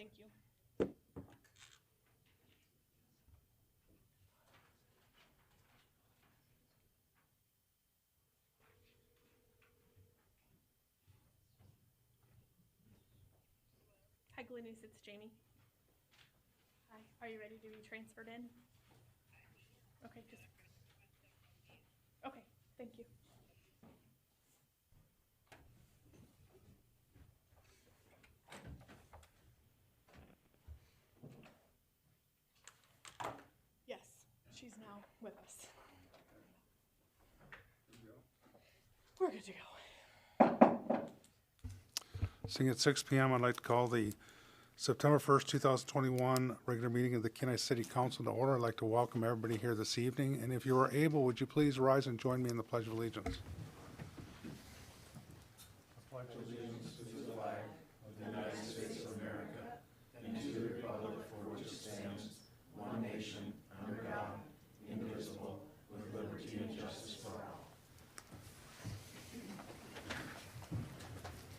Thank you. Hi, Glennis, it's Jamie. Hi, are you ready to be transferred in? Okay, okay, thank you. Yes, she's now with us. We're good to go. Seeing at 6 p.m., I'd like to call the September 1st, 2021 regular meeting of the Kenai City Council to order. I'd like to welcome everybody here this evening. And if you are able, would you please rise and join me in the Pledge of Allegiance? I pledge allegiance to the flag of the United States of America and to the republic for which it stands, one nation, under God, indivisible, with liberty and justice for all.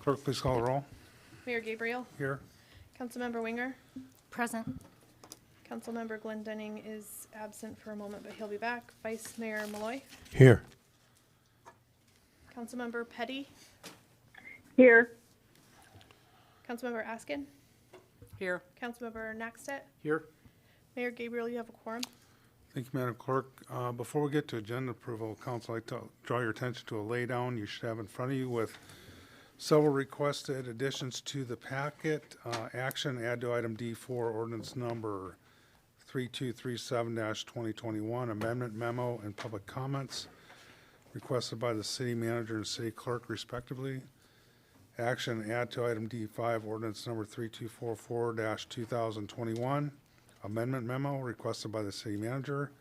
Clerk, please call the roll. Mayor Gabriel, Here. Councilmember Winger, Present. Councilmember Glendenning is absent for a moment, but he'll be back. Vice Mayor Malloy, Here. Councilmember Petty, Here. Councilmember Askin, Here. Councilmember Naxtet, Here. Mayor Gabriel, you have a quorum. Thank you, Madam Clerk. Before we get to agenda approval, Council, I'd like to draw your attention to a laydown you should have in front of you with several requested additions to the packet. Action, add to item D4, ordinance number 3237-2021, amendment memo and public comments requested by the city manager and city clerk respectively. Action, add to item D5, ordinance number 3244-2021, amendment memo requested by the city manager.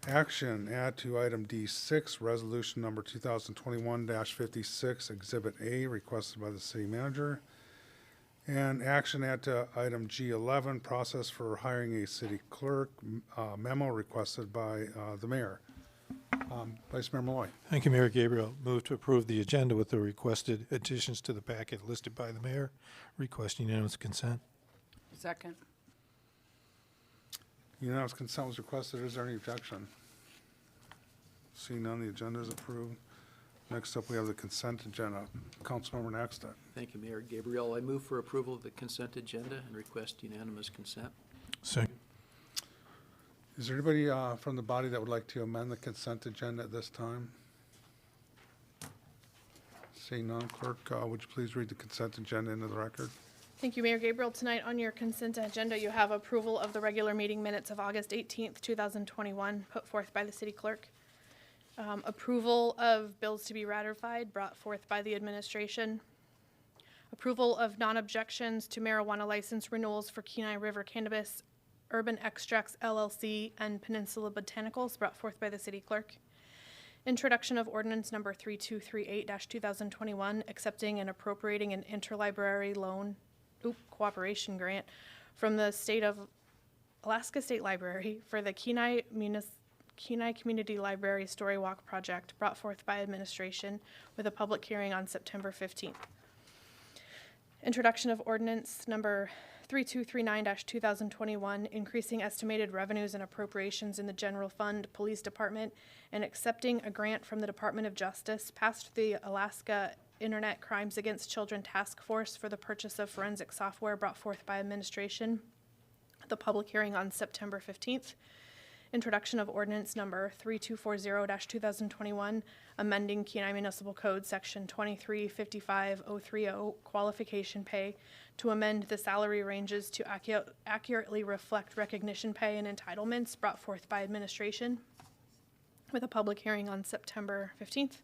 Action, add to item D6, resolution number 2021-56, Exhibit A, requested by the city manager. And action, add to item G11, process for hiring a city clerk, memo requested by the mayor. Vice Mayor Malloy. Thank you, Mayor Gabriel. Move to approve the agenda with the requested additions to the packet listed by the mayor. Request unanimous consent. Second. Unanimous consent was requested. Is there any objection? Seeing none, the agenda is approved. Next up, we have the consent agenda. Councilmember Naxtet. Thank you, Mayor Gabriel. I move for approval of the consent agenda and request unanimous consent. Second. Is there anybody from the body that would like to amend the consent agenda at this time? Seeing none, clerk, would you please read the consent agenda into the record? Thank you, Mayor Gabriel. Tonight on your consent agenda, you have approval of the regular meeting minutes of August 18th, 2021, put forth by the city clerk. Approval of bills to be ratified, brought forth by the administration. Approval of non-objections to marijuana license renewals for Kenai River Cannabis, Urban Extracts LLC, and Peninsula Botanicals, brought forth by the city clerk. Introduction of ordinance number 3238-2021, accepting and appropriating an interlibrary loan cooperation grant from the state of Alaska State Library for the Kenai Community Library Story Walk project, brought forth by administration with a public hearing on September 15th. Introduction of ordinance number 3239-2021, increasing estimated revenues and appropriations in the general fund, police department, and accepting a grant from the Department of Justice, passed the Alaska Internet Crimes Against Children Task Force for the purchase of forensic software, brought forth by administration. The public hearing on September 15th. Introduction of ordinance number 3240-2021, amending Kenai Municipal Code section 2355030, qualification pay, to amend the salary ranges to accurately reflect recognition pay and entitlements, brought forth by administration, with a public hearing on September 15th.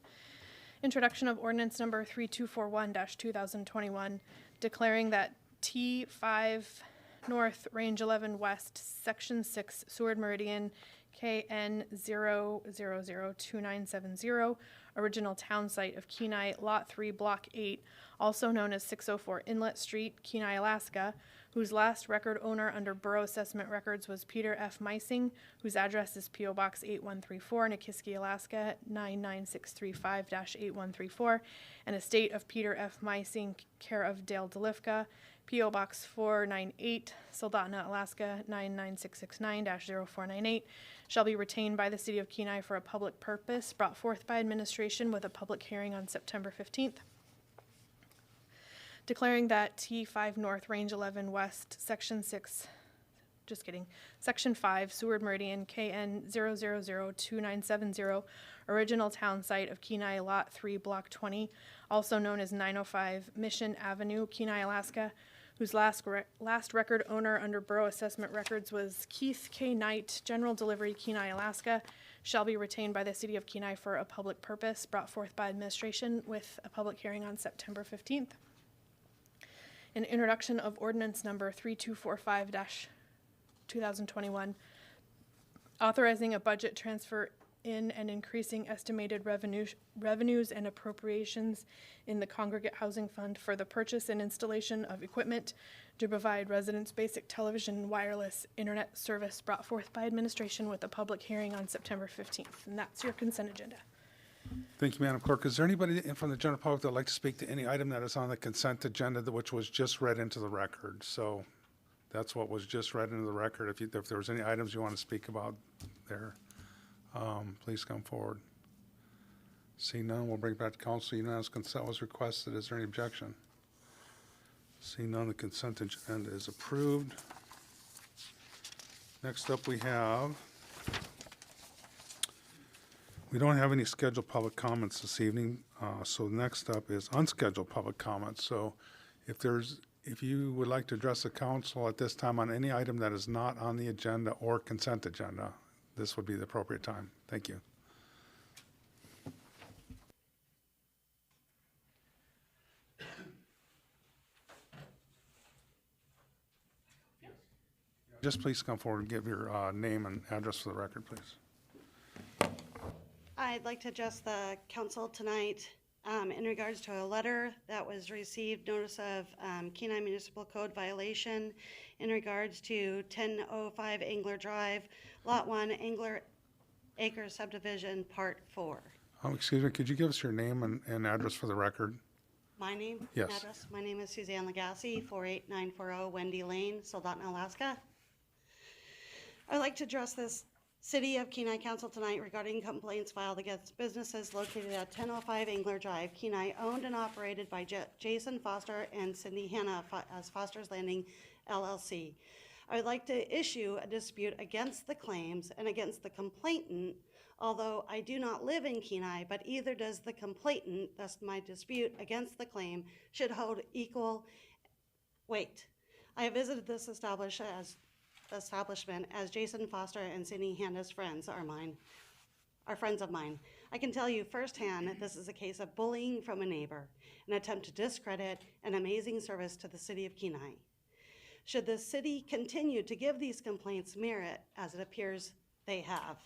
Introduction of ordinance number 3241-2021, declaring that T5 North, Range 11 West, Section 6, Seward Meridian, KN 0002970, original town site of Kenai, Lot 3, Block 8, also known as 604 Inlet Street, Kenai, Alaska, whose last record owner under Borough Assessment Records was Peter F. Meising, whose address is P.O. Box 8134, Nikiski, Alaska, 99635-8134, and estate of Peter F. Meising, care of Dale Delifka, P.O. Box 498, Soldotna, Alaska 99669-0498, shall be retained by the City of Kenai for a public purpose, brought forth by administration with a public hearing on September 15th. Declaring that T5 North, Range 11 West, Section 5, Seward Meridian, KN 0002970, original town site of Kenai, Lot 3, Block 20, also known as 905 Mission Avenue, Kenai, Alaska, whose last record owner under Borough Assessment Records was Keith K. Knight, General Delivery, Kenai, Alaska, shall be retained by the City of Kenai for a public purpose, brought forth by administration with a public hearing on September 15th. An introduction of ordinance number 3245-2021, authorizing a budget transfer in and increasing estimated revenues and appropriations in the Congregate Housing Fund for the purchase and installation of equipment to provide residents basic television and wireless internet service, brought forth by administration with a public hearing on September 15th. And that's your consent agenda. Thank you, Madam Clerk. Is there anybody from the general public that would like to speak to any item that is on the consent agenda which was just read into the record? So that's what was just read into the record. If there was any items you want to speak about there, please come forward. Seeing none, we'll bring it back to council. Unanimous consent was requested. Is there any objection? Seeing none, the consent agenda is approved. Next up, we don't have any scheduled public comments this evening. So next up is unscheduled public comments. So if you would like to address the council at this time on any item that is not on the agenda or consent agenda, this would be the appropriate time. Thank you. Just please come forward and give your name and address for the record, please. I'd like to address the council tonight in regards to a letter that was received, notice of Kenai Municipal Code violation in regards to 1005 Angler Drive, Lot 1, Angler Acre Subdivision, Part 4. Excuse me, could you give us your name and address for the record? My name? Yes. Address? My name is Suzanne Lagasse, 48940 Wendy Lane, Soldotna, Alaska. I'd like to address this City of Kenai Council tonight regarding complaints filed against businesses located at 1005 Angler Drive, Kenai, owned and operated by Jason Foster and Cindy Hanna as Foster's Landing, LLC. I would like to issue a dispute against the claims and against the complainant, although I do not live in Kenai, but either does the complainant, thus my dispute against the claim, should hold equal weight. I have visited this establishment as Jason Foster and Cindy Hanna's friends are friends of mine. I can tell you firsthand that this is a case of bullying from a neighbor, an attempt to discredit an amazing service to the City of Kenai. Should the city continue to give these complaints merit, as it appears they have?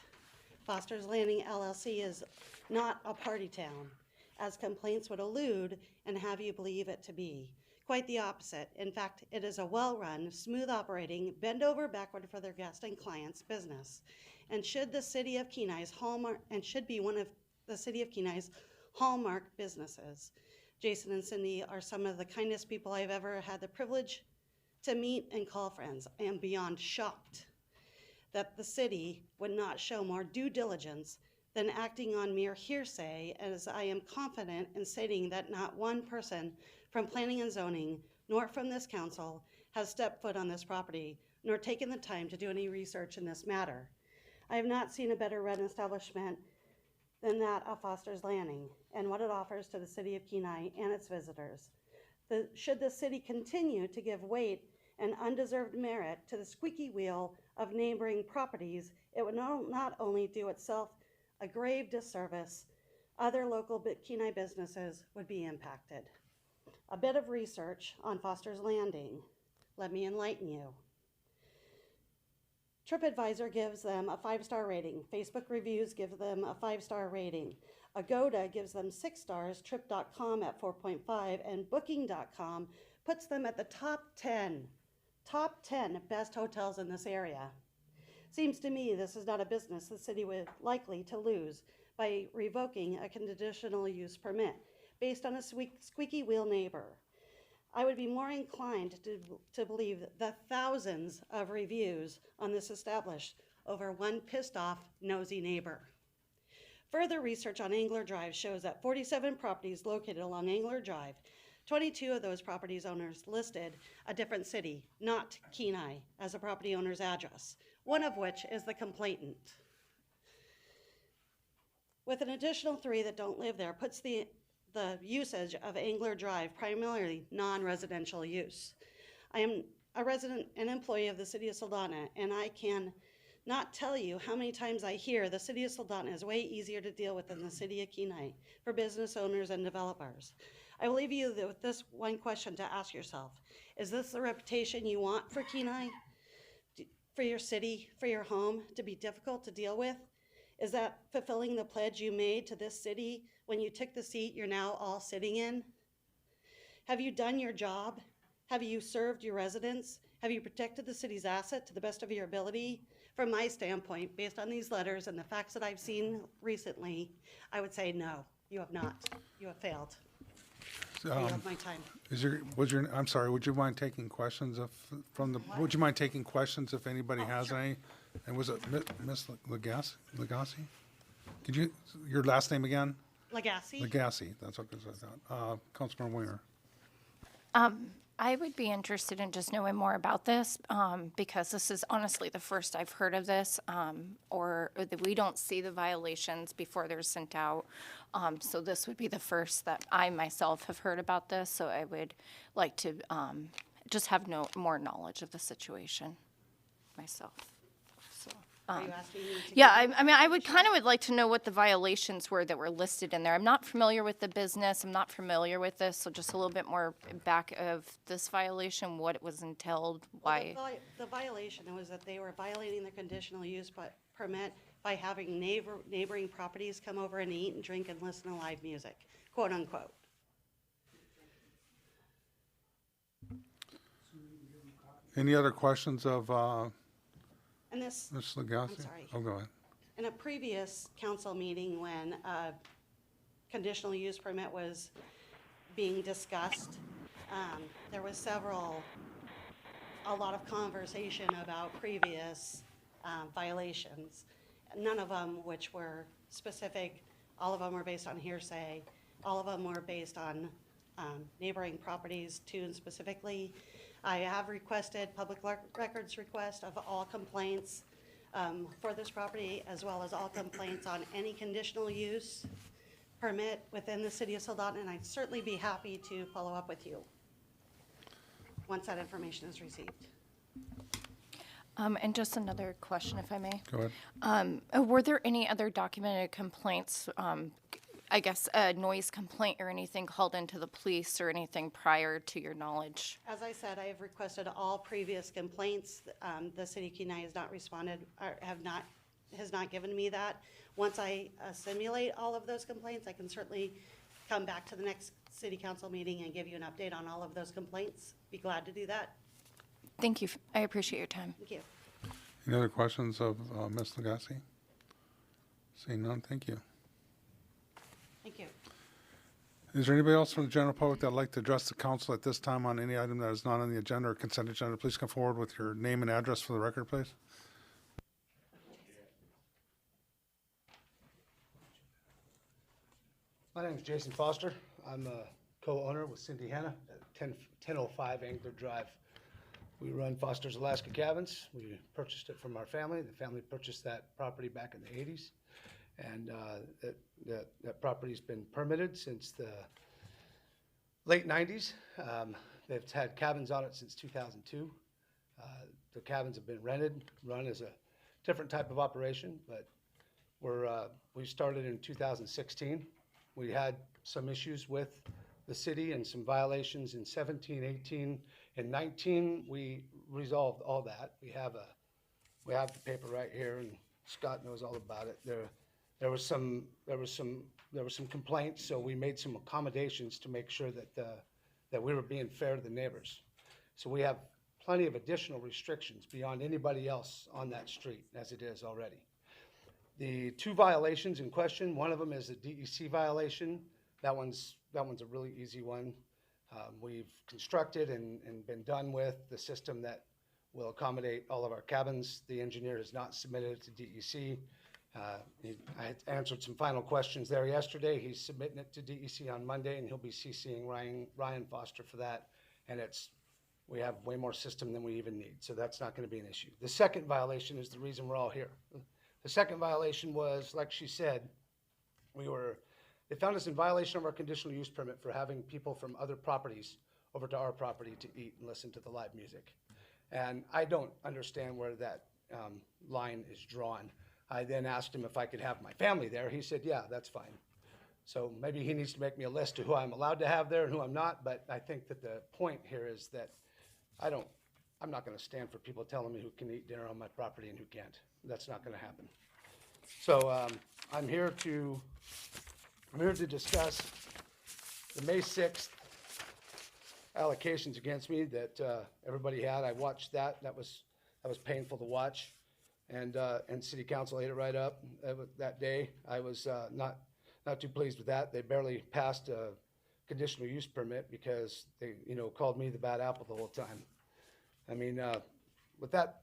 Foster's Landing LLC is not a party town, as complaints would allude and have you believe it to be. Quite the opposite. In fact, it is a well-run, smooth operating, bend over backward for their guests and clients business, and should the City of Kenai's be one of the City of Kenai's hallmark businesses. Jason and Cindy are some of the kindest people I've ever had the privilege to meet and call friends. I am beyond shocked that the city would not show more due diligence than acting on mere hearsay, as I am confident in stating that not one person from planning and zoning, nor from this council, has stepped foot on this property, nor taken the time to do any research in this matter. I have not seen a better run establishment than that of Foster's Landing and what it offers to the City of Kenai and its visitors. Should the city continue to give weight and undeserved merit to the squeaky wheel of neighboring properties, it would not only do itself a grave disservice, other local Kenai businesses would be impacted. A bit of research on Foster's Landing. Let me enlighten you. TripAdvisor gives them a 5-star rating. Facebook reviews give them a 5-star rating. Agoda gives them 6 stars, Trip.com at 4.5, and Booking.com puts them at the top 10 best hotels in this area. Seems to me this is not a business the city would likely to lose by revoking a conditional use permit based on a squeaky wheel neighbor. I would be more inclined to believe the thousands of reviews on this established over one pissed off, nosy neighbor. Further research on Angler Drive shows that 47 properties located along Angler Drive, 22 of those properties owners listed a different city, not Kenai, as a property owner's address, one of which is the complainant. With an additional 3 that don't live there, puts the usage of Angler Drive primarily non-residential use. I am a resident and employee of the city of Saldana, and I can not tell you how many times I hear the city of Saldana is way easier to deal with than the city of Kenai for business owners and developers. I will leave you with this one question to ask yourself. Is this the reputation you want for Kenai, for your city, for your home, to be difficult to deal with? Is that fulfilling the pledge you made to this city when you took the seat you're now all sitting in? Have you done your job? Have you served your residents? Have you protected the city's asset to the best of your ability? From my standpoint, based on these letters and the facts that I've seen recently, I would say no, you have not. You have failed. I yield my time. I'm sorry, would you mind taking questions would you mind taking questions if anybody has sure. any? And was it Ms. Legassi? Could you, your last name again? Legassi? Legassi, that's what I thought. Councilman Winger. I would be interested in just knowing more about this, because this is honestly the first I've heard of this, or that we don't see the violations before they're sent out. So this would be the first that I myself have heard about this, so I would like to just have more knowledge of the situation myself. So, Are you asking me to yeah, give- I mean, I would like to know what the violations were that were listed in there. I'm not familiar with the business, I'm not familiar with this, so just a little bit more back of this violation, what it was entailed, why. Well, the violation was that they were violating the conditional use permit by having neighboring properties come over and eat and drink and listen to live music, quote unquote. Any other questions of And this, Ms. Legassi? I'm sorry. Oh, go ahead. in a previous council meeting when a conditional use permit was being discussed, there was a lot of conversation about previous violations. None of them which were specific, all of them were based on hearsay, all of them were based on neighboring properties too, and specifically. I have requested public records request of all complaints for this property, as well as all complaints on any conditional use permit within the city of Saldana, and I'd certainly be happy to follow up with you once that information is received. And just another question, if I may. Go ahead. Were there any other documented complaints, I guess a noise complaint or anything called into the police or anything prior to your knowledge? As I said, I have requested all previous complaints. The city of Kenai has not responded, or has not given me that. Once I assimilate all of those complaints, I can certainly come back to the next city council meeting and give you an update on all of those complaints. Be glad to do that. Thank you. I appreciate your time. Thank you. Any other questions of Ms. Legassi? Seeing none, thank you. Thank you. Is there anybody else from the general public that'd like to address the council at this time on any item that is not on the agenda or consent agenda? Please come forward with your name and address for the record, please. My name is Jason Foster. I'm a co-owner with Cindy Hanna at 1005 Angler Drive. We run Foster's Alaska Cabins. We purchased it from our family. The family purchased that property back in the 80s. And that property's been permitted since the late 90s. They've had cabins on it since 2002. The cabins have been run as a different type of operation, but we started in 2016. We had some issues with the city and some violations in 17, 18, and 19. We resolved all that. We have the paper right here, and Scott knows all about it. There were some complaints, so we made some accommodations to make sure that we were being fair to the neighbors. So we have plenty of additional restrictions beyond anybody else on that street as it is already. The two violations in question, one of them is a DEC violation. That one's a really easy one. We've constructed and been done with the system that will accommodate all of our cabins. The engineer has not submitted it to DEC. I had answered some final questions there yesterday. He's submitting it to DEC on Monday, and he'll be CCing Ryan Foster for that. And we have way more system than we even need, so that's not going to be an issue. The second violation is the reason we're all here. The second violation was, like she said, they found us in violation of our conditional use permit for having people from other properties over to our property to eat and listen to the live music. And I don't understand where that line is drawn. I then asked him if I could have my family there. He said, yeah, that's fine. So maybe he needs to make me a list of who I'm allowed to have there and who I'm not, but I think that the point here is that I'm not gonna stand for people telling me who can eat dinner on my property and who can't. That's not gonna happen. So I'm here to discuss the May 6th allocations against me that everybody had. I watched that. That was painful to watch. And city council ate it right up that day. I was not too pleased with that. They barely passed a conditional use permit because they, called me the bad apple the whole time. I mean, with that,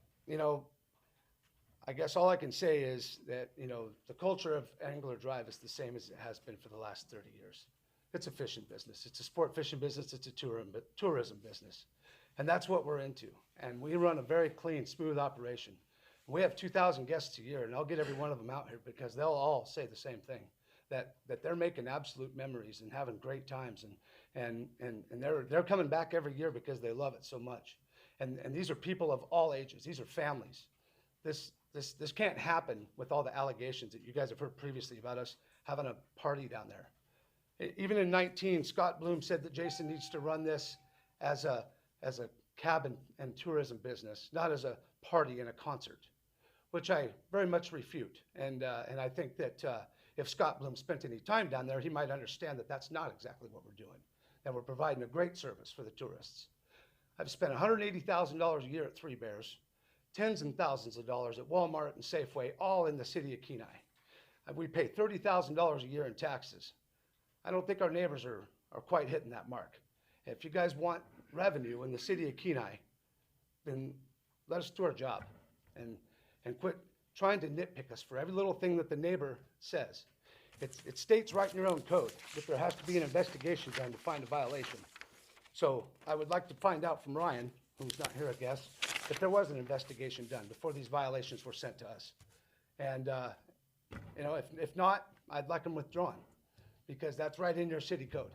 I guess all I can say is that, the culture of Angler Drive is the same as it has been for the last 30 years. It's a fishing business. It's a sport fishing business. It's a tourism business. And that's what we're into. And we run a very clean, smooth operation. We have 2,000 guests a year, and I'll get every one of them out here because they'll all say the same thing, that they're making absolute memories and having great times, and they're coming back every year because they love it so much. And these are people of all ages. These are families. This can't happen with all the allegations that you guys have heard previously about us having a party down there. Even in 19, Scott Bloom said that Jason needs to run this as a cabin and tourism business, not as a party and a concert, which I very much refute. And I think that if Scott Bloom spent any time down there, he might understand that that's not exactly what we're doing, and we're providing a great service for the tourists. I've spent $180,000 a year at Three Bears, tens and thousands of dollars at Walmart and Safeway, all in the city of Kenai. We pay $30,000 a year in taxes. I don't think our neighbors are quite hitting that mark. If you guys want revenue in the city of Kenai, then let us do our job and quit trying to nitpick us for every little thing that the neighbor says. It states right in your own code that there has to be an investigation done to find a violation. So I would like to find out from Ryan, who's not here, I guess, if there was an investigation done before these violations were sent to us. And, if not, I'd like them withdrawn, because that's right in your city code.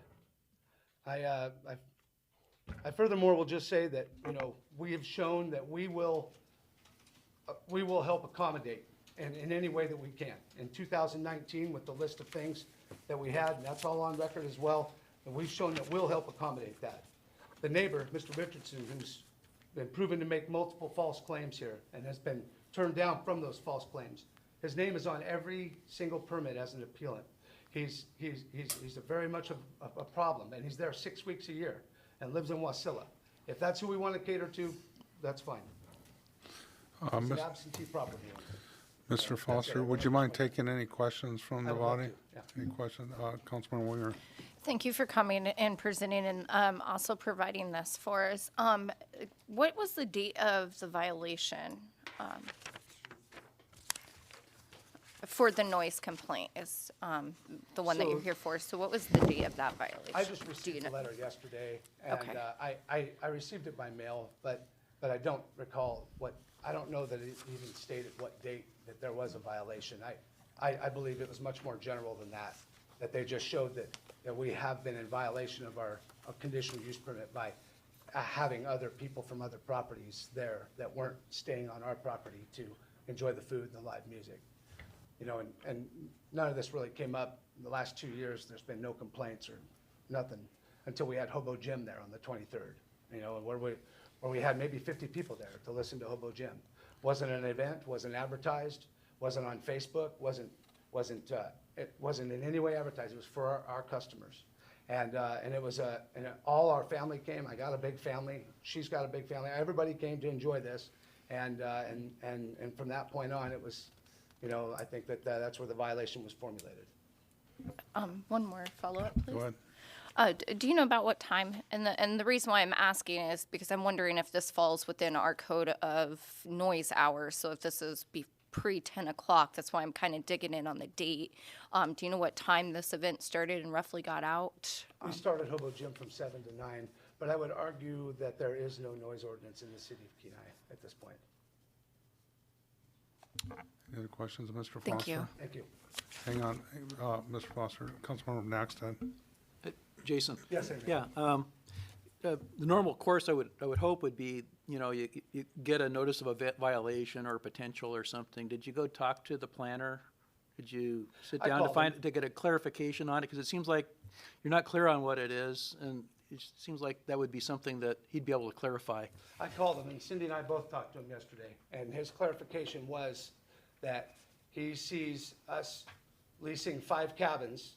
I furthermore will just say that, we have shown that we will help accommodate in any way that we can. In 2019, with the list of things that we had, and that's all on record as well, and we've shown that we'll help accommodate that. The neighbor, Mr. Richardson, who's been proven to make multiple false claims here and has been turned down from those false claims. His name is on every single permit as an appealant. He's a very much a problem, and he's there 6 weeks a year and lives in Wasilla. If that's who we want to cater to, that's fine. It's an absentee property owner. Mr. Foster, would you mind taking any questions from the I would love body? to, yeah. Any questions? Councilman Winger? Thank you for coming and presenting and also providing this for us. What was the date of the violation for the noise complaint is the one that you're here for? So what was the date of that violation? I just Do you received a know? letter yesterday, and Okay. I received it by mail, but I don't recall I don't know that it even stated what date that there was a violation. I believe it was much more general than that they just showed that we have been in violation of our conditional use permit by having other people from other properties there that weren't staying on our property to enjoy the food and the live music. And none of this really came up in the last 2 years. There's been no complaints or nothing until we had Hobo Jim there on the 23rd, and where we had maybe 50 people there to listen to Hobo Jim. Wasn't an event, wasn't advertised, wasn't on Facebook, it wasn't in any way advertised. It was for our customers. And it was and all our family came. I got a big family. She's got a big family. Everybody came to enjoy this. And from that point on, it was, I think that's where the violation was formulated. One more follow-up, please. Go ahead. Do you know about what time? And the reason why I'm asking is because I'm wondering if this falls within our code of noise hours. So if this is pre-10 o'clock, that's why I'm kind of digging in on the date. Do you know what time this event started and roughly got out? We started Hobo Gym from 7 to 9, but I would argue that there is no noise ordinance in the city of Kenai at this point. Any other questions of Mr. Foster? Thank you. Thank you. Hang on, Mr. Foster, Councilmember Naxton. Jason? Yes, sir. Yeah, the normal course I would hope would be, you get a notice of a violation or potential or something. Did you go talk to the planner? Did you sit I down called him. to get a clarification on it? Because it seems like you're not clear on what it is, and it seems like that would be something that he'd be able to clarify. I called him, and Cindy and I both talked to him yesterday, and his clarification was that he sees us leasing 5 cabins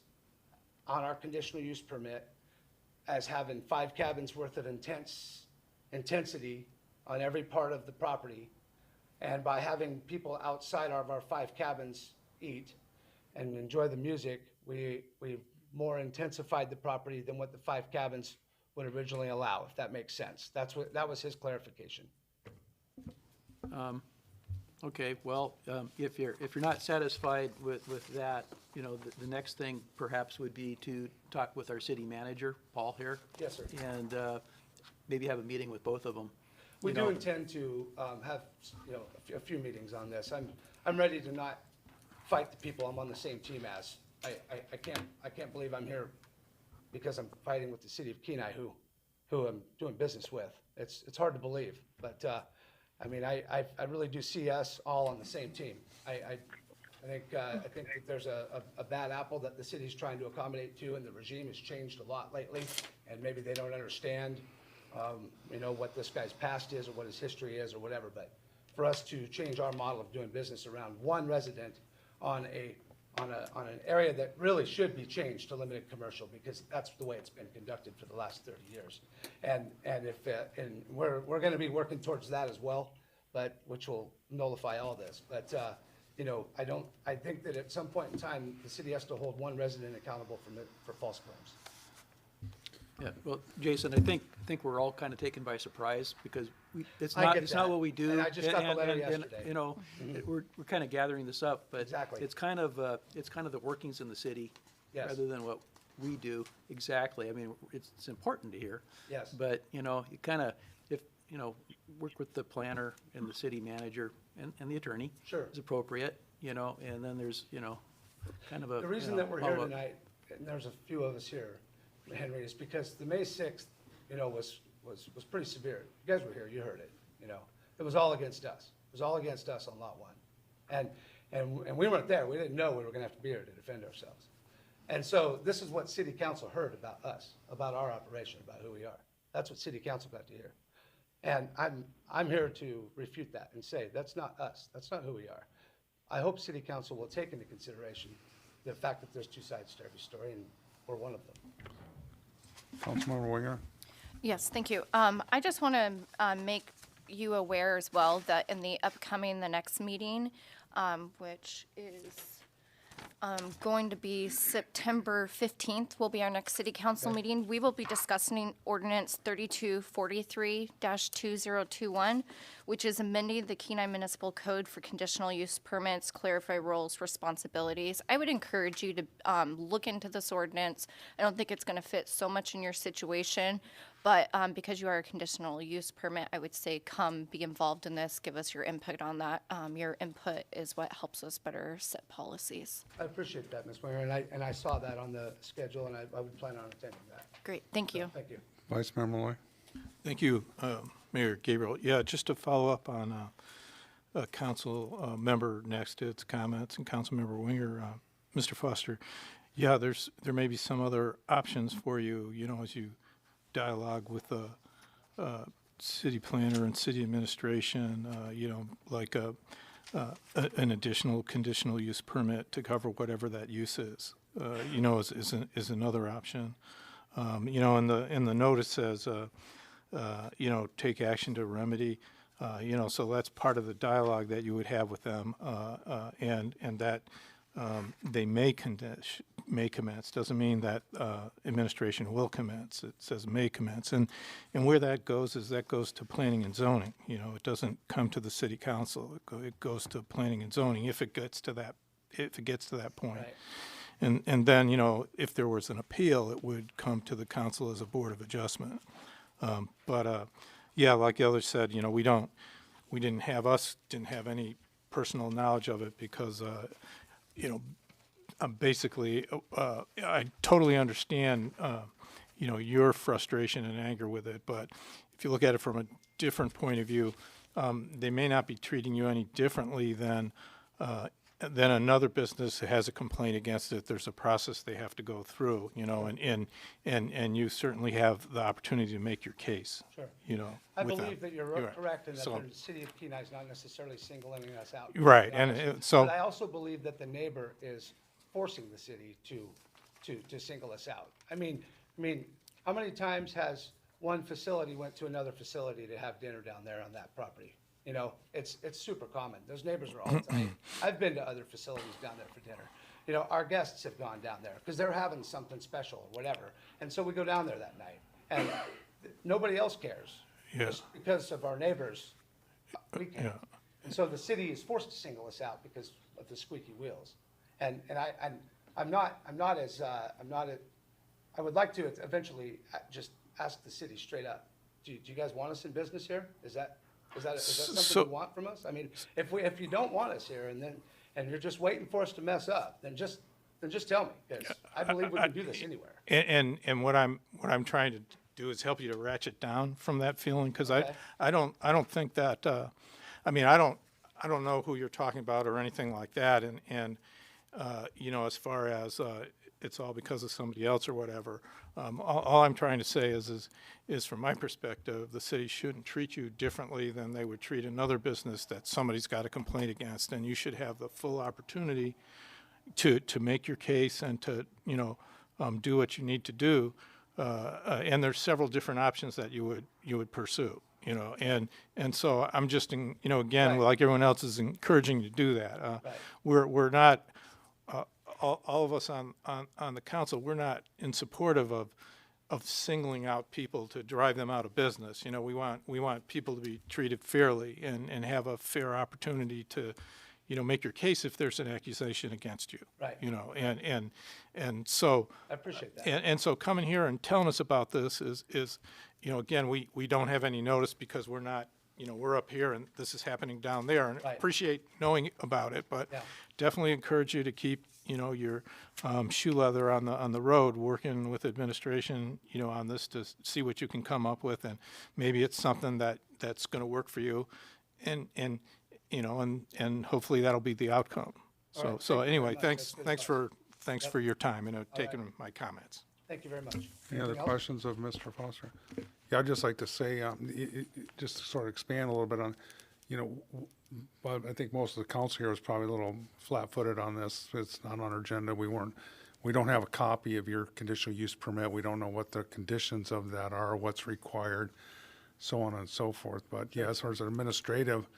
on our conditional use permit as having 5 cabins worth of intensity on every part of the property. And by having people outside of our 5 cabins eat and enjoy the music, we more intensified the property than what the 5 cabins would originally allow, if that makes sense. That was his clarification. Okay, well, if you're not satisfied with that, the next thing perhaps would be to talk with our city manager, Paul here. Yes, sir. And maybe have a meeting with both of them. We do intend to have, a few meetings on this. I'm ready to not fight the people I'm on the same team as. I can't believe I'm here because I'm fighting with the city of Kenai, who I'm doing business with. It's hard to believe, but I really do see us all on the same team. I think that there's a bad apple that the city's trying to accommodate to, and the regime has changed a lot lately, and maybe they don't understand, what this guy's past is or what his history is or whatever. But for us to change our model of doing business around one resident on an area that really should be changed to limited commercial, because that's the way it's been conducted for the last 30 years. And we're going to be working towards that as well, but which will nullify all this. But I think that at some point in time, the city has to hold one resident accountable for false claims. Yeah, well, Jason, I think we're all kind of taken by surprise because it's I get not that. what we do. And I just got the letter yesterday. We're kind of gathering this up, but Exactly. it's kind of the workings in the city Yes. rather than what we do exactly. I mean, it's important to hear. Yes. But, you kind of, work with the planner and the city manager and the attorney. Sure. Is appropriate, and then there's, kind of a. The reason that we're here follow-up. tonight, and there's a few of us here, Henry, is because the May 6th, was pretty severe. You guys were here, you heard it, It was all against us. It was all against us on Lot 1. And we weren't there. We didn't know we were gonna have to be here to defend ourselves. And so this is what city council heard about us, about our operation, about who we are. That's what city council got to hear. And I'm here to refute that and say, that's not us. That's not who we are. I hope city council will take into consideration the fact that there's 2 sides to every story, and we're one of them. Councilmember Winger. Yes, thank you. I just want to make you aware as well that in the next meeting, which is going to be September 15th, will be our next city council meeting. We will be discussing Ordinance 3243-2021, which is amending the Kenai Municipal Code for conditional use permits, clarify roles, responsibilities. I would encourage you to look into this ordinance. I don't think it's going to fit so much in your situation, but because you are a conditional use permit, I would say come be involved in this, give us your input on that. Your input is what helps us better set policies. I appreciate that, Ms. Winger, and I saw that on the schedule, and I would plan on attending that. Great, thank you. Thank you. Vice Mayor Malloy. Thank you, Mayor Gabriel. Yeah, just to follow up on Council Member Nexted's comments and Council Member Winger, Mr. Foster, yeah, there may be some other options for you, as you dialogue with the city planner and city administration, like an additional conditional use permit to cover whatever that use is, is another option. In the note it says, take action to remedy, so that's part of the dialogue that you would have with them, and that they may commence, doesn't mean that administration will commence. It says may commence. And where that goes is that goes to planning and zoning. You know, it doesn't come to the city council. It goes to planning and zoning if it gets to that point. Right. And then, you know, if there was an appeal, it would come to the council as a board of adjustment. Yeah, like the others said, you know, we didn't have any personal knowledge of it because, you know, basically, I totally understand, you know, your frustration and anger with it, but if you look at it from a different point of view, they may not be treating you any differently than another business that has a complaint against it. There's a process they have to go through, you know, and you certainly have the opportunity to make your case. Sure. You know. I with believe that you're right. correct and that So- the city of Kenai is not necessarily singling us out. Right, to be and honest. so- But I also believe that the neighbor is forcing the city to single us out. I mean, how many times has one facility went to another facility to have dinner down there on that property? You know, it's super common. Those neighbors are all the time. I've been to other facilities down there for dinner. You know, our guests have gone down there because they're having something special or whatever. And so we go down there that night and nobody else cares. Yeah. Just because of our neighbors, we can. Yeah. And so the city is forced to single us out because of the squeaky wheels. And I would like to eventually just ask the city straight up, do you guys want us in business here? Is that So- something you want from us? I mean, if you don't want us here and you're just waiting for us to mess up, then just tell me, because I believe we can do this anywhere. And what I'm trying to do is help you to ratchet down from that feeling, because Okay. I don't think that, I mean, I don't know who you're talking about or anything like that, and you know, as far as it's all because of somebody else or whatever, all I'm trying to say is from my perspective, the city shouldn't treat you differently than they would treat another business that somebody's got a complaint against, and you should have the full opportunity to make your case and to, you know, do what you need to do. And there's several different options that you would pursue, you know, and so I'm just, you know, again, Right. like everyone else is encouraging you to do that. Right. We're not, all of us on the council, we're not in supportive of singling out people to drive them out of business. You know, we want people to be treated fairly and have a fair opportunity to, you know, make your case if there's an accusation against you. Right. You know, and so. I appreciate that. And so coming here and telling us about this is, you know, again, we don't have any notice because we're not, you know, we're up here and this is happening down there, and Right. appreciate knowing about it, but Yeah. definitely encourage you to keep, you know, your shoe leather on the road, working with administration, you know, on this to see what you can come up with, and maybe it's something that's going to work for you, and you know, and hopefully that'll be the outcome. All So right, so thank you very anyway, much. thanks That's good thanks advice. thanks for your time and taking right. my comments. Thank you very much. Any other Anything else? questions of Mr. Foster? Yeah, I'd just like to say, just to sort of expand a little bit on, you know, well, I think most of the council here was probably a little flat-footed on this. It's not on our agenda. We don't have a copy of your conditional use permit. We don't know what the conditions of that are, what's required, so on and so forth. But yeah, as far as an administrative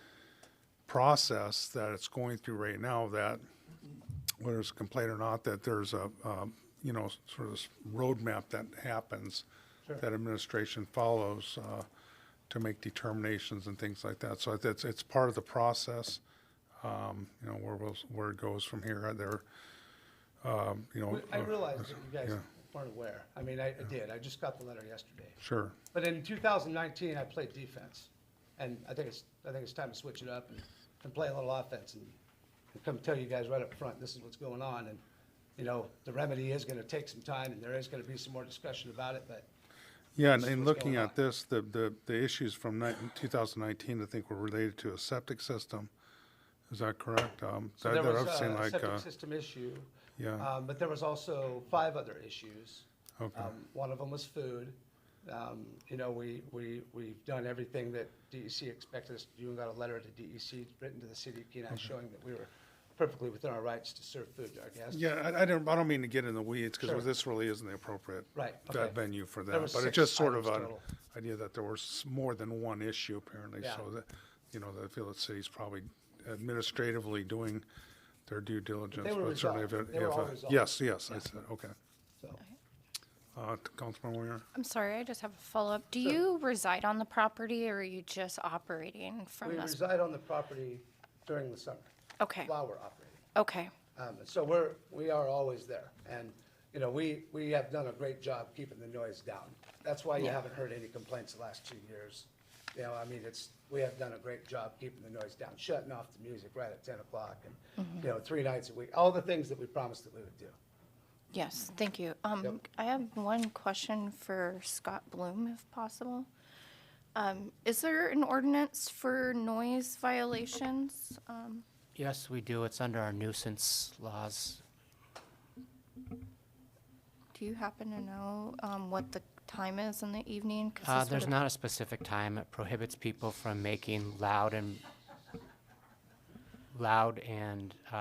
process that it's going through right now, that whether there's a complaint or not, that there's a, you know, sort of this roadmap that happens, that administration follows to make determinations and things like that. So it's part of the process, you know, where it goes from here. There, you know. I realized that you guys yeah. weren't aware. I mean, I did. I just got the letter yesterday. Sure. But in 2019, I played defense, and I think it's time to switch it up and play a little offense and come tell you guys right up front, this is what's going on. And, you know, the remedy is going to take some time, and there is going to be some more discussion about it, but Yeah, This is and what's looking going at this, the issues from 2019, I think were related to a septic system. Is that correct? so there was I've seen a like, septic system issue. yeah. But there was also 5 other issues. Okay. One of them was food. You know, we've done everything that DEC expected us to do, and got a letter to DEC written to the city of Kenai showing that we were perfectly within our rights to serve food to our guests. Yeah, I don't mean to get in the weeds, because Sure. this really isn't the appropriate Right, okay. venue for There that. was But it's 6 just sort of items an total. idea that there was more than one issue apparently. Yeah. So that, you know, I feel the city's probably administratively doing their due diligence. They were but certainly if resolved. it- They were if all it- resolved. Yes, yes, I said, okay. So, Councilman Winger? I'm sorry, I just have a follow-up. Do you reside on the property, or are you just operating from we this? reside on the property during the summer Okay, while we're operating. okay, So we are always there. And, you know, we have done a great job keeping the noise down. That's why you Yeah. haven't heard any complaints the last 2 years. You know, I mean, we have done a great job keeping the noise down, shutting off the music right at 10 o'clock and, you know, 3 nights a week, all the things that we promised that we would do. yes, thank you. Yep. I have one question for Scott Bloom, if possible. Is there an ordinance for noise violations? Yes, we do. It's under our nuisance laws. Do you happen to know what the time is in the evening? 'Cause this There's would've- not a specific time. It prohibits people from making loud and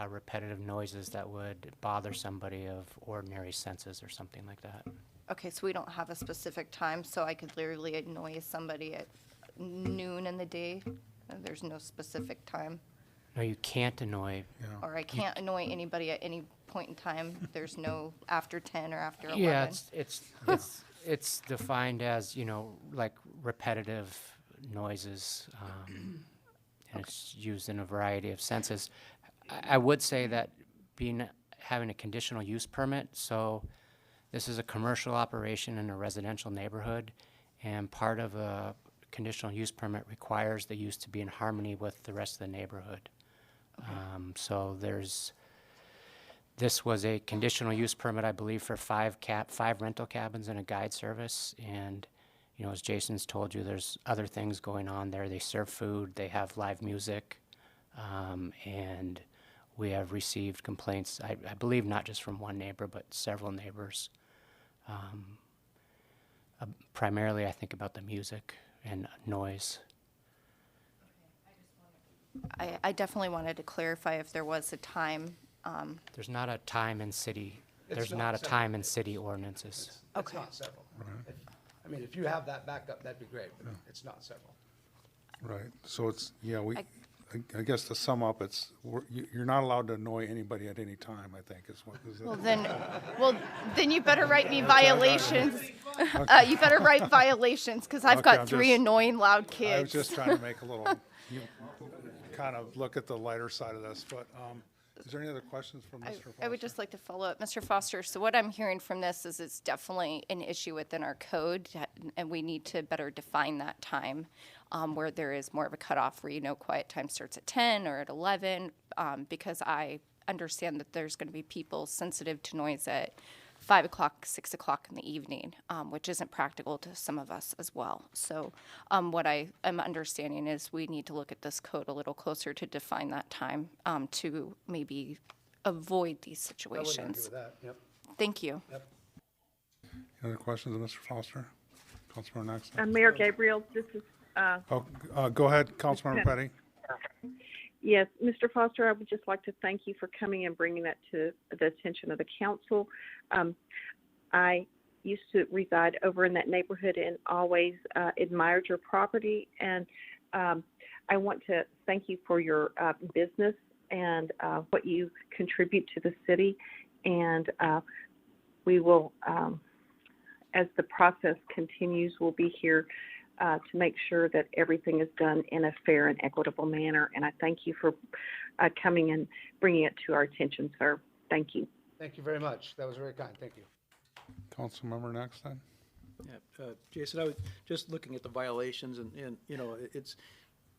repetitive noises that would bother somebody of ordinary senses or something like that. Okay, so we don't have a specific time, so I could literally annoy somebody at noon in the day? There's no specific time? No, you can't annoy. Or I can't annoy anybody at any point in time? There's no after 10 or after 11? Yeah, it's defined as, you know, like repetitive noises, and it's used in a variety of senses. I would say that having a conditional use permit, so this is a commercial operation in a residential neighborhood, and part of a conditional use permit requires the use to be in harmony with the rest of the neighborhood. So this was a conditional use permit, I believe, for 5 rental cabins and a guide service. And, you know, as Jason's told you, there's other things going on there. They serve food, they have live music, and we have received complaints, I believe not just from one neighbor, but several neighbors. Primarily, I think about the music and noise. I definitely wanted to clarify if there was a time. There's not a time in city, It's there's not not a separate. time in city ordinances. It's Okay. not several. I mean, if you have that backup, that'd be great, but it's not several. Right, so it's, yeah, I guess to sum up, you're not allowed to annoy anybody at any time, I think, is what is it? Well, then you better write me violations. You better write violations, because I've Okay, got I'm 3 just- annoying loud I was kids. just trying to make a little, kind of look at the lighter side of this, but, is there any other questions from Mr. Foster? I would just like to follow up, Mr. Foster. So what I'm hearing from this is it's definitely an issue within our code, and we need to better define that time, where there is more of a cutoff where, you know, quiet time starts at 10 or at 11, because I understand that there's going to be people sensitive to noise at 5 o'clock, 6 o'clock in the evening, which isn't practical to some of us as well. So what I am understanding is we need to look at this code a little closer to define that time, to maybe avoid these I wouldn't argue situations. with that, yep, Thank you. yep. Any other questions of Mr. Foster? Councilmember Knox? Mayor Gabriel, this is, Go ahead, Councilmember Petty. yes, Mr. Foster, I would just like to thank you for coming and bringing that to the attention of the council. I used to reside over in that neighborhood and always admired your property. And I want to thank you for your business and what you contribute to the city. And we will, as the process continues, we'll be here to make sure that everything is done in a fair and equitable manner. And I thank you for coming and bringing it to our attention, sir. Thank you. Thank you very much. That was very kind. Thank you. Councilmember Knox then? Yeah, Jason, I was just looking at the violations and, you know,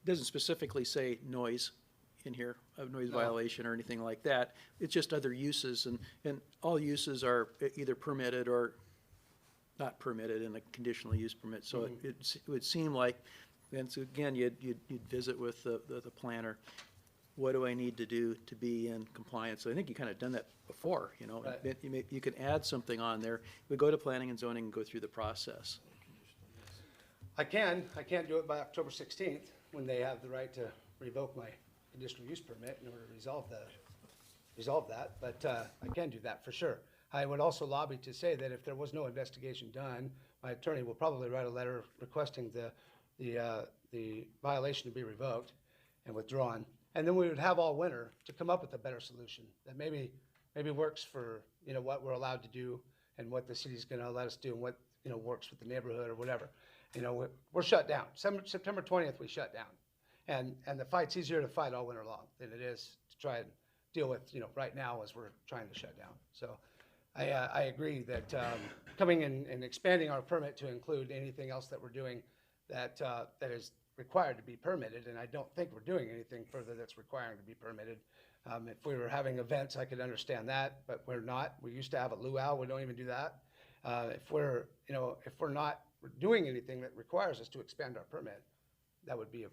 doesn't specifically say noise in here, a noise violation or anything like that. It's just other uses, and all uses are either permitted or not permitted in a conditional use permit. So it would seem like, and so again, you'd visit with the planner. What do I need to do to be in compliance? So I think you kind of done that before, you know. Right. You can add something on there. We go to planning and zoning and go through the process. I can't do it by October 16th, when they have the right to revoke my conditional use permit in order to resolve that, but I can do that for sure. I would also lobby to say that if there was no investigation done, my attorney will probably write a letter requesting the violation to be revoked and withdrawn, And then we would have all winter to come up with a better solution that maybe works for, you know, what we're allowed to do and what the city's gonna let us do and what, you know, works with the neighborhood or whatever. You know, we're shut down. September 20th, we shut down. And the fight's easier to fight all winter long than it is to try and deal with, you know, right now as we're trying to shut down. So I agree that coming in and expanding our permit to include anything else that we're doing that is required to be permitted, and I don't think we're doing anything further that's requiring to be permitted. If we were having events, I could understand that, but we're not. We used to have a luau. We don't even do that. If we're not doing anything that requires us to expand our permit, that would be a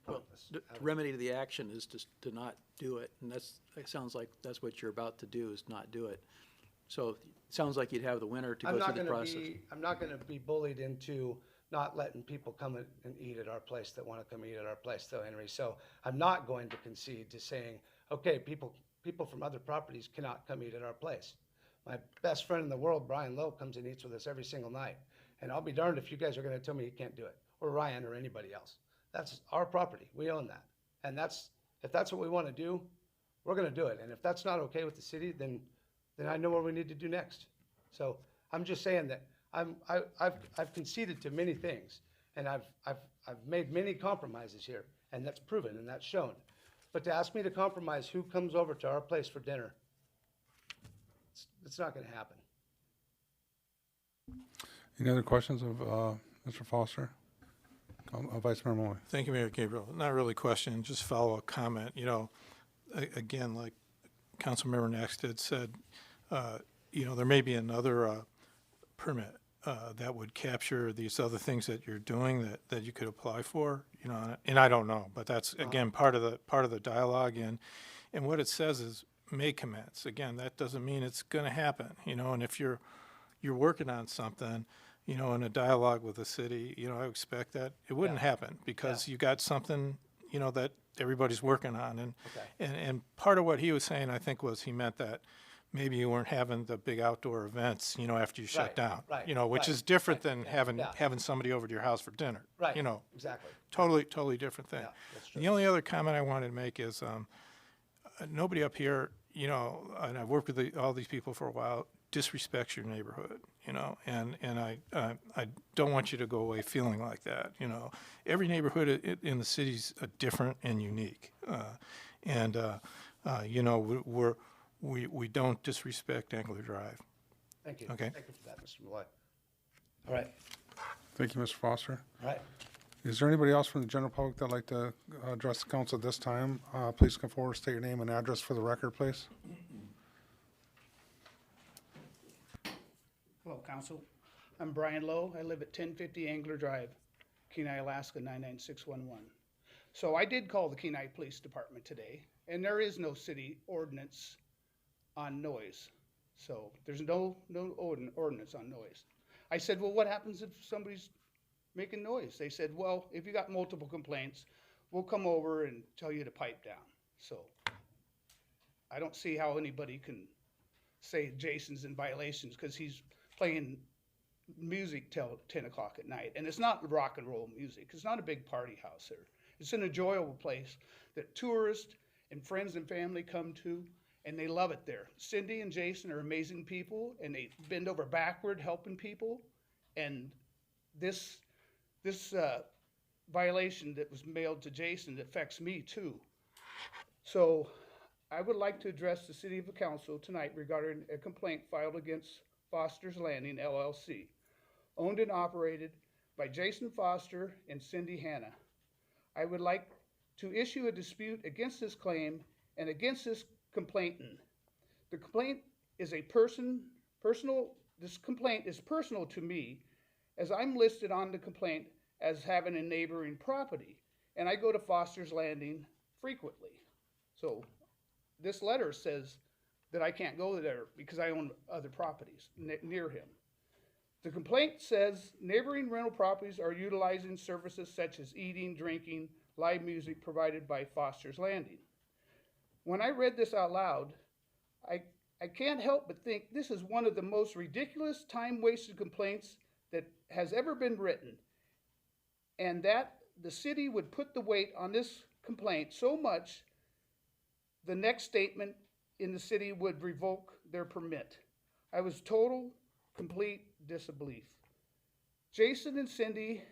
Well, pointless. the remedy to the action is to not do it, and it sounds like that's what you're about to do, is not do it. So it sounds like you'd have the winter to go through the process. I'm not gonna be bullied into not letting people come and eat at our place that wanna come eat at our place though, Henry. So I'm not going to concede to saying, okay, people from other properties cannot come eat at our place. My best friend in the world, Brian Lowe, comes and eats with us every single night. And I'll be darned if you guys are gonna tell me you can't do it, or Ryan or anybody else. That's our property. We own that. And if that's what we wanna do, we're gonna do it. And if that's not okay with the city, then I know what we need to do next. So I'm just saying that I've conceded to many things, and I've made many compromises here, and that's proven and that's shown. But to ask me to compromise who comes over to our place for dinner, it's not gonna happen. Any other questions of Mr. Foster? Vice Mayor Moore. Thank you, Mayor Gabriel. Not really a question, just follow-up comment. You know, again, like Councilmember Nexted said, you know, there may be another permit that would capture these other things that you're doing that you could apply for, you know, and I don't know, but that's, again, part of the dialogue, and what it says is may commence. Again, that doesn't mean it's gonna happen, you know, and if you're working on something, you know, in a dialogue with the city, you know, I expect that it wouldn't happen because you got something, you know, that everybody's working on, and part of what he was saying, I think, was he meant that maybe you weren't having the big outdoor events, you know, after you shut down, you know, which is different than having somebody over to your house for dinner, you know. Exactly. Totally different thing. Yeah, that's true. The only other comment I wanted to make is, nobody up here, you know, and I've worked with all these people for a while, disrespects your neighborhood, you know, and I don't want you to go away feeling like that, you know. Every neighborhood in the city's different and unique, and you know, we don't disrespect Angler Drive. Thank you. Okay. Thank you for that, Mr. Malloy. All right, Thank you, Mr. Foster. all right. Is there anybody else from the general public that'd like to address the council at this time? Please come forward, state your name and address for the record, please. Hello, Council. I'm Brian Lowe. I live at 1050 Angler Drive, Kenai, Alaska, 99611. So I did call the Kenai Police Department today, and there is no city ordinance on noise. So there's no ordinance on noise. I said, well, what happens if somebody's making noise? They said, well, if you got multiple complaints, we'll come over and tell you to pipe down. So I don't see how anybody can say Jason's in violations because he's playing music till 10 o'clock at night. And it's not rock and roll music. It's not a big party house there. It's an enjoyable place that tourists and friends and family come to, and they love it there. Cindy and Jason are amazing people, and they bend over backward helping people. And this violation that was mailed to Jason affects me too. So I would like to address the City of Council tonight regarding a complaint filed against Foster's Landing LLC, owned and operated by Jason Foster and Cindy Hanna. I would like to issue a dispute against this claim and against this complainant. The complaint is this complaint is personal to me, as I'm listed on the complaint as having a neighboring property, and I go to Foster's Landing frequently. So this letter says that I can't go there because I own other properties near him. The complaint says neighboring rental properties are utilizing services such as eating, drinking, live music provided by Foster's Landing. When I read this out loud, I can't help but think this is one of the most ridiculous, time-wasted complaints that has ever been written, and that the city would put the weight on this complaint so much, the next statement in the city would revoke their permit. I was total, complete disbelief. Jason and Cindy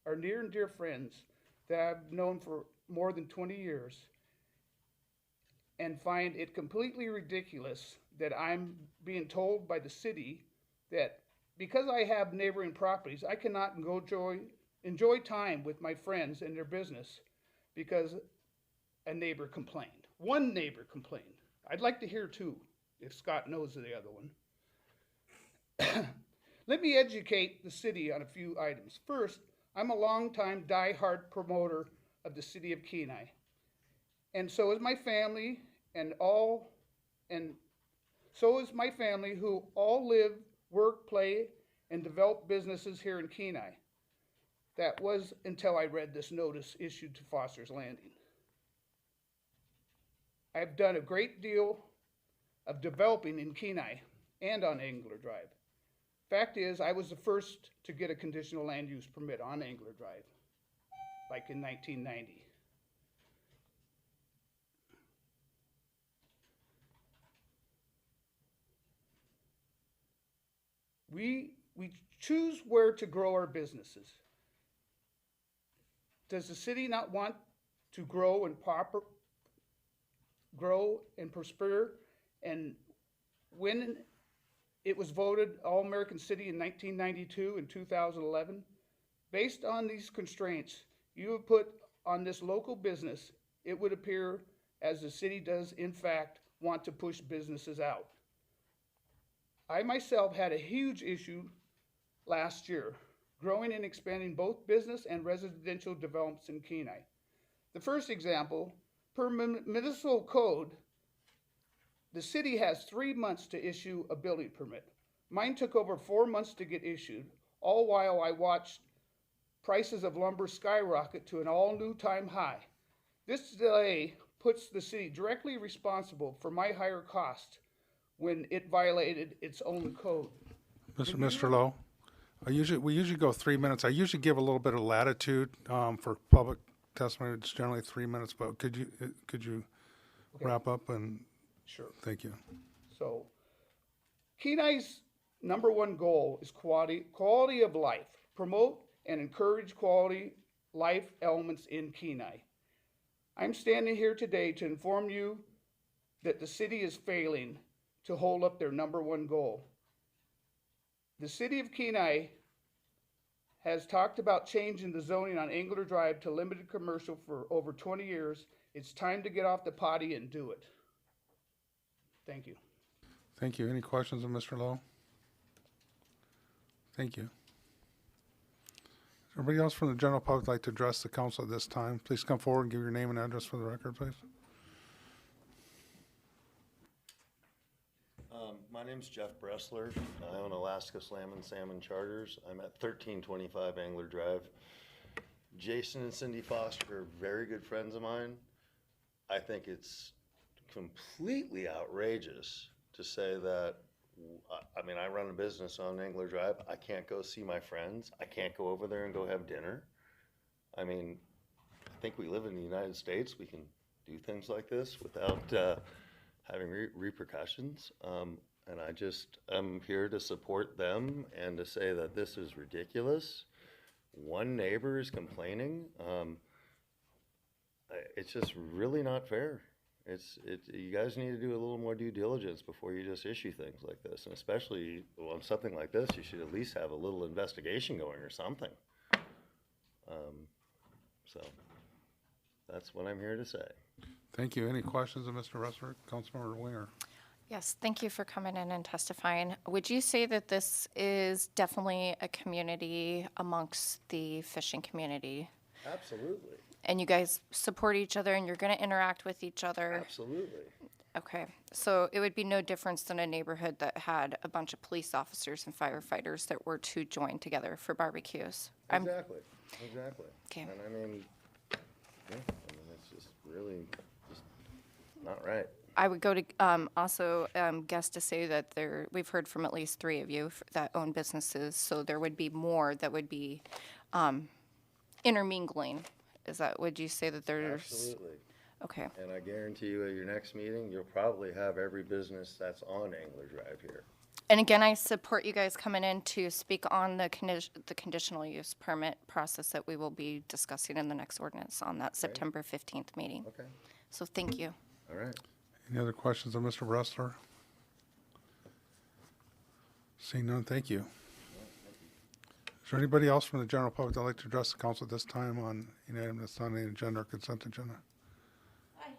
are near and dear friends that I've known for more than 20 years and find it completely ridiculous that I'm being told by the city that because I have neighboring properties, I cannot enjoy time with my friends and their business because a neighbor complained. One neighbor complained. I'd like to hear two, if Scott knows of the other one. Let me educate the city on a few items. First, I'm a longtime die-hard promoter of the city of Kenai. And so is my family who all live, work, play, and develop businesses here in Kenai. That was until I read this notice issued to Foster's Landing. I've done a great deal of developing in Kenai and on Angler Drive. Fact is, I was the first to get a conditional land use permit on Angler Drive, like in 1990. We choose where to grow our businesses. Does the city not want to grow and prosper? And when it was voted All-American City in 1992 and 2011, based on these constraints you have put on this local business, it would appear as the city does in fact want to push businesses out. I myself had a huge issue last year, growing and expanding both business and residential developments in Kenai. The first example, per municipal code, the city has 3 months to issue a building permit. Mine took over 4 months to get issued, all while I watched prices of lumber skyrocket to an all-new time high. This delay puts the city directly responsible for my higher cost when it violated its own code. Mr. Lowe, we usually go 3 minutes. I usually give a little bit of latitude for public testimony. It's generally 3 minutes, but could you wrap up and? Sure. Thank you. So, Kenai's #1 goal is quality of life. Promote and encourage quality life elements in Kenai. I'm standing here today to inform you that the city is failing to hold up their #1 goal. The city of Kenai has talked about changing the zoning on Angler Drive to limited commercial for over 20 years. It's time to get off the potty and do it. Thank you. Thank you. Any questions of Mr. Lowe? Thank you. Everybody else from the general public like to address the council at this time? Please come forward and give your name and address for the record, please. My name's Jeff Bressler. I own Alaska Slam and Salmon Charters. I'm at 1325 Angler Drive. Jason and Cindy Foster are very good friends of mine. I think it's completely outrageous to say that, I mean, I run a business on Angler Drive. I can't go see my friends. I can't go over there and go have dinner. I mean, I think we live in the United States. We can do things like this without having repercussions. And I'm here to support them and to say that this is ridiculous. One neighbor is complaining. It's just really not fair. You guys need to do a little more due diligence before you just issue things like this. And especially on something like this, you should at least have a little investigation going or something. So that's what I'm here to say. Thank you. Any questions of Mr. Ressler? Councilmember Winger. Yes, thank you for coming in and testifying. Would you say that this is definitely a community amongst the fishing community? Absolutely. And you guys support each other and you're going to interact with each other? Absolutely. Okay, so it would be no difference than a neighborhood that had a bunch of police officers and firefighters that were to join together for barbecues. Exactly. Okay. And I mean, it's just really just not right. I would go to also guess to say that we've heard from at least 3 of you that own businesses, so there would be more that would be intermingling Is that, would you say that there's? Absolutely. Okay, And I guarantee you at your next meeting, you'll probably have every business that's on Angler Drive here. and again, I support you guys coming in to speak on the conditional use permit process that we will be discussing in the next ordinance on that September 15th meeting. Okay, So thank you. all right. Any other questions of Mr. Bressler? Seeing none, thank you. Is there anybody else from the general public that'd like to address the council at this time on any item that's on the agenda or consent agenda? Hi,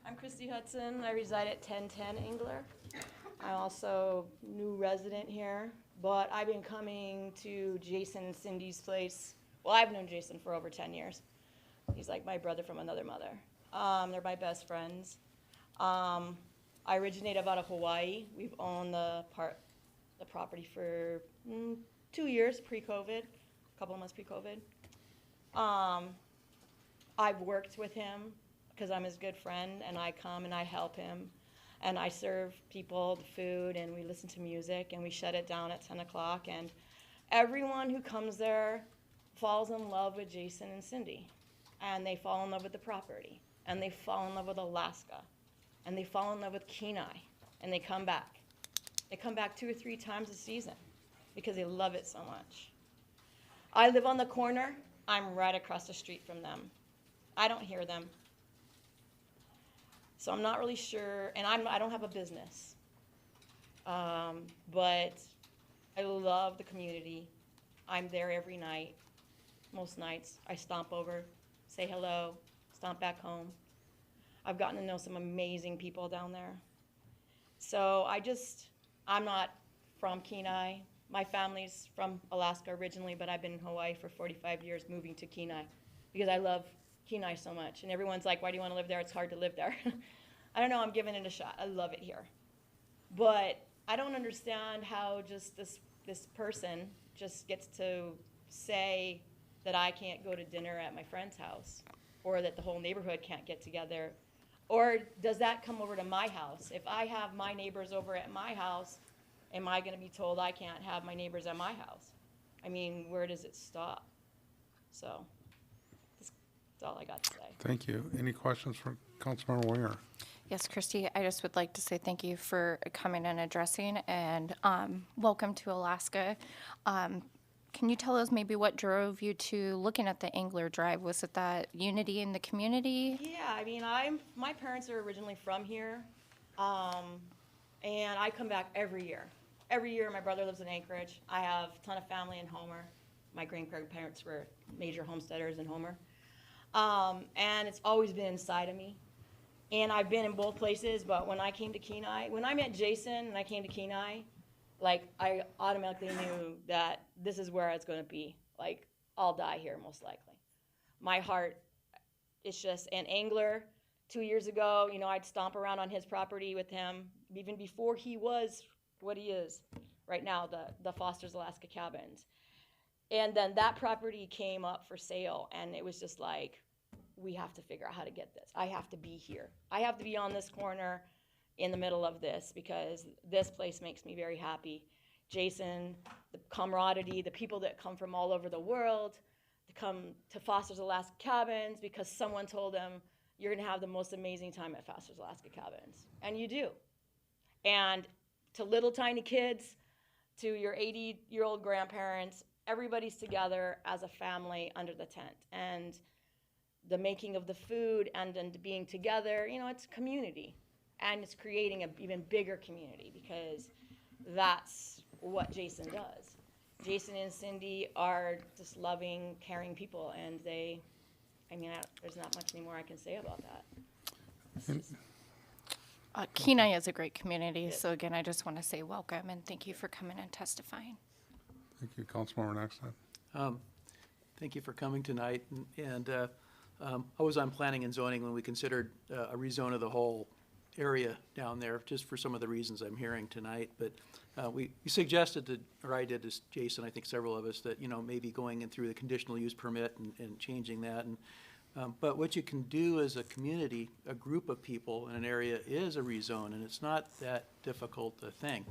I'm Christy Hudson. I reside at 1010 Angler. I'm also new resident here, but I've been coming to Jason and Cindy's place. Well, I've known Jason for over 10 years. He's like my brother from another mother. They're my best friends. I originate out of Hawaii. We've owned the property for 2 years pre-COVID, a couple of months pre-COVID. I've worked with him because I'm his good friend, and I come and I help him, and I serve people the food, and we listen to music, and we shut it down at 10 o'clock, and everyone who comes there falls in love with Jason and Cindy, and they fall in love with the property, and they fall in love with Alaska, and they fall in love with Kenai, and they come back. They come back 2 or 3 times a season because they love it so much. I live on the corner. I'm right across the street from them. I don't hear them. So I'm not really sure, and I don't have a business. But I love the community. I'm there every night, most nights. I stomp over, say hello, stomp back home. I've gotten to know some amazing people down there. So I'm not from Kenai. My family's from Alaska originally, but I've been in Hawaii for 45 years, moving to Kenai because I love Kenai so much. And everyone's like, why do you want to live there? It's hard to live there. I don't know, I'm giving it a shot. I love it here. But I don't understand how just this person just gets to say that I can't go to dinner at my friend's house, or that the whole neighborhood can't get together. Or does that come over to my house? If I have my neighbors over at my house, am I going to be told I can't have my neighbors at my house? I mean, where does it stop? So that's all I got to say. Thank you. Any questions for Councilmember Winger? Yes, Christy, I just would like to say thank you for coming and addressing, and welcome to Alaska. Can you tell us maybe what drove you to looking at the Angler Drive? Was it that unity in the community? Yeah, I mean, my parents are originally from here, and I come back every year. Every year, my brother lives in Anchorage. I have a ton of family in Homer. My grandparents were major homesteaders in Homer. And it's always been inside of me. And I've been in both places, but when I came to Kenai, when I met Jason and I came to Kenai, like, I automatically knew that this is where it's going to be. Like, I'll die here, most likely. My heart, it's just an angler. 2 years ago, you know, I'd stomp around on his property with him, even before he was what he is right now, the Foster's Alaska Cabins. And then that property came up for sale, and it was just like, we have to figure out how to get this. I have to be here. I have to be on this corner in the middle of this because this place makes me very happy. Jason, the camaraderie, the people that come from all over the world to come to Foster's Alaska Cabins because someone told them, you're gonna have the most amazing time at Foster's Alaska Cabins. And you do. And to little tiny kids, to your 80-year-old grandparents, everybody's together as a family under the tent. And the making of the food and being together, you know, it's community. And it's creating an even bigger community because that's what Jason does. Jason and Cindy are just loving, caring people, and there's not much anymore I can say about that. Kenai is a great community, so again, I just want to say welcome and thank you for coming and testifying. Thank you. Councilmember Nextad. Thank you for coming tonight. And I was on planning and zoning when we considered a rezone of the whole area down there, just for some of the reasons I'm hearing tonight. But we suggested that, or I did, this, Jason, I think several of us, that, you know, maybe going in through the conditional use permit and changing that. And but what you can do as a community, a group of people in an area, is a rezone, and it's not that difficult a thing.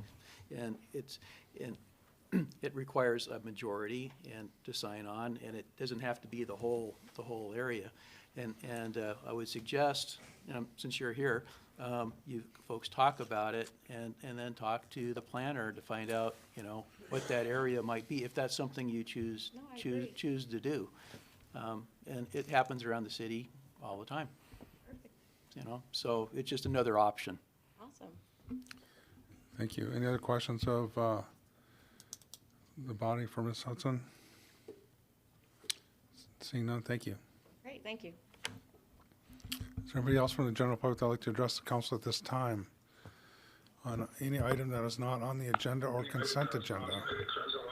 And it requires a majority and to sign on, and it doesn't have to be the whole area. And I would suggest, since you're here, you folks talk about it and then talk to the planner to find out, what that area might be, if that's something you choose to do. And it happens around the city all the time. Perfect. So it's just another option. Awesome. Thank you. Any other questions of the body for Ms. Hudson? Seeing none, thank you. Great, thank you. Is there anybody else from the general public that would like to address the council at this time on any item that is not on the agenda or consent agenda?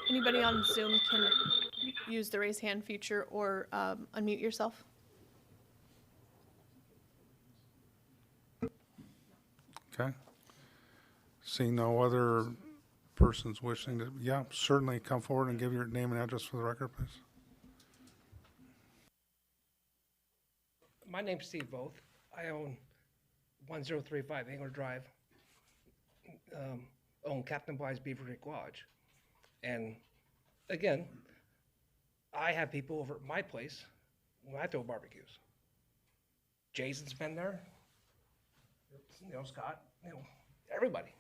Anybody on Zoom can use the raise hand feature or unmute yourself. Okay. Seeing no other persons wishing to, yeah, certainly come forward and give your name and address for the record, please. My name's Steve Both. I own 1035 Engler Drive, own Captain Blythe's Beaver Creek Lodge. And again, I have people over at my place when I throw barbecues. Jason's been there, Scott, everybody.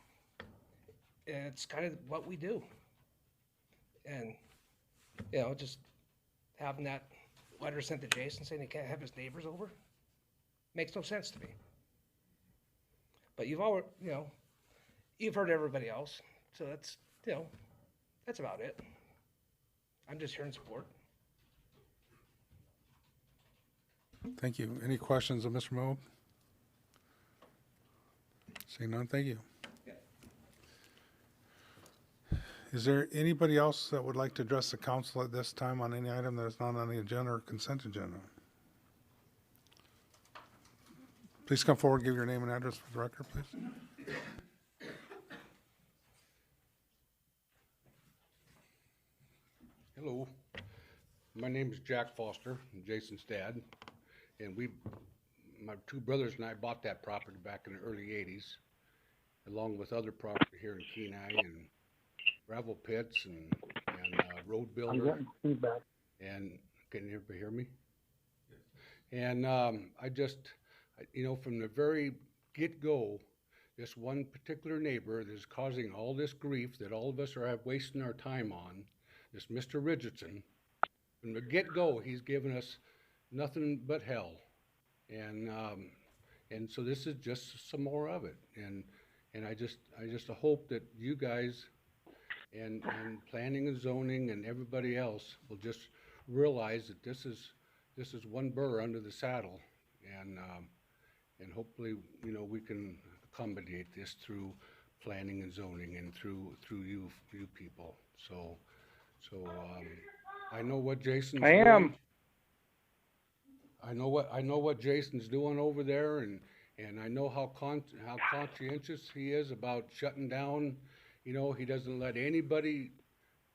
And it's kind of what we do. And, just having that letter sent to Jason saying he can't have his neighbors over makes no sense to me. But you've heard everybody else, so that's about it. I'm just here in support. Thank you. Any questions of Mr. Moab? Seeing none, thank you. Is there anybody else that would like to address the council at this time on any item that is not on the agenda or consent agenda? Please come forward, give your name and address for the record, please. Hello, my name is Jack Foster, I'm Jason's dad, and my two brothers and I bought that property back in the early 80s, along with other property here in Kenai and gravel pits and road builder. I'm getting feedback. And can you hear me? Yes. And from the very get-go, this one particular neighbor that is causing all this grief that all of us are wasting our time on, this Mr. Richardson, from the get-go, he's given us nothing but hell. And so this is just some more of it. And I just hope that you guys and planning and zoning and everybody else will just realize that this is one burr under the saddle, and hopefully we can accommodate this through planning and zoning and through you people. So I know what Jason's doing. I know what Jason's doing over there, and I know how conscientious he is about shutting down. He doesn't let anybody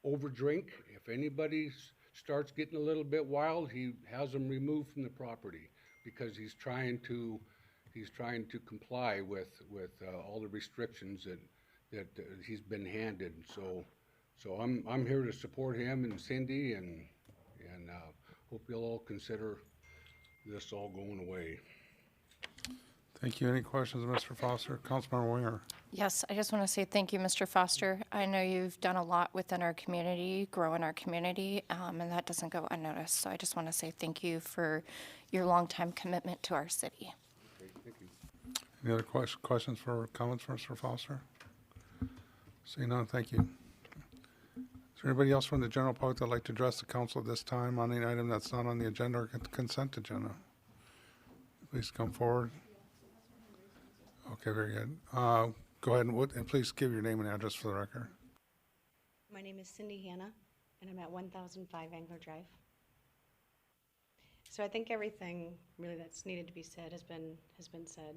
overdrink. If anybody starts getting a little bit wild, he has them removed from the property because he's trying to comply with all the restrictions that he's been handed. So I'm here to support him and Cindy, and hope you'll all consider this all going away. Thank you. Any questions of Mr. Foster? Councilmember Winger. Yes, I just want to say thank you, Mr. Foster. I know you've done a lot within our community, growing our community, and that doesn't go unnoticed. So I just want to say thank you for your longtime commitment to our city. Okay, thank you. Any other questions or comments for Mr. Foster? Seeing none, thank you. Is there anybody else from the general public that would like to address the council at this time on any item that's not on the agenda or consent agenda? Please come forward. Okay, very good. Go ahead and please give your name and address for the record. My name is Cindy Hanna, and I'm at 1005 Angler Drive. So I think everything really that's needed to be said has been said.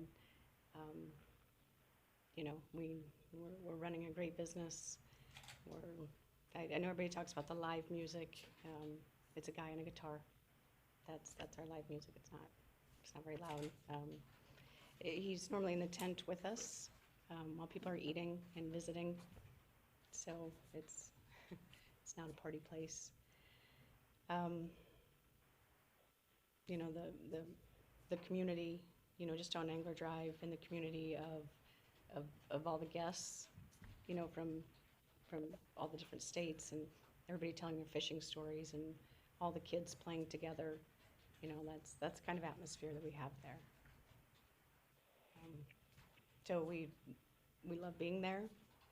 We're running a great business. I know everybody talks about the live music. It's a guy and a guitar. That's our live music. It's not very loud. He's normally in the tent with us while people are eating and visiting. So it's not a party place. You know, the community, you know, just on Angler Drive, and the community of all the guests, you know, from all the different states, and everybody telling their fishing stories, and all the kids playing together. You know, that's the kind of atmosphere that we have there. So we love being there.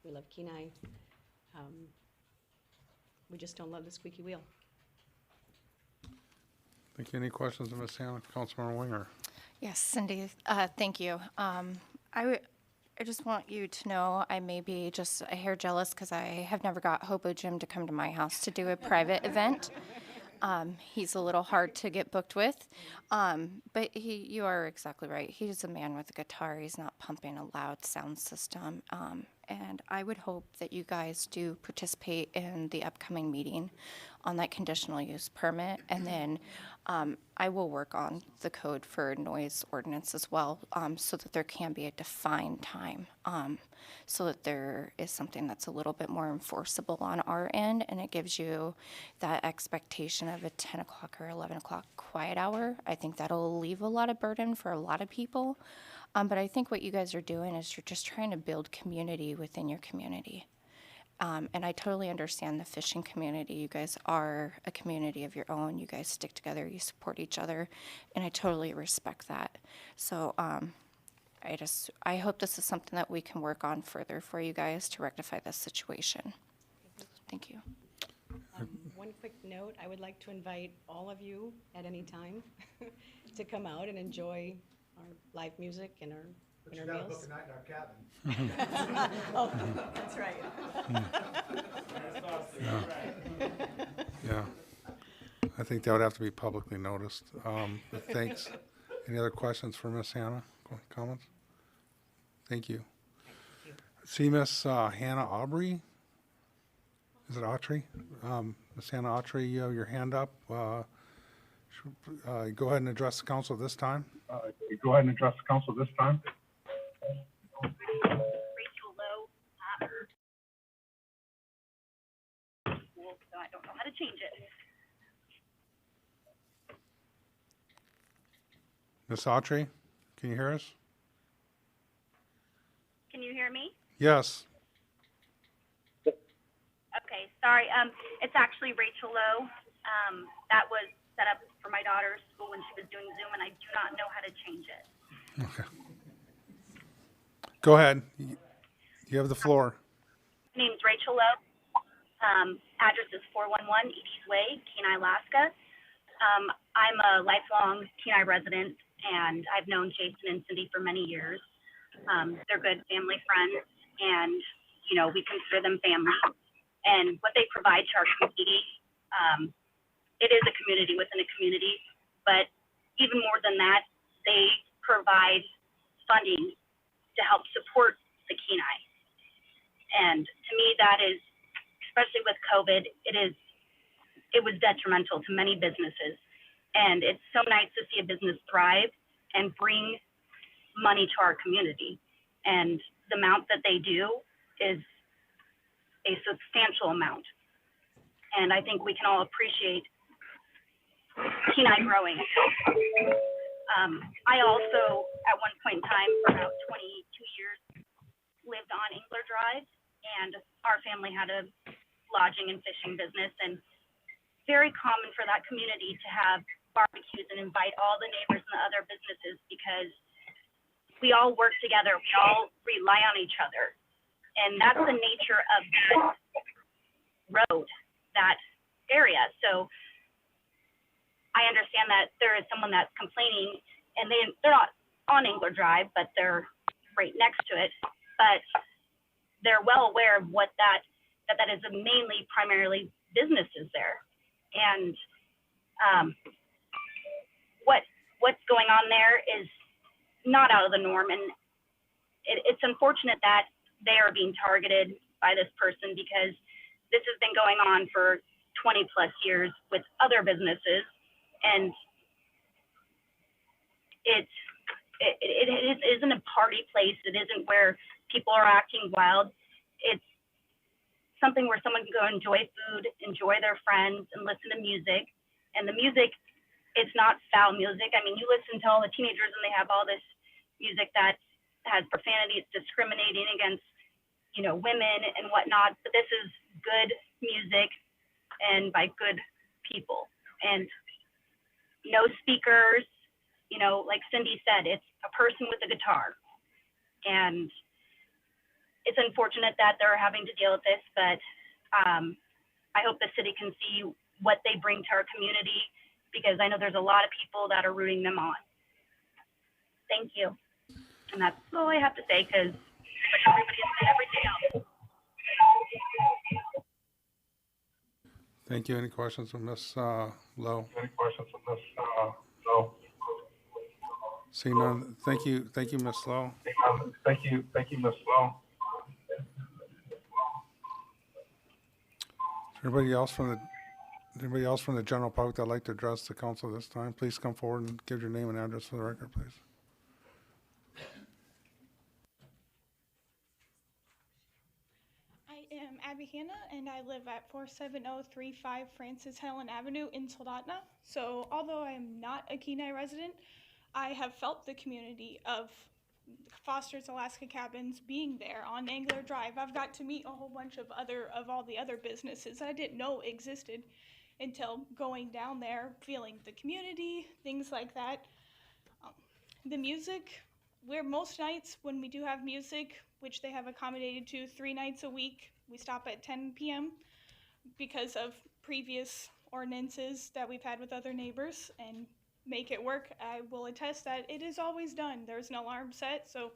We love Kenai. We just don't love the squeaky wheel. Thank you. Any questions of Ms. Hannah? Councilmember Winger? Yes, Cindy, thank you. I just want you to know I may be just a hair jealous because I have never got Hobo Jim to come to my house to do a private event. He's a little hard to get booked with, but you are exactly right. He's a man with a guitar. He's not pumping a loud sound system. And I would hope that you guys do participate in the upcoming meeting on that conditional use permit. And then I will work on the code for noise ordinance as well, so that there can be a defined time, so that there is something that's a little bit more enforceable on our end, and it gives you that expectation of a 10 o'clock or 11 o'clock quiet hour. I think that'll leave a lot of burden for a lot of people. But I think what you guys are doing is you're just trying to build community within your community. And I totally understand the fishing community. You guys are a community of your own. You guys stick together, you support each other, and I totally respect that. So I hope this is something that we can work on further for you guys to rectify this situation. Thank you. One quick note, I would like to invite all of you at any time to come out and enjoy our live music and our meals. night in our cabin. Oh, that's right. Yeah. I think that would have to be publicly noticed. But thanks. Any other questions for Ms. Hannah? Comments? Thank you. See Ms. Hannah Aubry? Is it Autry? Ms. Hannah Autry, you have your hand up. Go ahead and address the council this time. Rachel Lowe. So I don't know how to change it. Ms. Autry, can you hear us? Can you hear me? Yes. Okay, sorry. It's actually Rachel Lowe. That was set up for my daughter's school when she was doing Zoom, and I do not know how to change it. Okay. Go ahead. You have the floor. My name's Rachel Lowe. Address is 411 Edie's Way, Kenai, Alaska. I'm a lifelong Kenai resident, and I've known Jason and Cindy for many years. They're good family friends, and, you know, we consider them family. And what they provide to our community, it is a community within a community, but even more than that, they provide funding to help support the Kenai. And to me, that is, especially with COVID, it was detrimental to many businesses. And it's so nice to see a business thrive and bring money to our community. And the amount that they do is a substantial amount. And I think we can all appreciate Kenai growing. I also, at one point in time, for about 22 years, lived on Angler Drive, and our family had a lodging and fishing business, and very common for that community to have barbecues and invite all the neighbors and the other businesses, because we all work together, we all rely on each other. And that's the nature of that road, that area. So I understand that there is someone that's complaining, and they're not on Angler Drive, but they're right next to it. But they're well aware of what that is mainly primarily businesses there. And what's going on there is not out of the norm. And it's unfortunate that they are being targeted by this person, because this has been going on for 20 plus years with other businesses. And it isn't a party place. It isn't where people are acting wild. It's something where someone can go enjoy food, enjoy their friends, and listen to music. And the music, it's not foul music. I mean, you listen to all the teenagers and they have all this music that has profanity. It's discriminating against, women and whatnot. But this is good music and by good people. And no speakers, like Cindy said, it's a person with a guitar. And it's unfortunate that they're having to deal with this, but I hope the city can see what they bring to our community, because I know there's a lot of people that are rooting them on. Thank you. And that's all I have to say, because everybody has said everything else. Thank you. Any questions from Ms. Lowe? Seeing none, thank you, Ms. Lowe. Thank you, Ms. Lowe. Anybody else from the general public that'd like to address the council this time? Please come forward and give your name and address for the record, please. I am Abby Hanna, and I live at 47035 Francis Helen Avenue in Soldotna. So although I am not a Kenai resident, I have felt the community of Foster's Alaska Cabins being there on Angler Drive. I've got to meet a whole bunch of all the other businesses I didn't know existed until going down there, feeling the community, things like that. The music, most nights when we do have music, which they have accommodated to 3 nights a week, we stop at 10 p.m. because of previous ordinances that we've had with other neighbors and make it work. I will attest that it is always done. There's an alarm set, so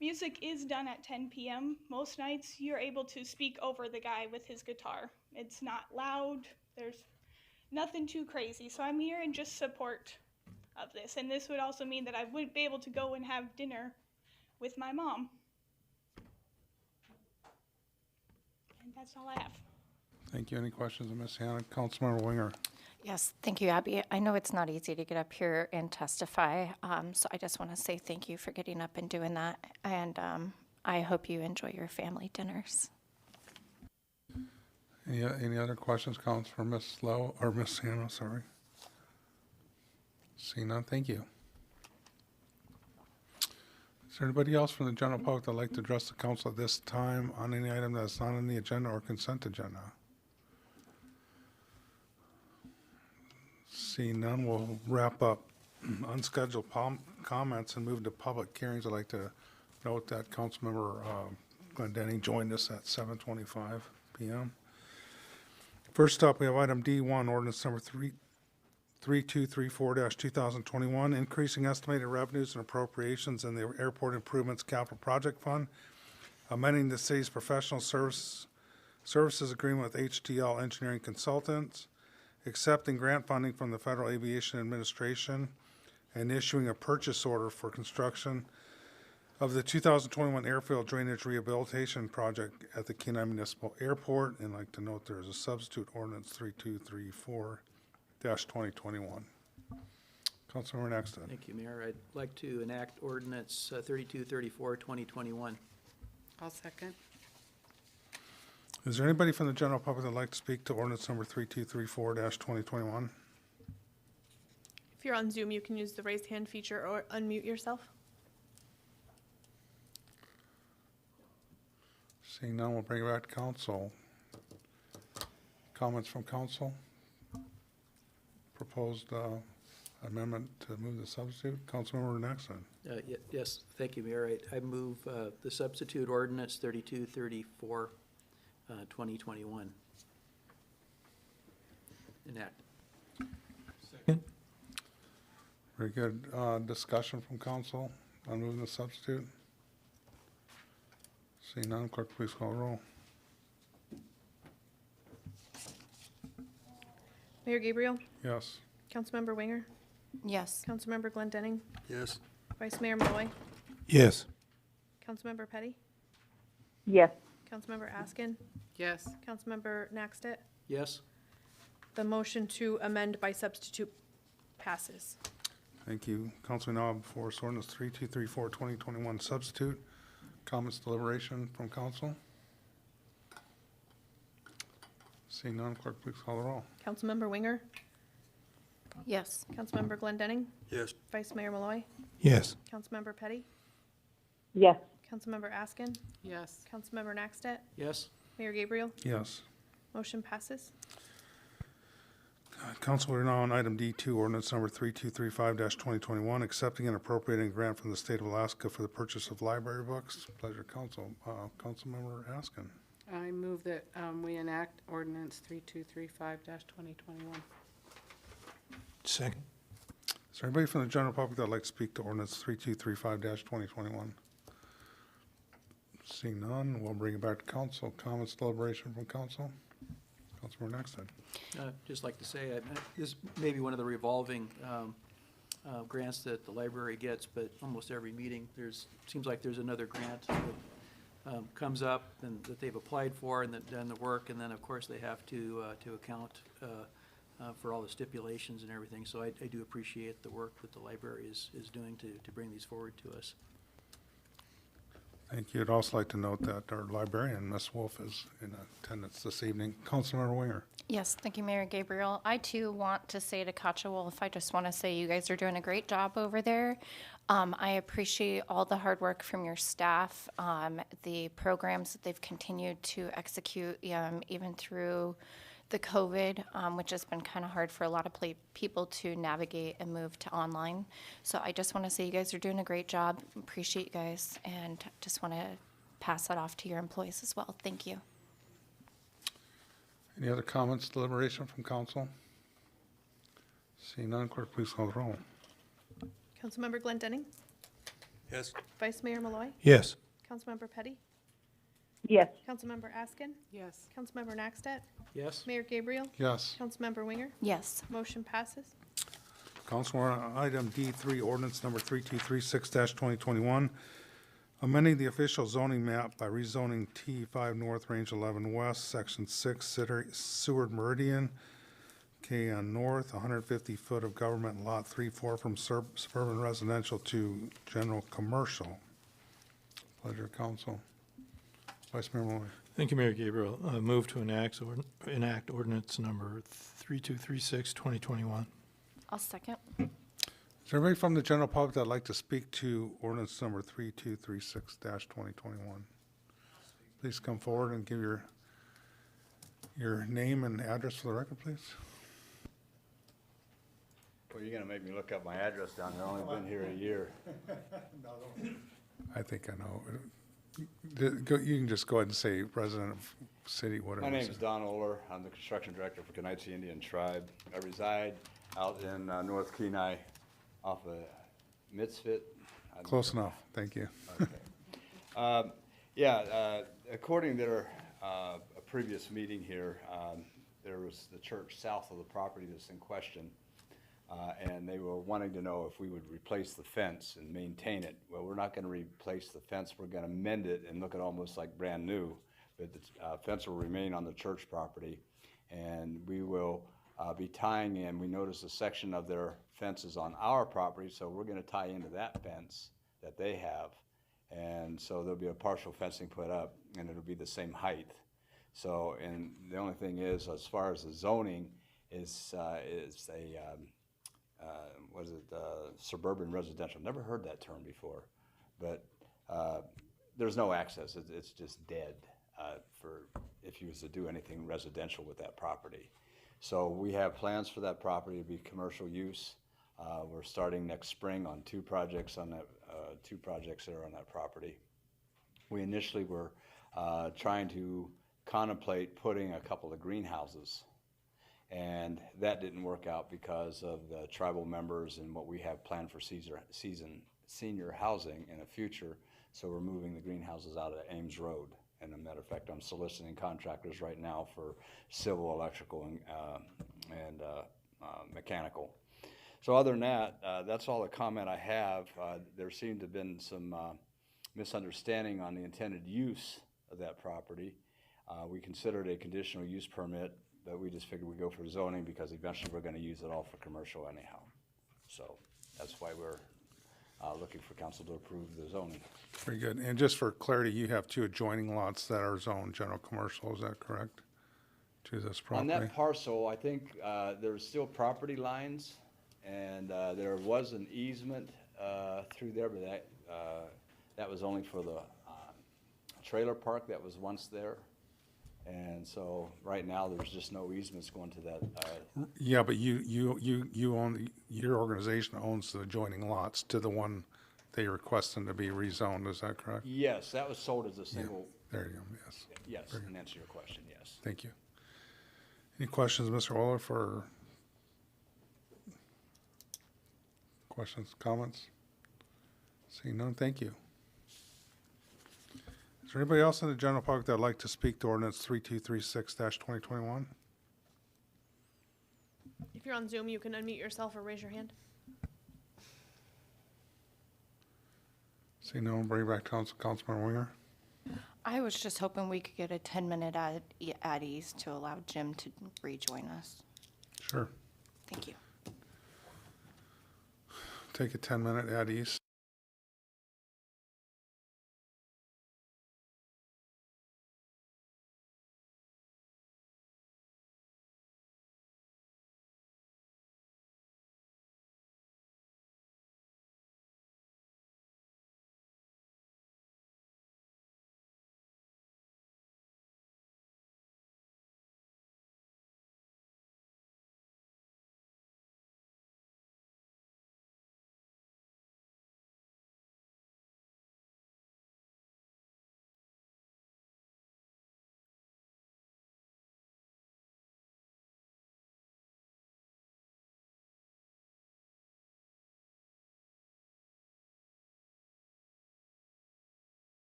music is done at 10 p.m. Most nights you're able to speak over the guy with his guitar. It's not loud. There's nothing too crazy. So I'm here in just support of this. And this would also mean that I wouldn't be able to go and have dinner with my mom. And that's all I have. Thank you. Any questions of Ms. Hanna? Councilmember Winger. Yes, thank you, Abby. I know it's not easy to get up here and testify, so I just want to say thank you for getting up and doing that, and I hope you enjoy your family dinners. Any other questions, Council, for Ms. Lowe, or Ms. Hanna, sorry? Seeing none, thank you. Is there anybody else from the general public that'd like to address the council at this time on any item that's not on the agenda or consent agenda? Seeing none, we'll wrap up unscheduled comments and move to public hearings. I'd like to note that Councilmember Glendenning joined us at 7:25 p.m. First up, we have item D1, ordinance number 3234-2021, increasing estimated revenues and appropriations in the Airport Improvements Capital Project Fund, amending the city's professional services agreement with HTL Engineering Consultants, accepting grant funding from the Federal Aviation Administration, and issuing a purchase order for construction of the 2021 airfield drainage rehabilitation project at the Kenai Municipal Airport. And I'd like to note there is a substitute ordinance 3234-2021. Councilmember Nexted. Thank you, Mayor. I'd like to enact ordinance 3234, 2021. I'll second. Is there anybody from the general public that'd like to speak to ordinance number 3234-2021? If you're on Zoom, you can use the raise hand feature or unmute yourself. Seeing none, we'll bring it back to council. Comments from council? Proposed amendment to move the substitute. Councilmember Nexon. Yes, thank you, Mayor. I move the substitute ordinance 3234, 2021. Enact. Second. Very good. Discussion from council on moving the substitute. Seeing none, clerk, please call the roll. Mayor Gabriel, Yes. Councilmember Winger, Yes. Councilmember Glendenning, Yes. Vice Mayor Malloy, Yes. Councilmember Petty, Yes. Councilmember Askin, Yes. Councilmember Naxtet. Yes? The motion to amend by substitute passes. Thank you. Council, we now have before us ordinance 3234-2021 substitute. Comments, deliberation from council? Seeing none, clerk, please call the roll. Councilmember Winger, Yes. Councilmember Glendenning, Yes. Vice Mayor Malloy, Yes. Councilmember Petty, Yes. Councilmember Askin, Yes. Councilmember Naxtet, Yes? Mayor Gabriel. Yes. Motion passes. Council, we're now on item D2, ordinance number 3235-2021, accepting and appropriating a grant from the state of Alaska for the purchase of library books. Pleasure, council. Councilmember Askin. I move that we enact ordinance 3235-2021. Second. Is there anybody from the general public that would like to speak to ordinance 3235-2021? Seeing none, we'll bring it back to council. Comments, deliberation from council? Councilmember Naxton. Just like to say, this may be one of the revolving grants that the library gets, but almost every meeting, seems like there's another grant that comes up and that they've applied for and that done the work, and then, of course, they have to account for all the stipulations and everything. So I do appreciate the work that the library is doing to bring these forward to us. Thank you. I'd also like to note that our librarian, Ms. Wolf, is in attendance this evening. Councilmember Winger. Yes, thank you, Mayor Gabriel. I too want to say to Katja Wolf, I just want to say you guys are doing a great job over there. I appreciate all the hard work from your staff, the programs that they've continued to execute, even through the COVID, which has been kind of hard for a lot of people to navigate and move to online. So I just want to say you guys are doing a great job. Appreciate you guys, and just want to pass that off to your employees as well. Thank you. Any other comments, deliberation from council? Seeing none, clerk, please call the roll. Councilmember Glendenning, Yes. Vice Mayor Malloy, Yes. Councilmember Petty, Yes. Councilmember Askin, Yes. Councilmember Naxtet, Yes? Mayor Gabriel, Yes. Councilmember Winger. Yes. Motion passes. Council, we're on item D3, ordinance number 3236-2021, amending the official zoning map by rezoning T5 North, Range 11 West, Section 6, Seward Meridian, north, 150 foot of government lot 3-4 from suburban residential to general commercial. Pleasure, council. Vice Mayor Malloy. Thank you, Mayor Gabriel. Move to enact ordinance number 3236-2021. I'll second. Is there anybody from the general public that'd like to speak to ordinance number 3236-2021? Please come forward and give your name and address for the record, please. Well, you're gonna make me look up my address down there. I've only been here a year. I think I know. You can just go ahead and say resident of city, whatever. My name is Don Oler. I'm the construction director for Canarsie Indian Tribe. I reside out in North Kenai off of Misfit. Close enough, thank you. Okay. According to a previous meeting here, there was the church south of the property that's in question. And they were wanting to know if we would replace the fence and maintain it. Well, we're not gonna replace the fence, we're gonna mend it and look at almost like brand new. But the fence will remain on the church property. And we will be tying in, we noticed a section of their fences on our property, so we're gonna tie into that fence that they have. And so there'll be a partial fencing put up, and it'll be the same height. So, and the only thing is, as far as the zoning, is suburban residential. Never heard that term before, but there's no access. It's just dead for if you was to do anything residential with that property. So we have plans for that property to be commercial use. We're starting next spring on two projects there on that property. We initially were trying to contemplate putting a couple of greenhouses. And that didn't work out because of the tribal members and what we have planned for senior housing in the future. So we're moving the greenhouses out of Ames Road. And as a matter of fact, I'm soliciting contractors right now for civil, electrical, and mechanical. So other than that, that's all the comment I have. There seemed to have been some misunderstanding on the intended use of that property. We considered a conditional use permit, but we just figured we'd go for zoning because eventually we're going to use it all for commercial anyhow. So that's why we're looking for council to approve the zoning. Very good. And just for clarity, you have two adjoining lots that are zoned general commercial, is that correct? to this On property? that parcel, I think there's still property lines, and there was an easement through there, but that was only for the trailer park that was once there. And so right now, there's just no easements going to that. Yeah, but you own, your organization owns the adjoining lots to the one they requesting to be rezoned, is that correct? Yes, that was sold as a single. There you go, yes. Yes, and answer your question, yes. Thank you. Any questions, Mr. Waller, for questions, comments? Seeing none, thank you. Is there anybody else in the general public that would like to speak to ordinance 3236-2021? If you're on Zoom, you can unmute yourself or raise your hand. Seeing none, bring it back to Councilmember Winger. I was just hoping we could get a 10-minute at ease to allow Jim to rejoin us. Sure. Thank you. Take a 10-minute at ease.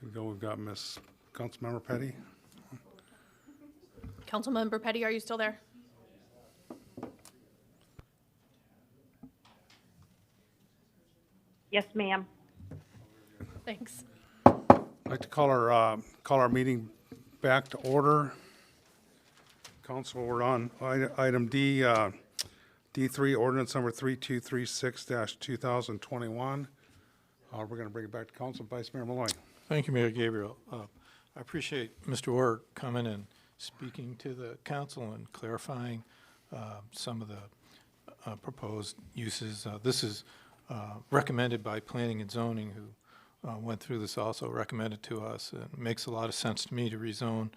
we go. We've got Miss Councilmember Petty. Councilmember Petty, are you still there? Yes, ma'am. Thanks. I'd like to call our meeting back to order. Council, we're on item D, D3, ordinance number 3236-2021. We're going to bring it back to council. Vice Mayor Malloy. Thank you, Mayor Gabriel. I appreciate Mr. Orr coming and speaking to the council and clarifying some of the proposed uses. This is recommended by Planning and Zoning, who went through this also, recommended to us. It makes a lot of sense to me to rezone,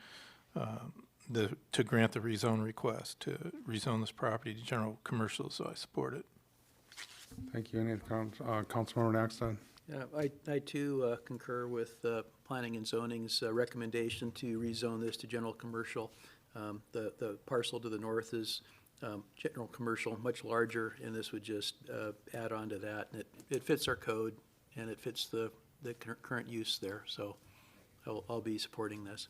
to grant the rezone request, to rezone this property to general commercial, so I support it. Thank you. Any other Councilmember Naxton? Yeah, I too concur with Planning and Zoning's recommendation to rezone this to general commercial. The parcel to the north is general commercial, much larger, and this would just add on to that. And it fits our code, and it fits the current use there, so I'll be supporting this.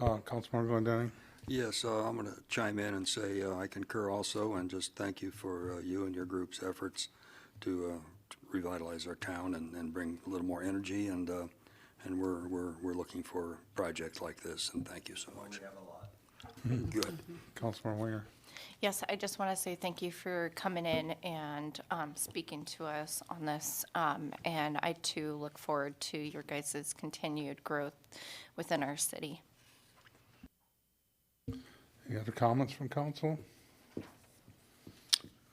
Councilmember Glendenning. Yes, I'm going to chime in and say I concur also, and just thank you for you and your group's efforts to revitalize our town and bring a little more energy, and we're looking for projects like this, and thank you so much. We have a lot. Good. Councilmember Winger. Yes, I just want to say thank you for coming in and speaking to us on this. And I too look forward to your guys' continued growth within our city. Any other comments from council?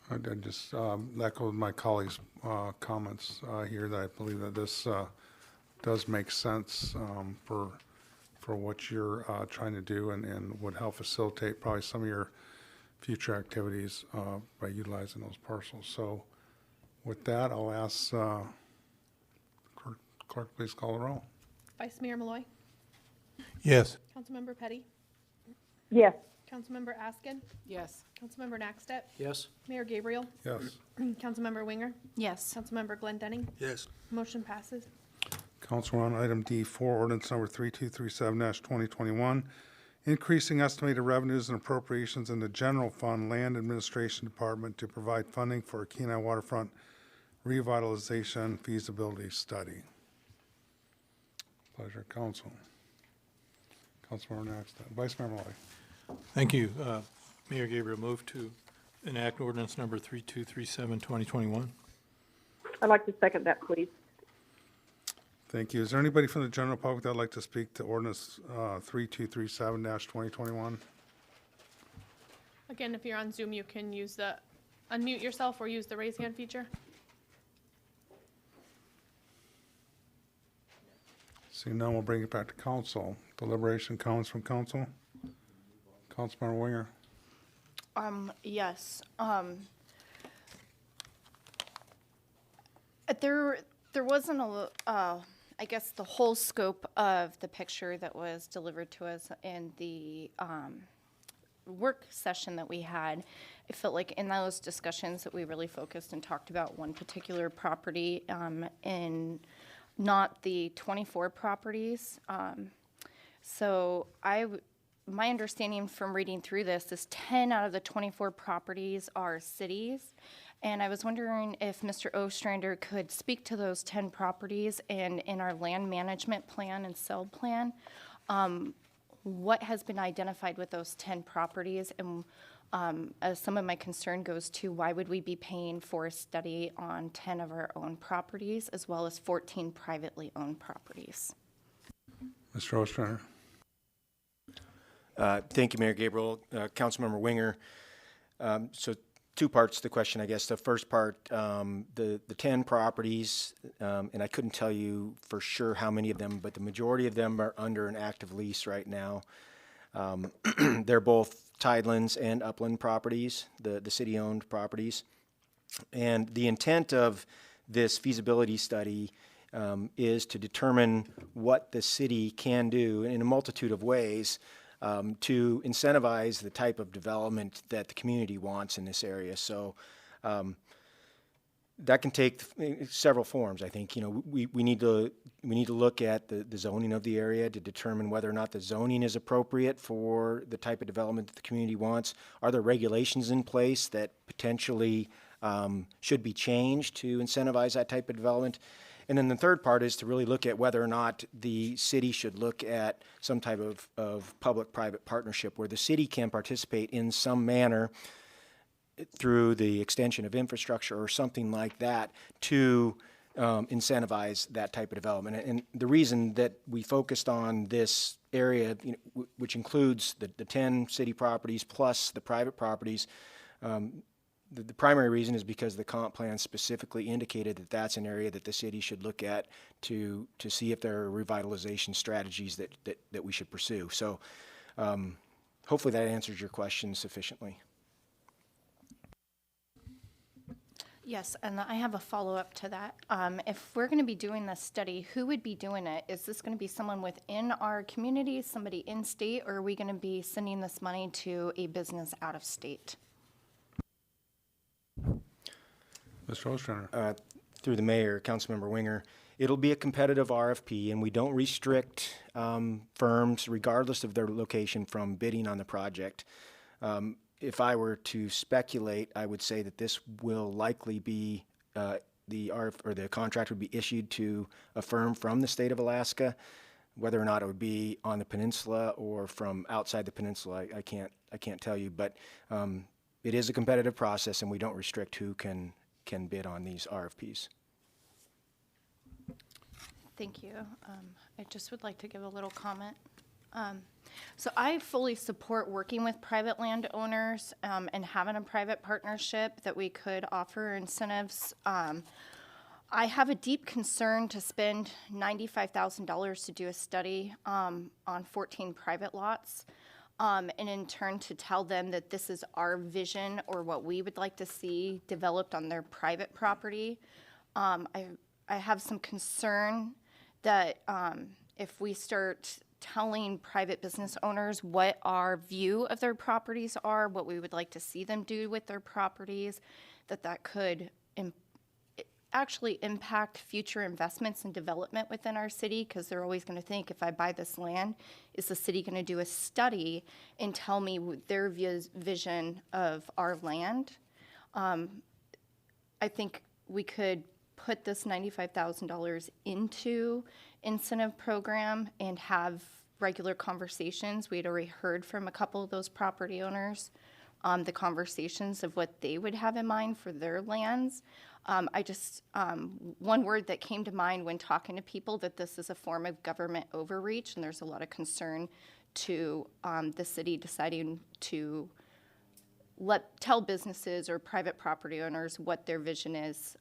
I just echo my colleagues' comments here that I believe that this does make sense for what you're trying to do and would help facilitate probably some of your future activities by utilizing those parcels. So with that, I'll ask clerk, please call the roll. Vice Mayor Malloy. Yes. Councilmember Petty. Yes. Councilmember Askin. Yes. Councilmember Naxtet. Yes? Mayor Gabriel. Yes. Councilmember Winger. Yes. Councilmember Glendenning. Yes. Motion passes. Council, we're on item D4, ordinance number 3237-2021, increasing estimated revenues and appropriations in the general fund land administration department to provide funding for a Kenai waterfront revitalization feasibility study. Pleasure, council. Councilmember Naxton. Vice Mayor Malloy. Thank you. Mayor Gabriel, move to enact ordinance number 3237-2021. I'd like to second that, please. Thank you. Is there anybody from the general public that would like to speak to ordinance 3237-2021? Again, if you're on Zoom, you can use the unmute yourself or use the raise hand feature. Seeing none, we'll bring it back to council. Deliberation comments from council. Councilmember Winger. Yes. There wasn't I guess the whole scope of the picture that was delivered to us in the work session that we had. I felt like in those discussions that we really focused and talked about one particular property and not the 24 properties. So my understanding from reading through this is 10 out of the 24 properties are cities. And I was wondering if Mr. Ostrander could speak to those 10 properties and in our land management plan and sell plan, what has been identified with those 10 properties? And some of my concern goes to why would we be paying for a study on 10 of our own properties as well as 14 privately owned properties? Mr. Ostrander. Thank you, Mayor Gabriel. Councilmember Winger. So two parts to the question, I guess. The first part, the 10 properties, and I couldn't tell you for sure how many of them, but the majority of them are under an active lease right now. They're both tidelands and upland properties, the city-owned properties. And the intent of this feasibility study is to determine what the city can do in a multitude of ways to incentivize the type of development that the community wants in this area. So That can take several forms, I think. You know, we need to look at the zoning of the area to determine whether or not the zoning is appropriate for the type of development that the community wants. Are there regulations in place that potentially should be changed to incentivize that type of development? And then the third part is to really look at whether or not the city should look at some type of public-private partnership where the city can participate in some manner through the extension of infrastructure or something like that to incentivize that type of development. And the reason that we focused on this area, you know, which includes the 10 city properties plus the private properties, the primary reason is because the comp plan specifically indicated that that's an area that the city should look at to see if there are revitalization strategies that we should pursue. So hopefully that answers your question sufficiently. Yes, and I have a follow-up to that. If we're going to be doing this study, who would be doing it? Is this going to be someone within our community, somebody in state, or are we going to be sending this money to a business out of state? Mr. Ostrander. Through the mayor, Councilmember Winger, it'll be a competitive RFP, and we don't restrict firms, regardless of their location, from bidding on the project. If I were to speculate, I would say that this will likely be the contract would be issued to a firm from the state of Alaska. Whether or not it would be on the peninsula or from outside the peninsula, I can't tell you. But it is a competitive process, and we don't restrict who can bid on these RFPs. Thank you. I just would like to give a little comment. So I fully support working with private landowners and having a private partnership that we could offer incentives. I have a deep concern to spend $95,000 to do a study on 14 private lots, and in turn to tell them that this is our vision or what we would like to see developed on their private property. I have some concern that if we start telling private business owners what our view of their properties are, what we would like to see them do with their properties, that could actually impact future investments and development within our city, because they're always going to think, if I buy this land, is the city going to do a study and tell me their vision of our land? I think we could put this $95,000 into incentive program and have regular conversations. We had already heard from a couple of those property owners, the conversations of what they would have in mind for their lands. One word that came to mind when talking to people, that this is a form of government overreach, and there's a lot of concern to the city deciding to tell businesses or private property owners what their vision is.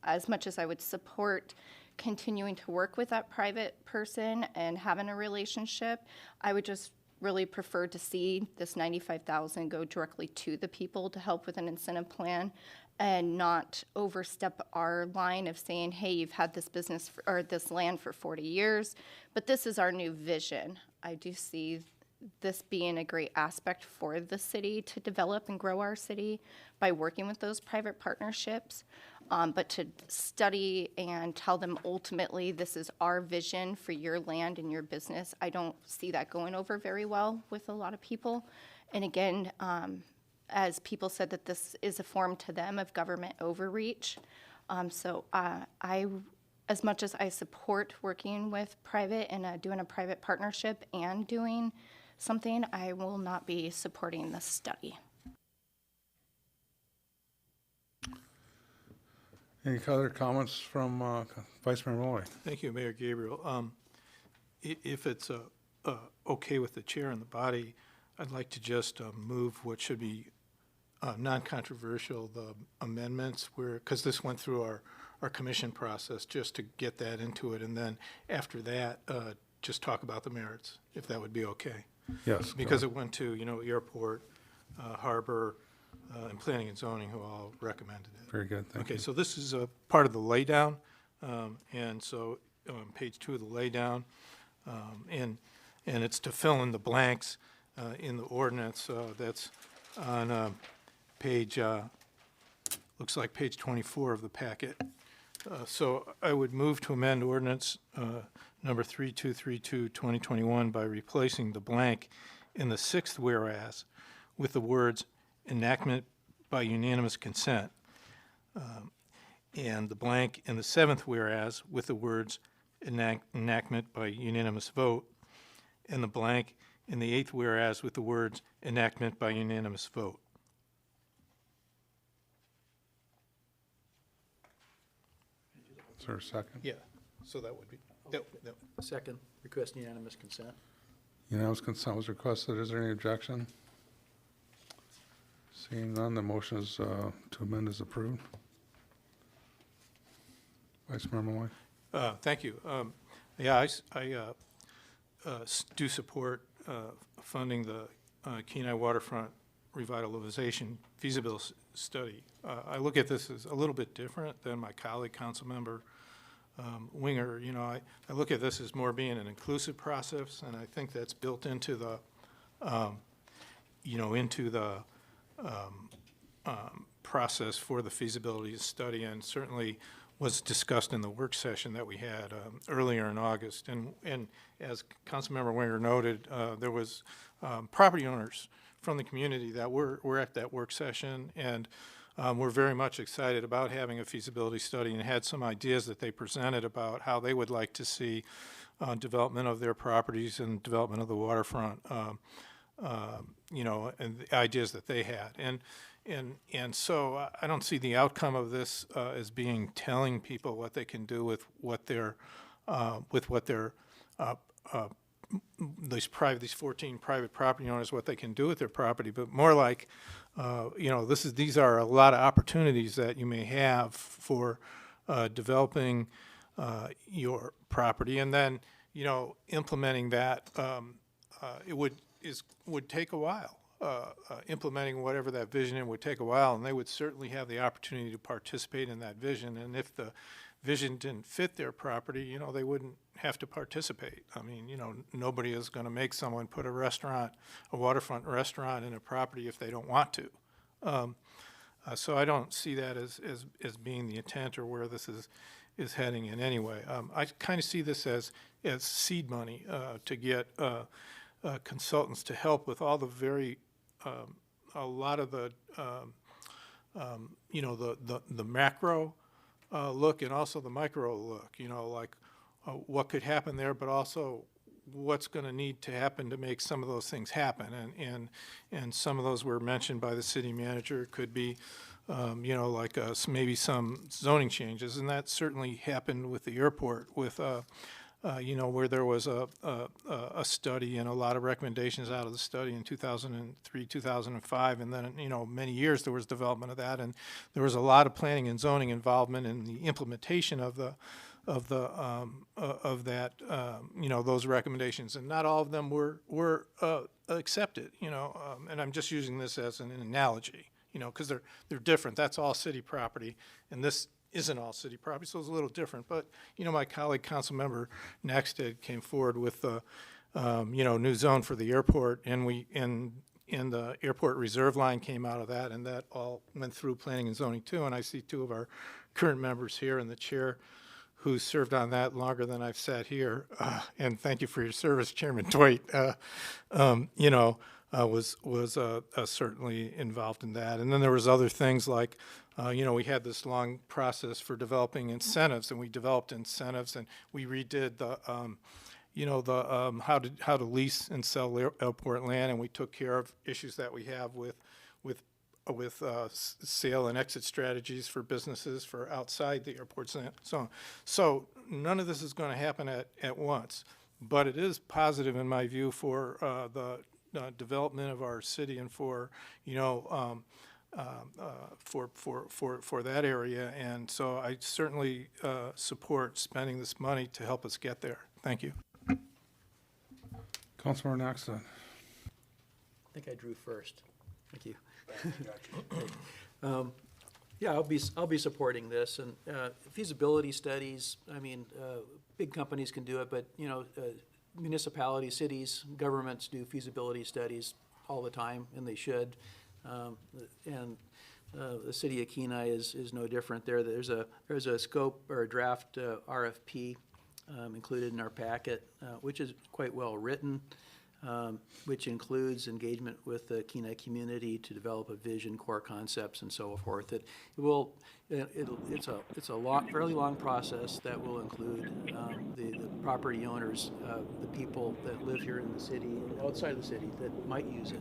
As much as I would support continuing to work with that private person and having a relationship, I would just really prefer to see this $95,000 go directly to the people to help with an incentive plan and not overstep our line of saying, hey, you've had this business or this land for 40 years, but this is our new vision. I do see this being a great aspect for the city to develop and grow our city by working with those private partnerships. But to study and tell them ultimately this is our vision for your land and your business, I don't see that going over very well with a lot of people. And again, as people said, that this is a form to them of government overreach. So as much as I support working with private and doing a private partnership and doing something, I will not be supporting this study. Any other comments from Vice Mayor Malloy? Thank you, Mayor Gabriel. If it's okay with the chair and the body, I'd like to just move what should be non-controversial, the amendments, because this went through our commission process, just to get that into it, and then after that, just talk about the merits, if that would be okay. Yes. Because it went to, airport, harbor, and planning and zoning, who all recommended it. Very good, thank you. Okay, so this is a part of the laydown, and so on page 2 of the laydown, and it's to fill in the blanks in the ordinance. That's on page, looks like page 24 of the packet. So I would move to amend ordinance number 3232, 2021 by replacing the blank in the sixth whereas with the words enactment by unanimous consent, and the blank in the seventh whereas with the words enactment by unanimous vote, and the blank in the eighth whereas with the words enactment by unanimous vote. Is there a second? Yeah, so that would be, Second, request unanimous consent. Unanimous consent was requested. Is there any objection? Seeing none, the motion is to amend is approved. Vice Mayor Malloy. Thank you. Yeah, I do support funding the Kenai Waterfront Revitalization Feasibility Study. I look at this as a little bit different than my colleague, Councilmember Winger. You know, I look at this as more being an inclusive process, and I think that's built into the, process for the feasibility study, and certainly was discussed in the work session that we had earlier in August. And as Councilmember Winger noted, there was property owners from the community that were at that work session, and we're very much excited about having a feasibility study, and had some ideas that they presented about how they would like to see development of their properties and development of the waterfront, you know, and the ideas that they had. And so I don't see the outcome of this as being telling people what they can do with what they're these 14 private property owners, what they can do with their property, but more like, you know, these are a lot of opportunities that you may have for developing your property, and then, you know, implementing that. It would take a while. Implementing whatever that vision in would take a while, and they would certainly have the opportunity to participate in that vision. And if the vision didn't fit their property, you know, they wouldn't have to participate. I mean, you know, nobody is going to make someone put a waterfront restaurant in a property if they don't want to. So I don't see that as being the intent or where this is heading in any way. I kind of see this as seed money to get consultants to help with all the a lot of the, you know, the macro look and also the micro look, you know, like what could happen there, but also what's going to need to happen to make some of those things happen. And some of those were mentioned by the city manager. It could be, you know, like maybe some zoning changes, and that certainly happened with the airport with, you know, where there was a study and a lot of recommendations out of the study in 2003, 2005, and then, you know, many years there was development of that, and there was a lot of planning and zoning involvement in the implementation of that, you know, those recommendations, and not all of them were accepted, you know, and I'm just using this as an analogy, you know, because they're different. That's all city property, and this isn't all city property, so it's a little different. But, you know, my colleague, Councilmember Naxted, came forward with the, you know, new zone for the airport, and the airport reserve line came out of that, and that all went through planning and zoning too. And I see two of our current members here, and the chair who served on that longer than I've sat here, and thank you for your service, Chairman Dwight, you know, was certainly involved in that. And then there was other things like, you know, we had this long process for developing incentives, and we developed incentives, and we redid the, you know, the how to lease and sell airport land, and we took care of issues that we have with sale and exit strategies for businesses for outside the airports and so on. So none of this is going to happen at once, but it is positive in my view for the development of our city and for, you know, for that area. And so I certainly support spending this money to help us get there. Thank you. Councilmember Naxton. I think I drew first. Thank you. Yeah, I'll be supporting this, and feasibility studies. I mean, big companies can do it, but you know, municipalities, cities, governments do feasibility studies all the time, and they should. And The city of Kenai is no different there. There's a scope or a draft RFP included in our packet, which is quite well written, which includes engagement with the Kenai community to develop a vision, core concepts, and so forth. It's a fairly long process that will include the property owners, the people that live here in the city and outside of the city that might use it,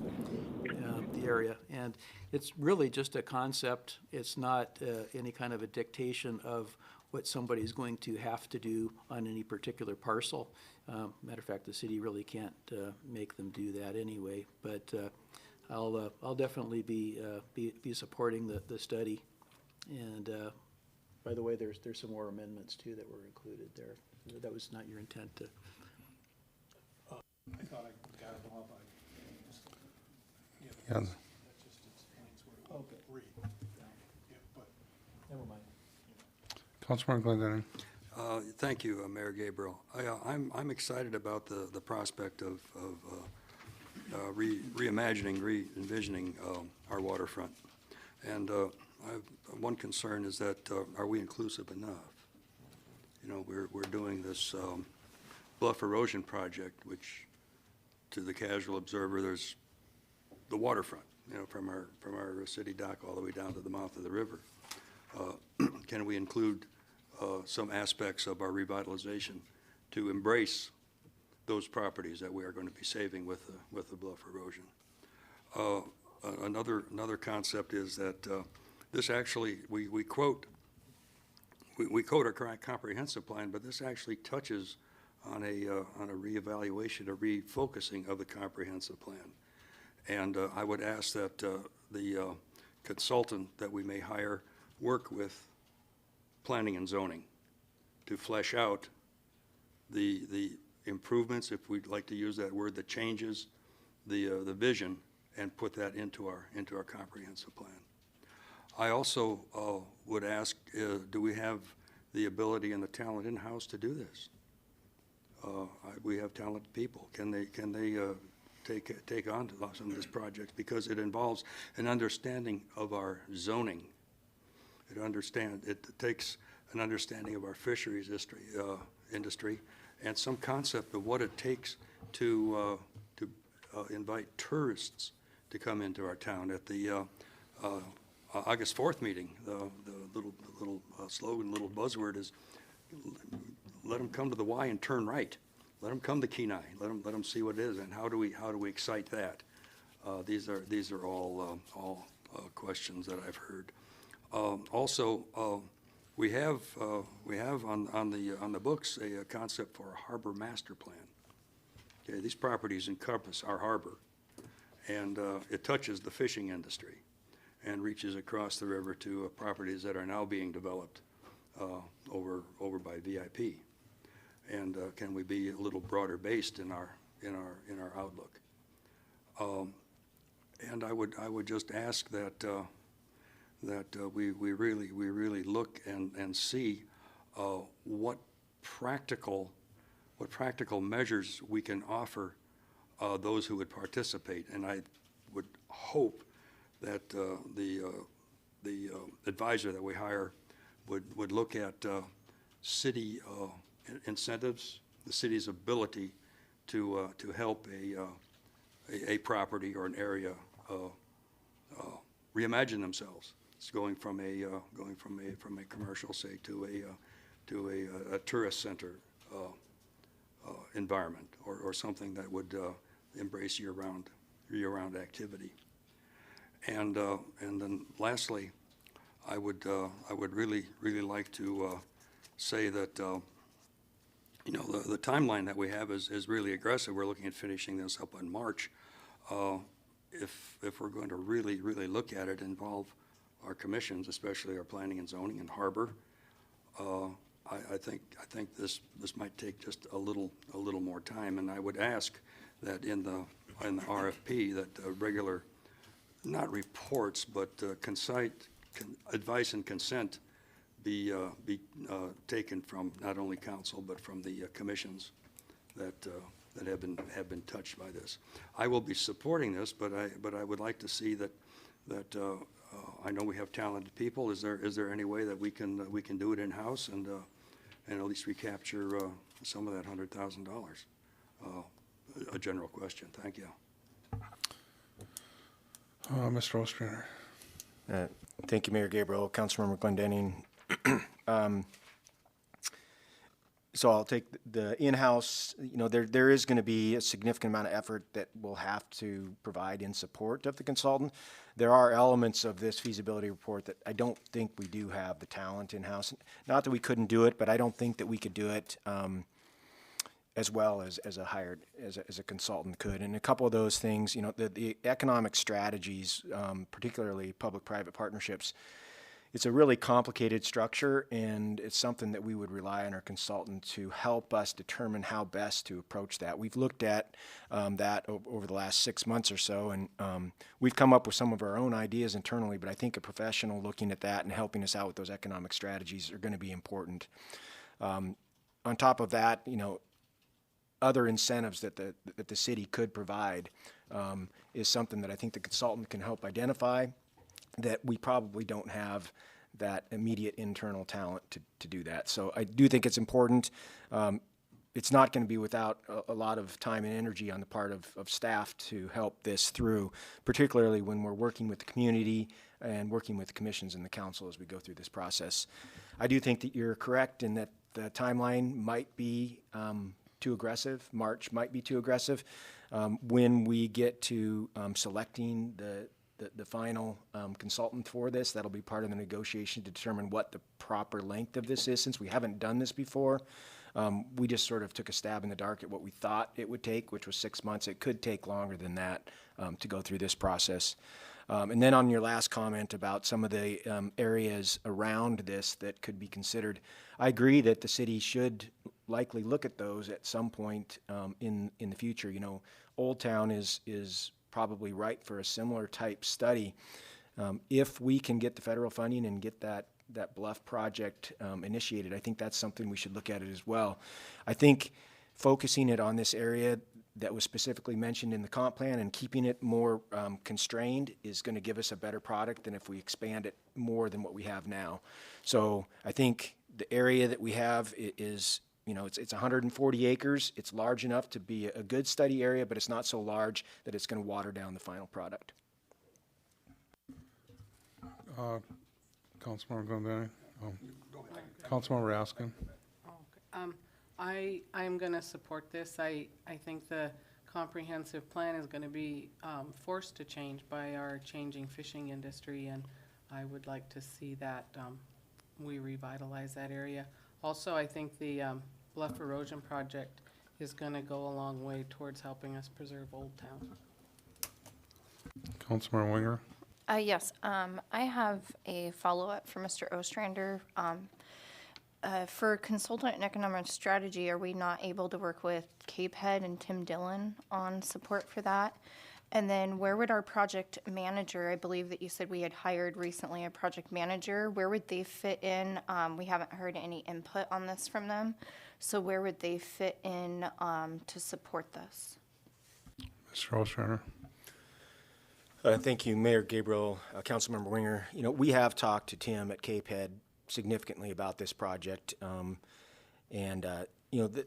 the area. And it's really just a concept. It's not any kind of a dictation of what somebody's going to have to do on any particular parcel. Matter of fact, the city really can't make them do that anyway. But I'll definitely be supporting the study. And by the way, there's some more amendments too that were included there. That was not your intent to. I thought I got it all by. Yeah. That just explains where it will read. Yeah, but never mind. Councilman Glendenning. Thank you, Mayor Gabriel. I'm excited about the prospect of reimagining, re-envisioning our waterfront. And one concern is that are we inclusive enough? You know, we're doing this Bluff Erosion project, which to the casual observer, there's the waterfront, you know, from our city dock all the way down to the mouth of the river. Can we include some aspects of our revitalization to embrace those properties that we are going to be saving with the Bluff Erosion? Another concept is that this actually, we quote our comprehensive plan, but this actually touches on a reevaluation, a refocusing of the comprehensive plan. And I would ask that the consultant that we may hire work with planning and zoning to flesh out the improvements, if we'd like to use that word, the changes, the vision, and put that into our comprehensive plan. I also would ask, do we have the ability and the talent in-house to do this? We have talented people. Can they take on to some of this project, because it involves an understanding of our zoning. It takes an understanding of our fisheries industry and some concept of what it takes to invite tourists to come into our town. At the August 4th meeting, the little slogan, little buzzword is, let them come to the Y and turn right. Let them come to Kenai. Let them see what it is, and how do we excite that? These are all questions that I've heard. Also, we have on the books a concept for a harbor master plan. Okay, these properties encompass our harbor, and it touches the fishing industry and reaches across the river to properties that are now being developed over by VIP. And can we be a little broader based in our outlook? And I would just ask that we really look and see what practical measures we can offer those who would participate. And I would hope that the advisor that we hire would look at city incentives, the city's ability to help a property or an area reimagine themselves. It's going from a commercial, say, to a tourist center environment, or something that would embrace year-round activity. And then lastly, I would really like to say that the timeline that we have is really aggressive. We're looking at finishing this up in March. If we're going to really look at it, involve our commissions, especially our planning and zoning and harbor, I think this might take just a little more time. And I would ask that in the RFP that regular, not reports, but advice and consent be taken from not only council but from the commissions that have been touched by this. I will be supporting this, but I would like to see that I know we have talented people. Is there any way that we can do it in-house and at least recapture some of that $100,000? A general question. Thank you. Mr. Ostrander. Thank you, Mayor Gabriel. Councilmember Glendening. So I'll take the in-house, there is going to be a significant amount of effort that we'll have to provide in support of the consultant. There are elements of this feasibility report that I don't think we do have the talent in-house. Not that we couldn't do it, but I don't think that we could do it as well as a consultant could. And a couple of those things, the economic strategies, particularly public-private partnerships, it's a really complicated structure, and it's something that we would rely on our consultant to help us determine how best to approach that. We've looked at that over the last 6 months or so, and we've come up with some of our own ideas internally, but I think a professional looking at that and helping us out with those economic strategies are going to be important. On top of that, other incentives that the city could provide is something that I think the consultant can help identify, that we probably don't have that immediate internal talent to do that. So I do think it's important. It's not going to be without a lot of time and energy on the part of staff to help this through, particularly when we're working with the community and working with the commissions and the council as we go through this process. I do think that you're correct in that the timeline might be too aggressive. March might be too aggressive. When we get to selecting the final consultant for this, that'll be part of the negotiation to determine what the proper length of this is. Since we haven't done this before, we just sort of took a stab in the dark at what we thought it would take, which was 6 months. It could take longer than that to go through this process. And then on your last comment about some of the areas around this that could be considered, I agree that the city should likely look at those at some point in the future. Old Town is probably right for a similar type study. If we can get the federal funding and get that Bluff project initiated, I think that's something we should look at it as well. I think focusing it on this area that was specifically mentioned in the comp plan and keeping it more constrained is going to give us a better product than if we expand it more than what we have now. So I think the area that we have is, it's 140 acres. It's large enough to be a good study area, but it's not so large that it's going to water down the final product. Councilmember Glendening. Councilmember Raskin. I'm going to support this. I think the comprehensive plan is going to be forced to change by our changing fishing industry, and I would like to see that we revitalize that area. Also, I think the Bluff Erosion project is going to go a long way towards helping us preserve Old Town. Councilmember Winger. Yes, I have a follow-up for Mr. Ostrander. For consultant and economic strategy, are we not able to work with Cape Head and Tim Dillon on support for that? And then where would our project manager, I believe that you said we had hired recently a project manager, where would they fit in? We haven't heard any input on this from them. So where would they fit in to support this? Mr. Ostrander. Thank you, Mayor Gabriel, Councilmember Winger. We have talked to Tim at Cape Head significantly about this project, and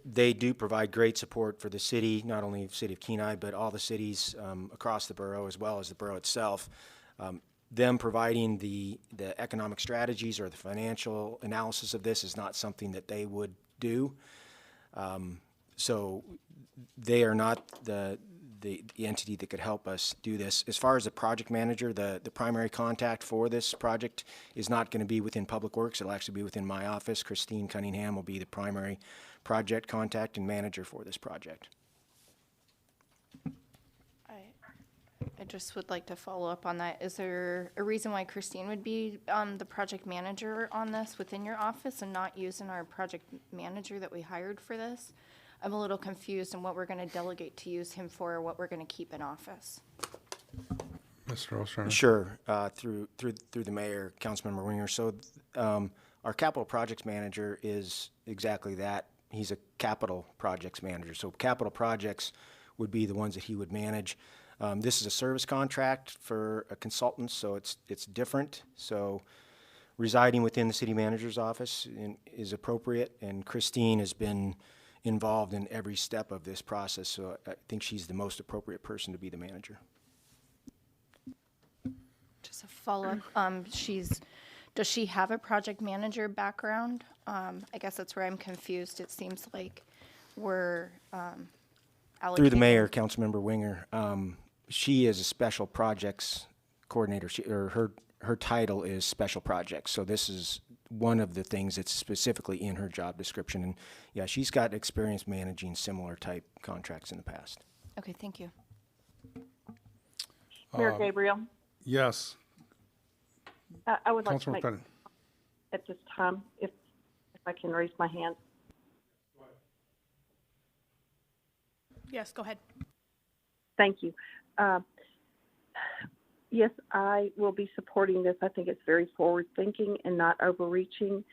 they do provide great support for the city, not only the city of Kenai, but all the cities across the borough, as well as the borough itself. Them providing the economic strategies or the financial analysis of this is not something that they would do. So they are not the entity that could help us do this. As far as the project manager, the primary contact for this project is not going to be within Public Works. It'll actually be within my office. Christine Cunningham will be the primary project contact and manager for this project. I just would like to follow up on that. Is there a reason why Christine would be the project manager on this within your office and not using our project manager that we hired for this? I'm a little confused on what we're going to delegate to use him for or what we're going to keep in office. Mr. Ostrander. Sure, through the mayor, Councilmember Winger. So our capital projects manager is exactly that. He's a capital projects manager. So capital projects would be the ones that he would manage. This is a service contract for a consultant, so it's different. So residing within the city manager's office is appropriate, and Christine has been involved in every step of this process, so I think she's the most appropriate person to be the manager. Just a follow-up, does she have a project manager background? I guess that's where I'm confused. It seems like we're allocating. Through the mayor, Councilmember Winger, she is a special projects coordinator, her title is special projects, so this is one of the things that's specifically in her job description, and yeah, she's got experience managing similar type contracts in the past. Okay, thank you. Mayor Gabriel, Yes. I would like to Councilmember make, Pettit. at this time, if I can raise my hand. Yes, go ahead. Thank you. Yes, I will be supporting this. I think it's very forward-thinking and not overreaching,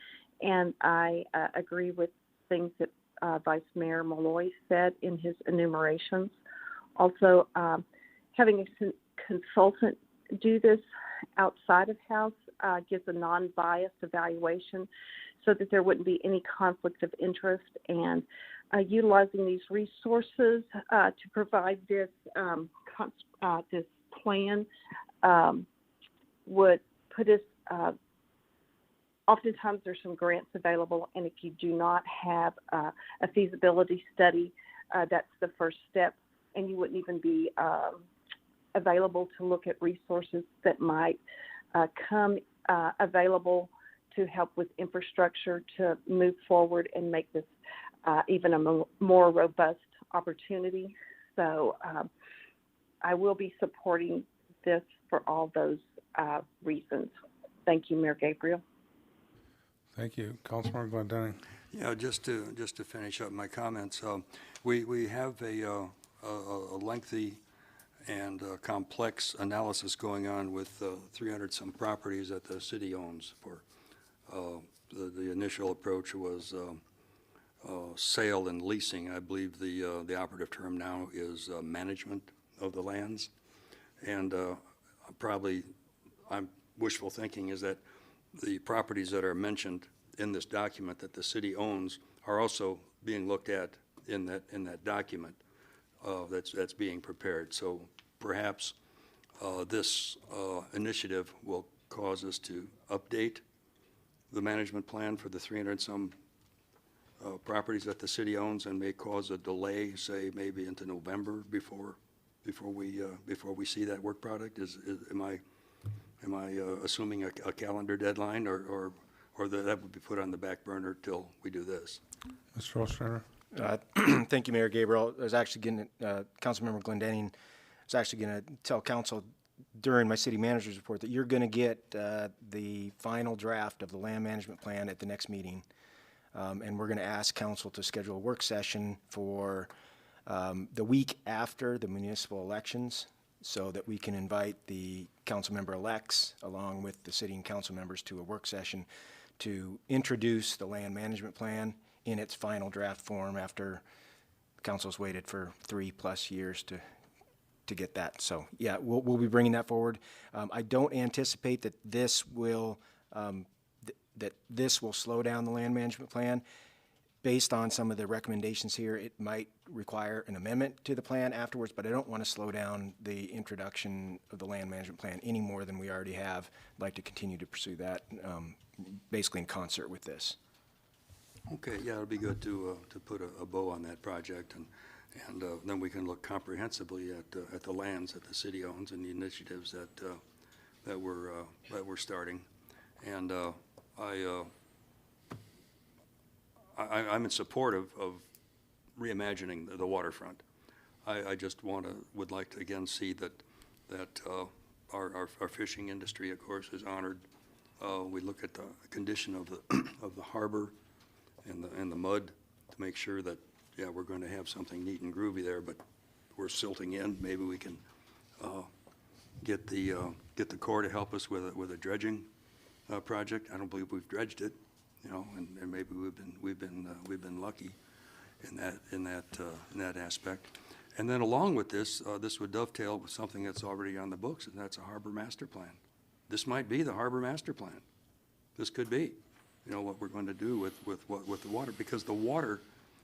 and I agree with things that Vice Mayor Malloy said in his enumerations. Also, having a consultant do this outside of house gives a non-biased evaluation so that there wouldn't be any conflict of interest, and utilizing these resources to provide this this plan would put us, oftentimes there's some grants available, and if you do not have a feasibility study, that's the first step, and you wouldn't even be available to look at resources that might come available to help with infrastructure to move forward and make this even a more robust opportunity. So I will be supporting this for all those reasons. Thank you, Mayor Gabriel. Thank you. Councilmember Glendenning. Yeah, just to finish up my comments, we have a lengthy and complex analysis going on with 300 some properties that the city owns. For the initial approach was sale and leasing. I believe the operative term now is management of the lands, and I'm wishful thinking is that the properties that are mentioned in this document that the city owns are also being looked at in that document that's being prepared. So perhaps this initiative will cause us to update the management plan for the 300 some properties that the city owns, and may cause a delay, say maybe into November before we see that work product. Am I assuming a calendar deadline, or that would be put on the back burner till we do this? Mr. Ostrander. Thank you, Mayor Gabriel. I was actually going to, Councilmember Glendenning, was actually going to tell council during my city manager's report that you're going to get the final draft of the land management plan at the next meeting. And we're going to ask council to schedule a work session for the week after the municipal elections, so that we can invite the council member elects along with the city and council members to a work session to introduce the land management plan in its final draft form after council's waited for 3+ years to get that. So yeah, we'll be bringing that forward. I don't anticipate that this will slow down the land management plan. Based on some of the recommendations here, it might require an amendment to the plan afterwards, but I don't want to slow down the introduction of the land management plan any more than we already have. I'd like to continue to pursue that, basically in concert with this. Okay, yeah, it'll be good to put a bow on that project, and then we can look comprehensively at the lands that the city owns and the initiatives that we're starting. And I'm in support of reimagining the waterfront. I just would like to again see that our fishing industry, of course, is honored. We look at the condition of the harbor and the mud to make sure that we're going to have something neat and groovy there, but we're silting in. Maybe we can get the Corps to help us with a dredging project. I don't believe we've dredged it. And maybe we've been lucky in that aspect. And then along with this, this would dovetail with something that's already on the books, and that's a harbor master plan. This might be the harbor master plan. This could be, you know, what we're going to do with the water, because the water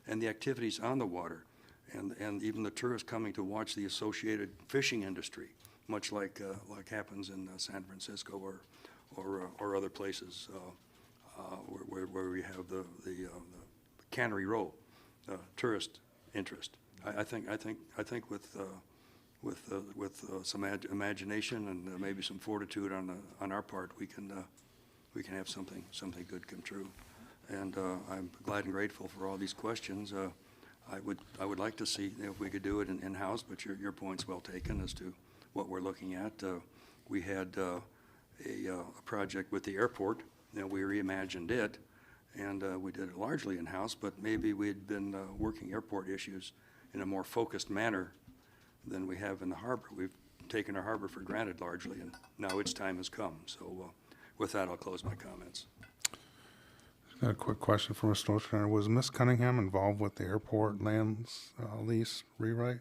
and the activities on the water, and even the tourists coming to watch the associated fishing industry, much like happens in San Francisco or other places where we have the Cannery Row tourist interest. I think with some imagination and maybe some fortitude on our part, we can have something good come true. And I'm glad and grateful for all these questions. I would like to see if we could do it in-house, but your point's well taken as to what we're looking at. We had a project with the airport, we reimagined it, and we did it largely in-house, but maybe we'd been working airport issues in a more focused manner than we have in the harbor. We've taken our harbor for granted largely, and now its time has come. So with that, I'll close my comments. Got a quick question for Mr. Ostrander. Was Ms. Cunningham involved with the airport lands lease rewrite?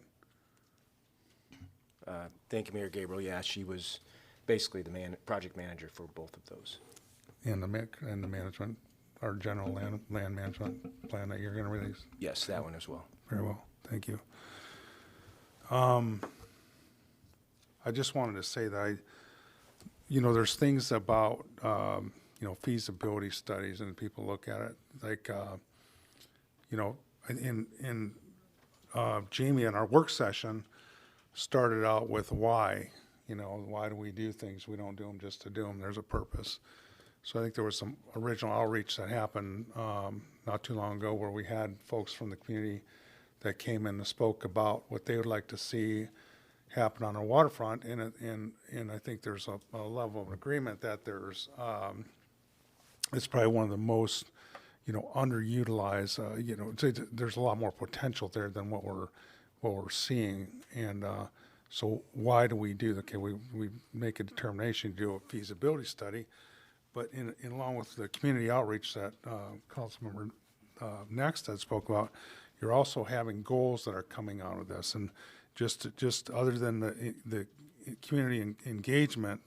Thank you, Mayor Gabriel. Yeah, she was basically the project manager for both of those. And the management, our general land management plan that you're going to release? Yes, that one as well. Very well, thank you. I just wanted to say that there's things about, feasibility studies, and people look at it like, Jamie in our work session started out with why do we do things? We don't do them just to do them. There's a purpose. So I think there was some original outreach that happened not too long ago where we had folks from the community that came in and spoke about what they would like to see happen on our waterfront, and I think there's a level of agreement that there's it's probably one of the most underutilized. There's a lot more potential there than what we're seeing, and so why do we do that? Okay, we make a determination to do a feasibility study, but along with the community outreach that Councilmember Next had spoke about, you're also having goals that are coming out of this, and just other than the community engagement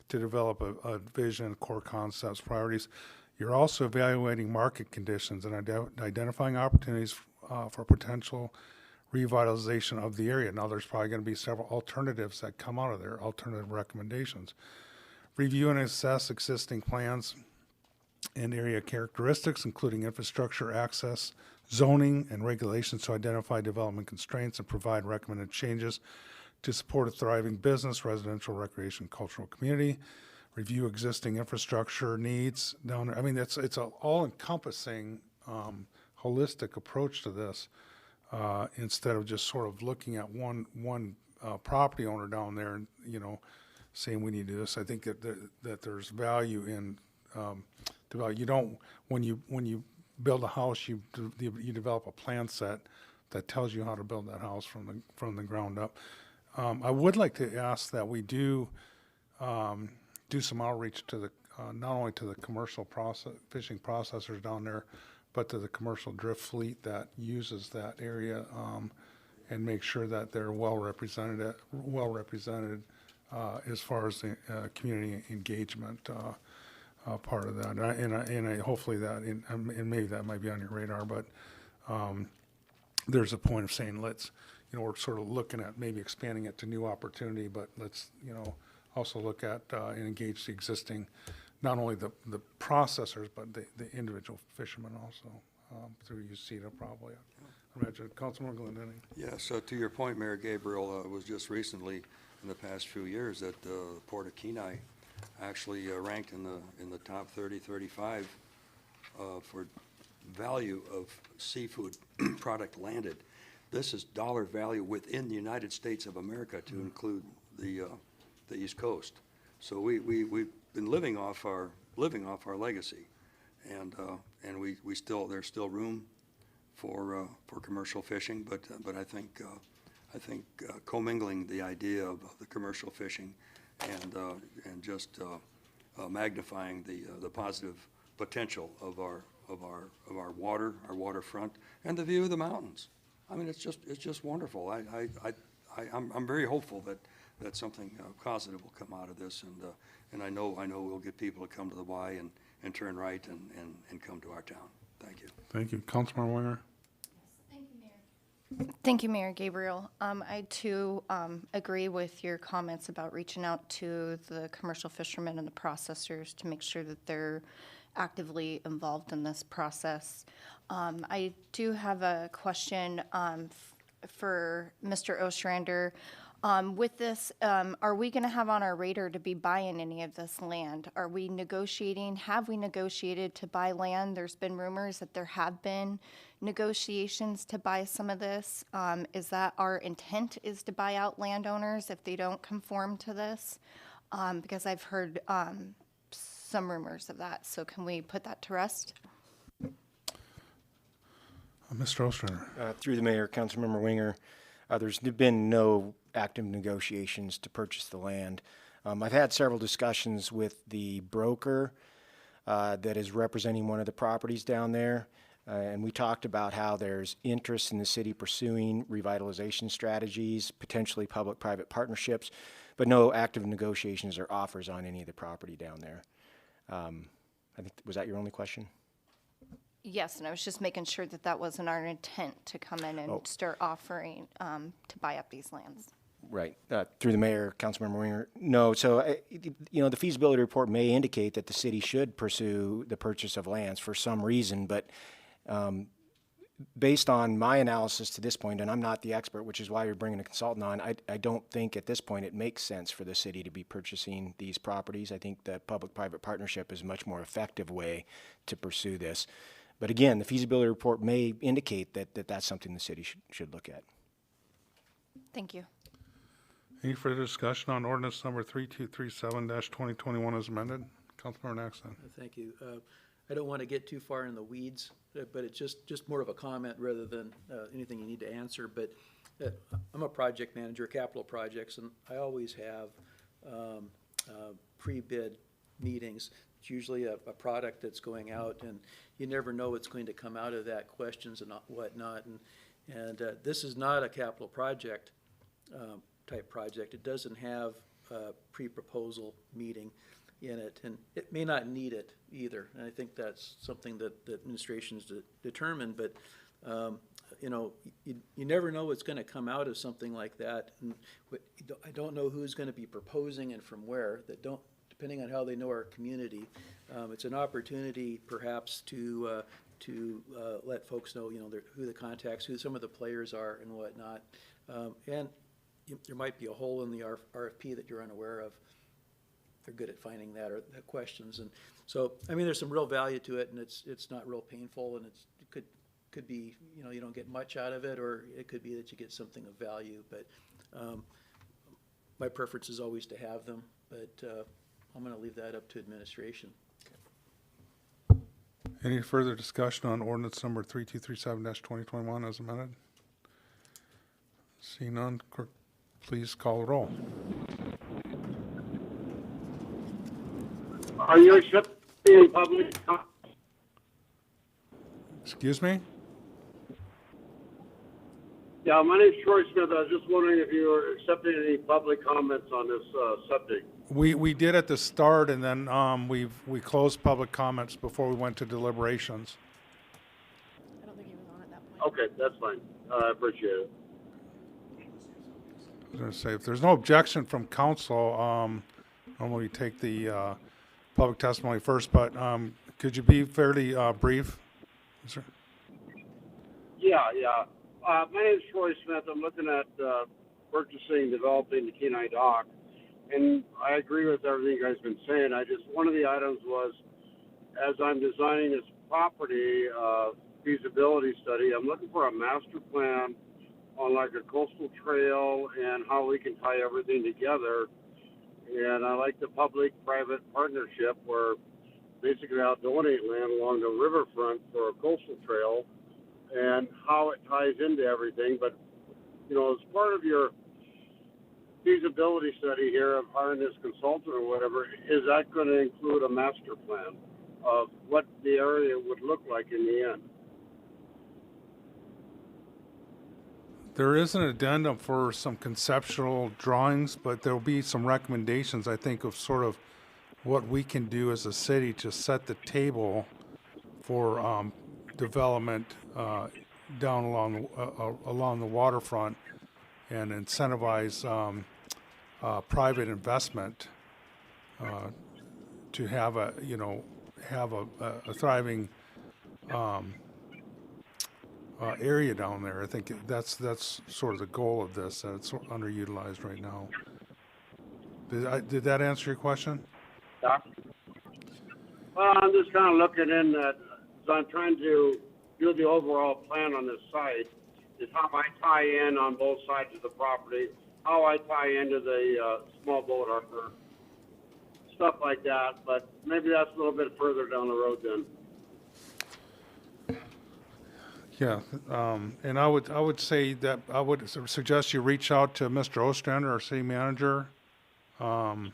to develop a vision, core concepts, priorities, you're also evaluating market conditions and identifying opportunities for potential revitalization of the area. Now, there's probably going to be several alternatives that come out of there, alternative recommendations. Review and assess existing plans and area characteristics, including infrastructure, access, zoning, and regulations to identify development constraints and provide recommended changes to support a thriving business, residential, recreation, cultural community. Review existing infrastructure needs down there. I mean, it's an all-encompassing, holistic approach to this instead of just sort of looking at one property owner down there and saying we need to do this. I think that there's value in develop. You don't when you build a house, you develop a plan set that tells you how to build that house from the ground up. I would like to ask that we do some outreach to the not only to the commercial fishing processors down there, but to the commercial drift fleet that uses that area, and make sure that they're well represented as far as the community engagement part of that. And I hopefully that, and maybe that might be on your radar, but there's a point of saying we're sort of looking at maybe expanding it to new opportunity, but let's also look at and engage the existing, not only the processors, but the individual fishermen also through UCETA probably. I imagine. Councilman Glendinning. Yeah, so to your point, Mayor Gabriel, was just recently in the past few years that the Port of Kenai actually ranked in the top 30, 35 for value of seafood product landed. This is dollar value within the United States of America to include the East Coast. So we've been living off our legacy, and there's still room for commercial fishing, but I think commingling the idea of the commercial fishing and just magnifying the positive potential of our water, our waterfront, and the view of the mountains. I mean, it's just wonderful. I'm very hopeful that something positive will come out of this, and I know we'll get people to come to the Y and turn right and come to our town. Thank you. Thank you. Councilmember Winger? Thank you, Mayor Gabriel. I too agree with your comments about reaching out to the commercial fishermen and the processors to make sure that they're actively involved in this process. I do have a question for Mr. Ostrander. With this, are we going to have on our radar to be buying any of this land? Are we negotiating? Have we negotiated to buy land? There's been rumors that there have been negotiations to buy some of this. Is that our intent, is to buy out landowners if they don't conform to this? Because I've heard some rumors of that. So can we put that to rest? Mr. Ostrander? Through the mayor, Councilmember Winger, there's been no active negotiations to purchase the land. I've had several discussions with the broker that is representing one of the properties down there, and we talked about how there's interest in the city pursuing revitalization strategies, potentially public-private partnerships, but no active negotiations or offers on any of the property down there. I think, was that your only question? Yes, and I was just making sure that that wasn't our intent to come in and start offering to buy up these lands. Right. Through the mayor, Councilmember Winger. No, so, the feasibility report may indicate that the city should pursue the purchase of lands for some reason, but based on my analysis to this point, and I'm not the expert, which is why you're bringing a consultant on, I don't think at this point it makes sense for the city to be purchasing these properties. I think that public-private partnership is a much more effective way to pursue this. But again, the feasibility report may indicate that that's something the city should look at. Thank you. Any further discussion on ordinance number 3237-2021 as amended? Councilmember Naxton. Thank you. I don't want to get too far in the weeds, but it's just more of a comment rather than anything you need to answer. But I'm a project manager, capital projects, and I always have pre-bid meetings. It's usually a product that's going out, and you never know what's going to come out of that, questions and whatnot. And this is not a capital project type project. It doesn't have a pre-proposal meeting in it, and it may not need it either. And I think that's something that the administration's determined, but you never know what's going to come out of something like that. And I don't know who's going to be proposing and from where, depending on how they know our community. It's an opportunity perhaps to let folks know, who the contacts, who some of the players are and whatnot. And there might be a hole in the RFP that you're unaware of. They're good at finding that, or the questions. And so, I mean, there's some real value to it, and it's not real painful, and it could be, you don't get much out of it, or it could be that you get something of value. But my preference is always to have them, but I'm going to leave that up to administration. Any further discussion on ordinance number 3237-2021 as amended? Seeing none, clerk, please call the roll. Are you accepting public comments? Excuse me? Yeah, my name's Troy Smith. I was just wondering if you were accepting any public comments on this subject. We did at the start, and then we closed public comments before we went to deliberations. I don't think he was on at that point. Okay, that's fine. I appreciate it. I was going to say, if there's no objection from council, normally we take the public testimony first, but could you be fairly brief? Sir? Yeah. My name's Troy Smith. I'm looking at purchasing, developing the Kenai Dock, and I agree with everything you guys have been saying. One of the items was, as I'm designing this property feasibility study, I'm looking for a master plan on like a coastal trail and how we can tie everything together. And I like the public-private partnership where basically I'll donate land along the riverfront for a coastal trail and how it ties into everything. But, as part of your feasibility study here of hiring this consultant or whatever, is that going to include a master plan of what the area would look like in the end? There is an addendum for some conceptual drawings, but there'll be some recommendations, I think, of sort of what we can do as a city to set the table for development down along the waterfront and incentivize private investment to have a thriving area down there. I think that's sort of the goal of this, and it's underutilized right now. Did that answer your question? Yeah. Well, I'm just kind of looking in that, so I'm trying to do the overall plan on this site, is how I tie in on both sides of the property, how I tie into the small boat harbor, stuff like that, but maybe that's a little bit further down the road then. Yeah, and I would say that I would suggest you reach out to Mr. Ostrander, our city manager, and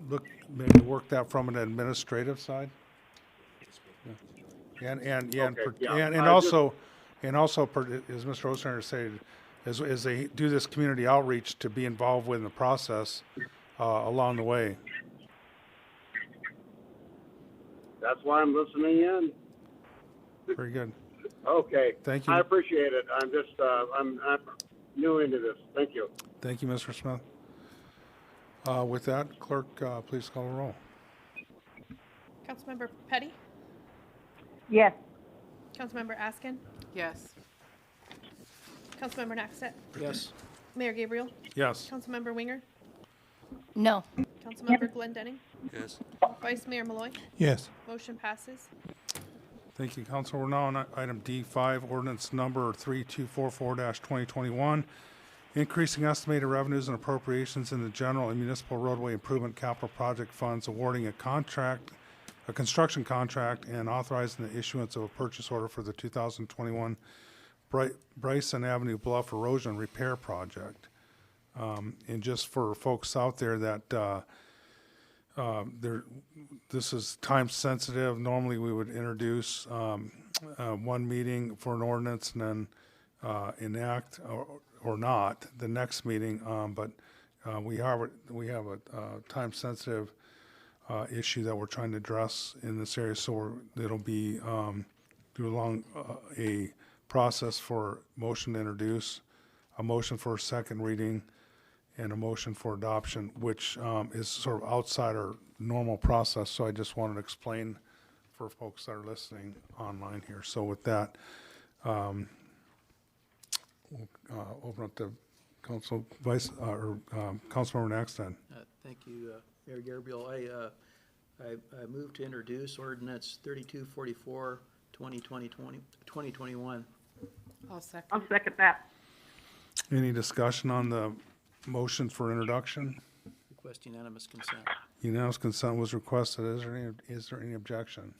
look, maybe work that from an administrative side. Yeah. And also, as Mr. Ostrander said, as they do this community outreach, to be involved with in the process along the way. That's why I'm listening in. Very good. Okay. Thank you. I appreciate it. I'm just, I'm new into this. Thank you. Thank you, Mr. Smith. With that, clerk, please call the roll. Councilmember Petty? Yes. Councilmember Askin? Yes. Councilmember Naxtet? Yes. Mayor Gabriel? Yes. Councilmember Winger? No. Councilmember Glendenning? Yes. Vice Mayor Malloy? Yes. Motion passes. Thank you, Council. We're now on item D5, ordinance number 3244-2021, increasing estimated revenues and appropriations in the general and municipal roadway improvement capital project funds, awarding a construction contract, and authorizing the issuance of a purchase order for the 2021 Bryson Avenue Bluff Erosion Repair Project. And just for folks out there that this is time sensitive. Normally we would introduce one meeting for an ordinance and then enact or not the next meeting. But we have a time sensitive issue that we're trying to address in this area. So it'll be through along a process for motion to introduce, a motion for a second reading, and a motion for adoption, which is sort of outside our normal process. So I just wanted to explain for folks that are listening online here. So with that, we'll open up to Councilmember Naxton. Thank you, Mayor Gabriel. I move to introduce ordinance 3244, 2021. I'll second. I'll second that. Any discussion on the motion for introduction? Request unanimous consent. Unanimous consent was requested. Is there any objection?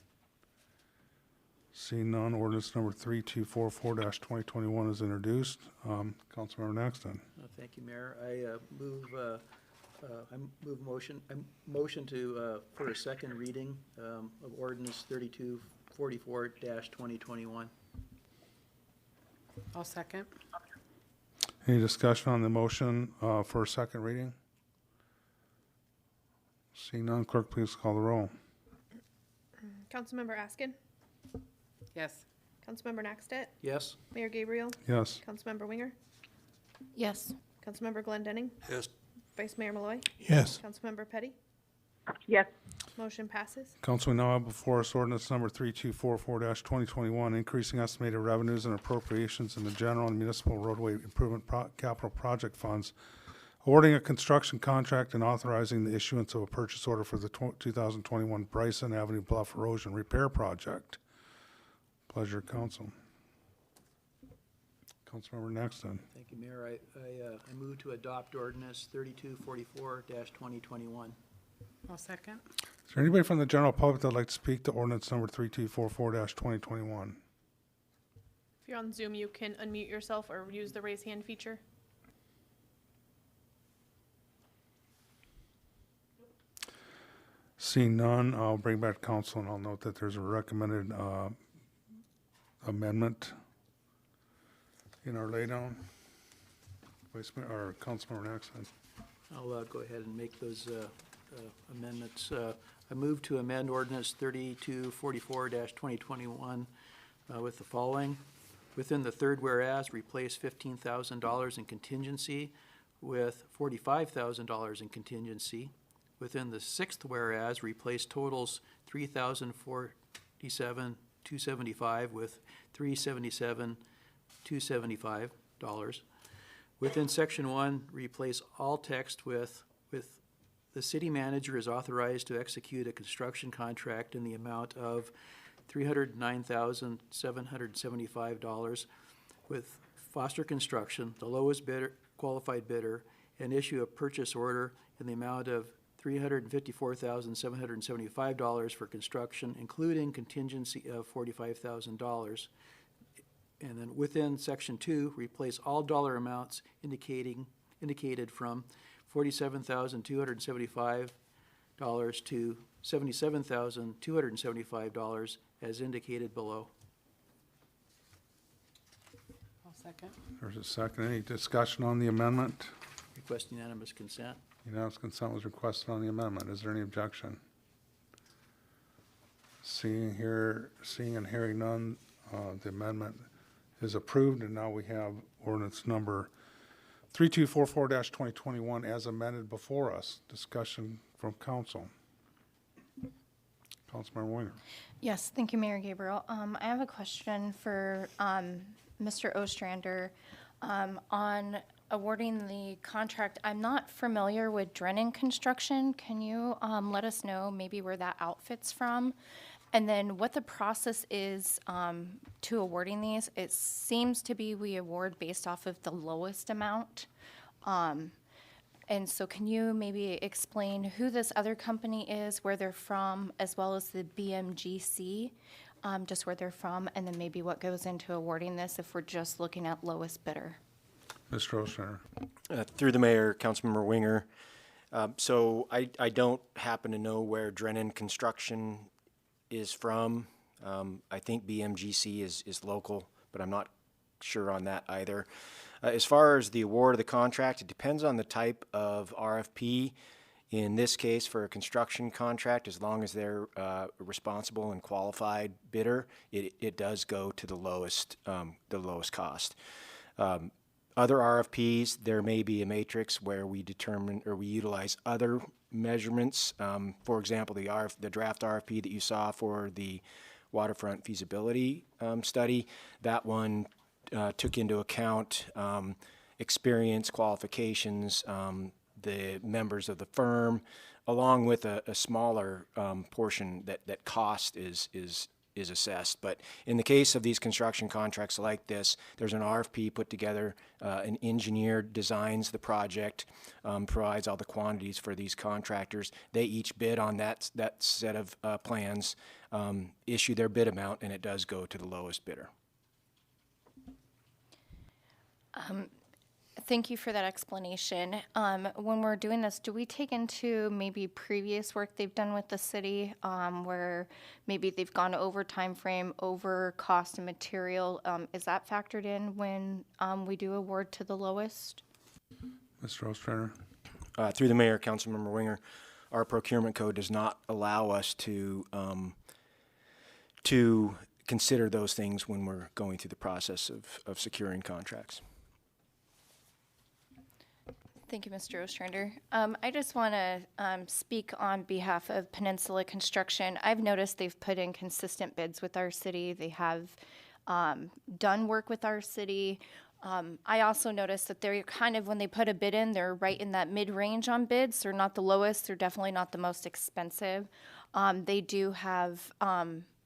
Seeing none, ordinance number 3244-2021 is introduced. Councilmember Naxton. Thank you, Mayor. I motion to for a second reading of ordinance 3244-2021. I'll second. Any discussion on the motion for a second reading? Seeing none, clerk, please call the roll. Councilmember Askin? Yes. Councilmember Naxtet? Yes. Mayor Gabriel? Yes. Councilmember Winger? Yes. Councilmember Glendenning? Yes. Vice Mayor Malloy? Yes. Councilmember Petty? Yes. Motion passes. Council, we now have before us ordinance number 3244-2021, increasing estimated revenues and appropriations in the general and municipal roadway improvement capital project funds, awarding a construction contract and authorizing the issuance of a purchase order for the 2021 Bryson Avenue Bluff Erosion Repair Project. Pleasure, Council. Councilmember Naxton. Thank you, Mayor. I move to adopt ordinance 3244-2021. I'll second. Is there anybody from the general public that would like to speak to ordinance number 3244-2021? If you're on Zoom, you can unmute yourself or use the raise hand feature. Seeing none, I'll bring back council and I'll note that there's a recommended amendment. in our laydown. Or Councilmember Nixon. I'll go ahead and make those amendments. I move to amend ordinance 3244-2021 with the following. Within the third whereas, replace $15,000 in contingency with $45,000 in contingency. Within the sixth whereas, replace totals $3,047,275 with $377,275. Within section 1, replace all text with the city manager is authorized to execute a construction contract in the amount of $309,775 with Foster Construction, the lowest bidder, qualified bidder, and issue a purchase order in the amount of $354,775 for construction, including contingency of $45,000. And then within section 2, replace all dollar amounts indicated from $47,275 to $77,275 as indicated below. I'll second. There's a second. Any discussion on the amendment? Request unanimous consent. Unanimous consent was requested on the amendment. Is there any objection? Seeing and hearing none, the amendment is approved, and now we have ordinance number 3244-2021 as amended before us. Discussion from council. Councilmember Winger. Yes, thank you, Mayor Gabriel. I have a question for Mr. Ostrander on awarding the contract. I'm not familiar with Drennan Construction. Can you let us know maybe where that outfit's from? And then what the process is to awarding these. It seems to be we award based off of the lowest amount. And so can you maybe explain who this other company is, where they're from, as well as the BMGC, just where they're from, and then maybe what goes into awarding this if we're just looking at lowest bidder? Mr. Ostrander. Through the mayor, Councilmember Winger. So I don't happen to know where Drennan Construction is from. I think BMGC is local, but I'm not sure on that either. As far as the award of the contract, it depends on the type of RFP. In this case, for a construction contract, as long as they're a responsible and qualified bidder, it does go to the lowest cost. Other RFPs, there may be a matrix where we determine or we utilize other measurements. For example, the draft RFP that you saw for the waterfront feasibility study, that one took into account experience, qualifications, the members of the firm, along with a smaller portion that cost is assessed. But in the case of these construction contracts like this, there's an RFP put together, an engineer designs the project, provides all the quantities for these contractors. They each bid on that set of plans, issue their bid amount, and it does go to the lowest bidder. Thank you for that explanation. When we're doing this, do we take into maybe previous work they've done with the city, where maybe they've gone over time frame, over cost and material? Is that factored in when we do award to the lowest? Mr. Ostrander. Through the mayor, Councilmember Winger, our procurement code does not allow us to consider those things when we're going through the process of securing contracts. Thank you, Mr. Ostrander. I just want to speak on behalf of Peninsula Construction. I've noticed they've put in consistent bids with our city. They have done work with our city. I also noticed that they're kind of, when they put a bid in, they're right in that mid-range on bids. They're not the lowest. They're definitely not the most expensive. They do have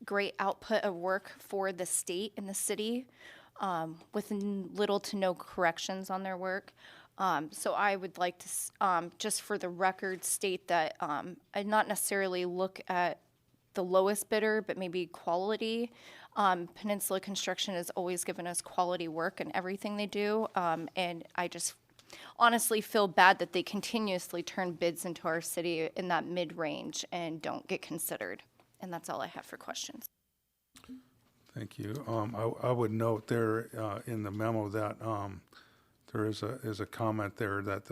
great output of work for the state and the city with little to no corrections on their work. So I would like to, just for the record, state that I'd not necessarily look at the lowest bidder, but maybe quality. Peninsula Construction has always given us quality work in everything they do, and I just honestly feel bad that they continuously turn bids into our city in that mid-range and don't get considered. And that's all I have for questions. Thank you. I would note there, in the memo that, there is a comment there that,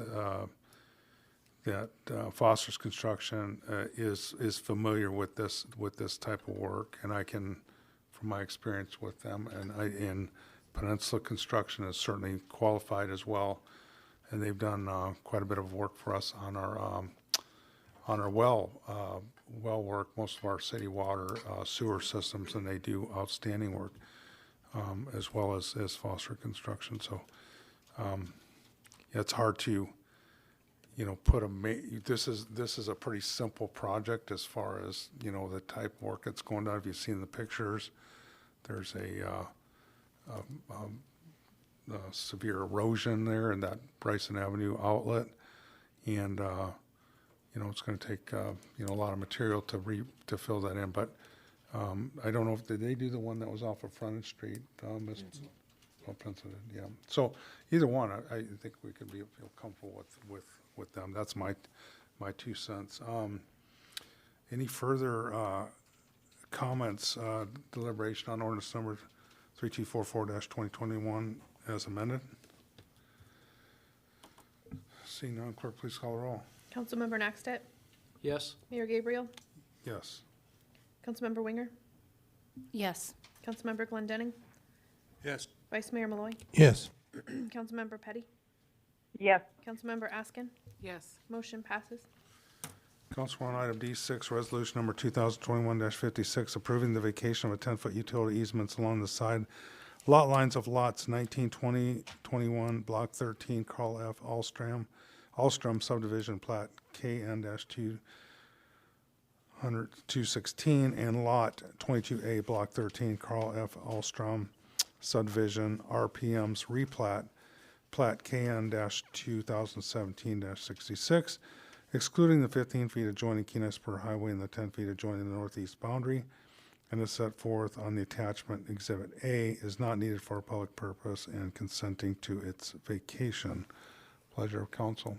Foster's Construction, is familiar with this type of work, and I can, from my experience with them, and Peninsula Construction is certainly qualified as well, and they've done, quite a bit of work for us on our well work, most of our city water, sewer systems, and they do outstanding work, as well as Foster Construction. So, yeah, it's hard to, put this is a pretty simple project as far as, the type of work that's going on. If you've seen the pictures, there's a severe erosion there in that Bryson Avenue outlet, and it's going to take a lot of material to fill that in. But I don't know if did they do the one that was off of Frontage Street, Princeton, yeah. So either one, I think we could feel comfortable with them. That's my 2 cents. Any further comments, deliberation on ordinance number 3244-2021 as amended? Seeing none, clerk, please call the roll. Councilmember Naxtet, Yes? Mayor Gabriel, Yes. Councilmember Winger, Yes. Councilmember Glendenning, Yes. Vice Mayor Malloy, Yes. Councilmember Petty, Yes. Councilmember Askin. Yes. Motion passes. Council on item D6, resolution number 2021-56, approving the vacation of a 10-foot utility easements along the side lot lines of lots 19, 20, 21, block 13, Carl F. Alstrom subdivision plat KN-216 and lot 22A, block 13, Carl F. Alstrom subdivision RPM's replat, plat KN-2017-66, excluding the 15 feet adjoining Kenai Spur Highway and the 10 feet adjoining the northeast boundary, and is set forth on the attachment Exhibit A, is not needed for a public purpose, and consenting to its vacation. Pleasure of council.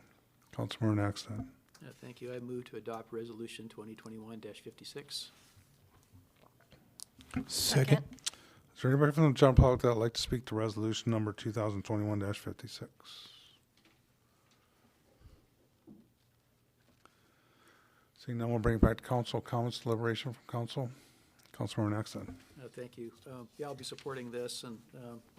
Councilmember Naxton. Thank you. I move to adopt Resolution 2021-56. Second. Is there anybody from the general public that would like to speak to resolution number 2021-56? Seeing none, we'll bring it back to council. Comments, deliberation from council. Councilmember Naxton. Thank you. Yeah, I'll be supporting this, and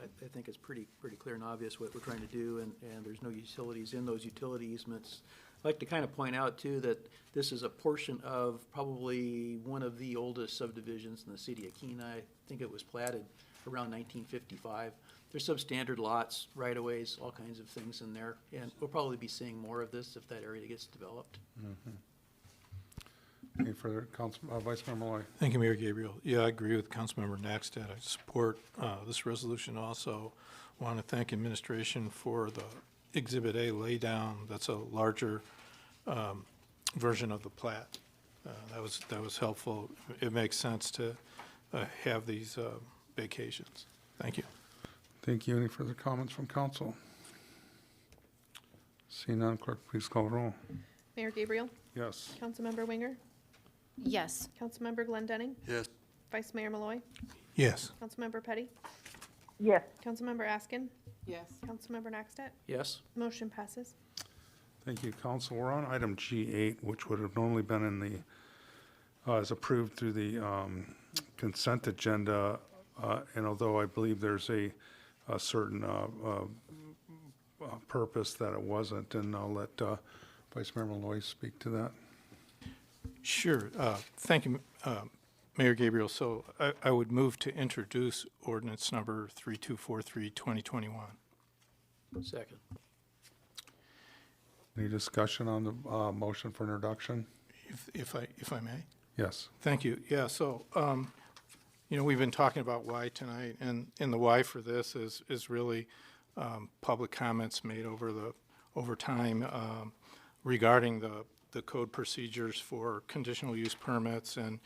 I think it's pretty clear and obvious what we're trying to do, and there's no utilities in those utility easements. I'd like to kind of point out, too, that this is a portion of probably one of the oldest subdivisions in the city of Kenai. I think it was platted around 1955. There's substandard lots, right-of-ways, all kinds of things in there, and we'll probably be seeing more of this if that area gets developed. Any further, Vice Mayor Malloy? Thank you, Mayor Gabriel. Yeah, I agree with Councilmember Naxtat. I support this resolution also. Want to thank administration for the Exhibit A laydown. That's a larger version of the plat. That was helpful. It makes sense to have these vacations. Thank you. Thank you. Any further comments from council? Seeing none, clerk, please call the roll. Mayor Gabriel, Yes. Councilmember Winger, Yes. Councilmember Glendenning, Yes. Vice Mayor Malloy, Yes. Councilmember Petty, Yes. Councilmember Askin, Yes. Councilmember Naxtet. Yes? Motion passes. Thank you, council. We're on item G8, which would have normally been in the, as approved through the consent agenda, and although I believe there's a certain purpose that it wasn't, and I'll let Vice Mayor Malloy speak to that. Sure. Thank you, Mayor Gabriel. So I would move to introduce ordinance number 3243, 2021. Second. Any discussion on the motion for introduction? If I may. Yes. Thank you. Yeah, so, we've been talking about why tonight, and the why for this is really public comments made over time regarding the code procedures for conditional use permits and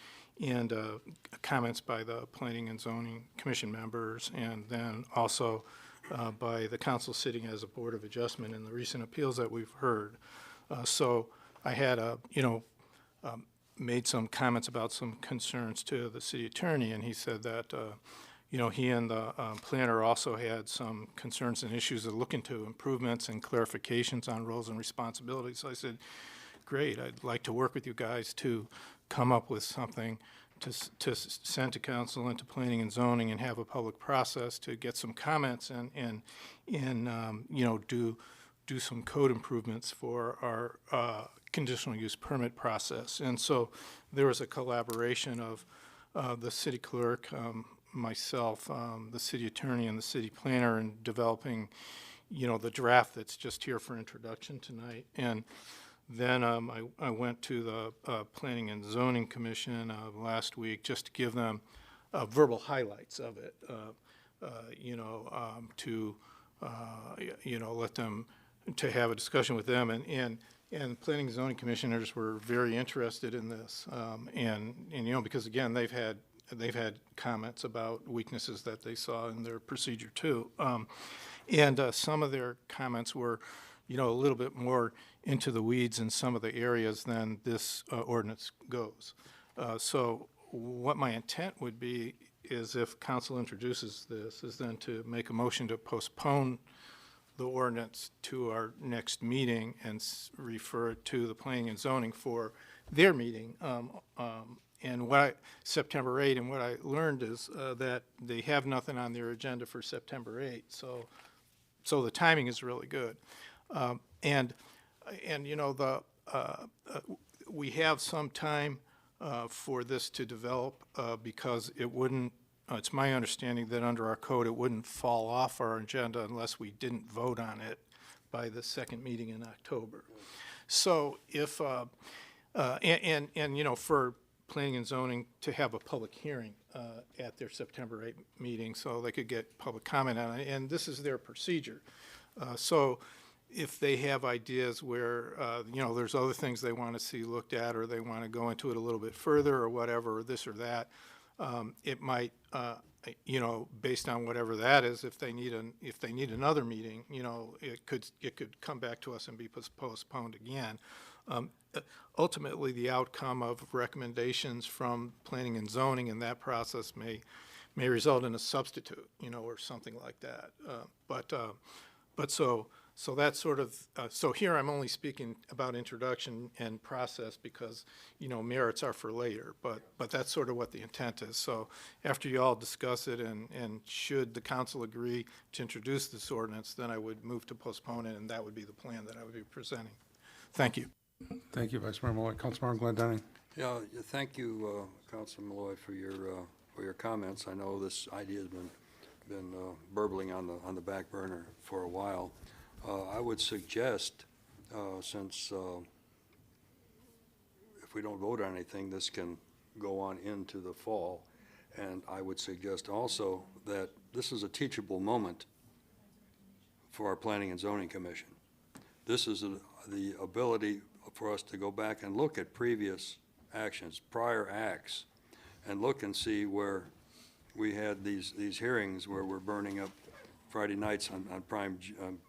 comments by the Planning and Zoning Commission members, and then also by the council sitting as a Board of Adjustment in the recent appeals that we've heard. So I had made some comments about some concerns to the city attorney, and he said that he and the planner also had some concerns and issues of looking to improvements and clarifications on roles and responsibilities. So I said, great, I'd like to work with you guys to come up with something to send to council and to planning and zoning and have a public process to get some comments and do some code improvements for our conditional use permit process. And so there was a collaboration of the city clerk, myself, the city attorney, and the city planner in developing, the draft that's just here for introduction tonight. And then I went to the Planning and Zoning Commission last week just to give them verbal highlights of it, let them, to have a discussion with them. And Planning and Zoning Commissioners were very interested in this. Because again, they've had comments about weaknesses that they saw in their procedure too. Some of their comments were, a little bit more into the weeds in some of the areas than this ordinance goes. So what my intent would be is, if council introduces this, is then to make a motion to postpone the ordinance to our next meeting and refer it to the planning and zoning for their meeting. September 8, and what I learned is that they have nothing on their agenda for September 8, so the timing is really good. We have some time for this to develop because it wouldn't, it's my understanding that under our code, it wouldn't fall off our agenda unless we didn't vote on it by the second meeting in October. So if, for planning and zoning to have a public hearing at their September 8 meeting so they could get public comment on it, and this is their procedure. So if they have ideas where, there's other things they want to see looked at, or they want to go into it a little bit further or whatever, or this or that, it might, based on whatever that is, if they need another meeting, it could come back to us and be postponed again. Ultimately, the outcome of recommendations from planning and zoning in that process may result in a substitute, or something like that. So that's sort of, so here I'm only speaking about introduction and process because, merits are for later, but that's sort of what the intent is. So after you all discuss it and should the council agree to introduce this ordinance, then I would move to postpone it, and that would be the plan that I would be presenting. Thank you. Thank you, Vice Mayor Malloy. Councilmember Glendenning. Yeah, thank you, Councilman Malloy, for your comments. I know this idea has been burbling on the back burner for a while. I would suggest, since if we don't vote on anything, this can go on into the fall, and I would suggest also that this is a teachable moment for our Planning and Zoning Commission. This is the ability for us to go back and look at previous actions, prior acts, and look and see where we had these hearings where we're burning up Friday nights on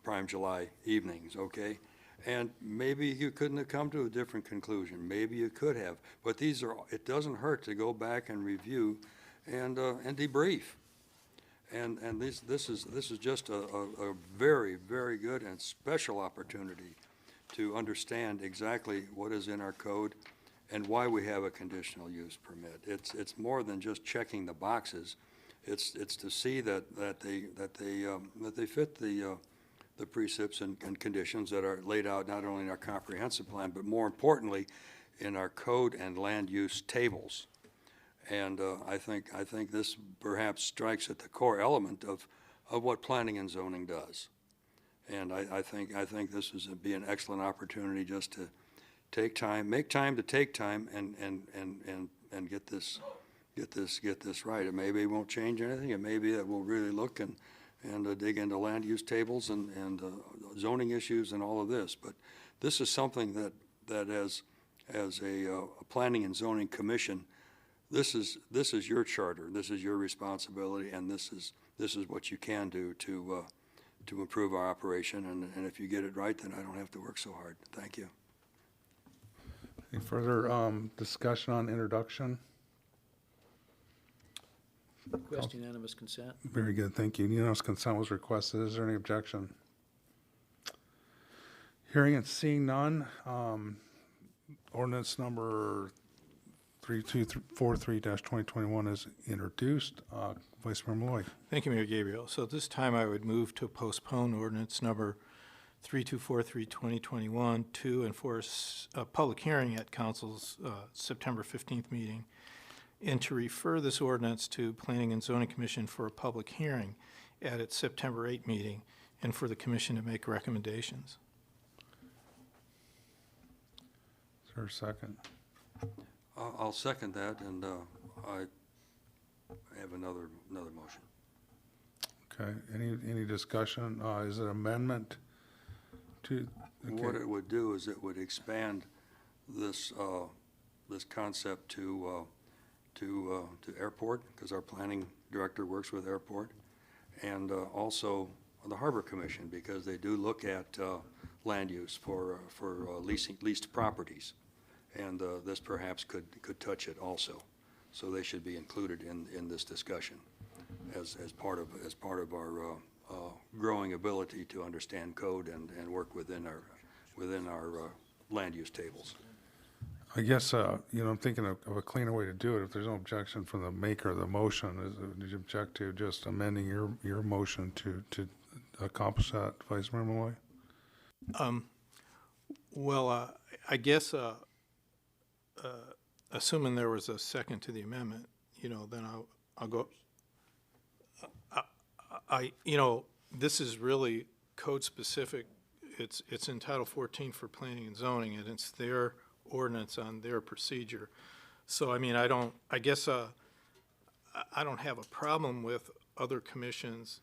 prime July evenings, okay? And maybe you couldn't have come to a different conclusion. Maybe you could have. But it doesn't hurt to go back and review and debrief. And this is just a very, very good and special opportunity to understand exactly what is in our code and why we have a conditional use permit. It's more than just checking the boxes. It's to see that they fit the precepts and conditions that are laid out not only in our comprehensive plan, but more importantly, in our code and land use tables. And I think this perhaps strikes at the core element of what planning and zoning does. And I think this would be an excellent opportunity just to take time, make time to take time, and get this right. It maybe won't change anything. It may be that we'll really look and dig into land use tables and zoning issues and all of this. But this is something that as a planning and zoning commission, this is your charter. This is your responsibility, and this is what you can do to improve our operation. And if you get it right, then I don't have to work so hard. Thank you. Any further discussion on introduction? Request unanimous consent. Very good, thank you. Unanimous consent was requested. Is there any objection? Hearing and seeing none, ordinance number 3243-2021 is introduced. Vice Mayor Malloy. Thank you, Mayor Gabriel. So at this time, I would move to postpone ordinance number 3243-2021 to enforce a public hearing at council's September 15th meeting, and to refer this ordinance to Planning and Zoning Commission for a public hearing at its September 8th meeting, and for the commission to make recommendations. Is there a second? I'll second that, and I have another motion. Okay, any discussion? Is it amendment to? Okay. What it would do is it would expand this concept to airport, because our planning director works with airport, and also the Harbor Commission, because they do look at land use for leased properties, and this perhaps could touch it also. So they should be included in this discussion as part of our growing ability to understand code and work within our land use tables. I guess, I'm thinking of a cleaner way to do it. If there's no objection from the maker of the motion, do you object to just amending your motion to accomplish that, Vice Mayor Malloy? Well, I guess, assuming there was a second to the amendment, then I'll go. This is really code specific. It's in Title 14 for planning and zoning, and it's their ordinance on their procedure. So, I don't have a problem with other commissions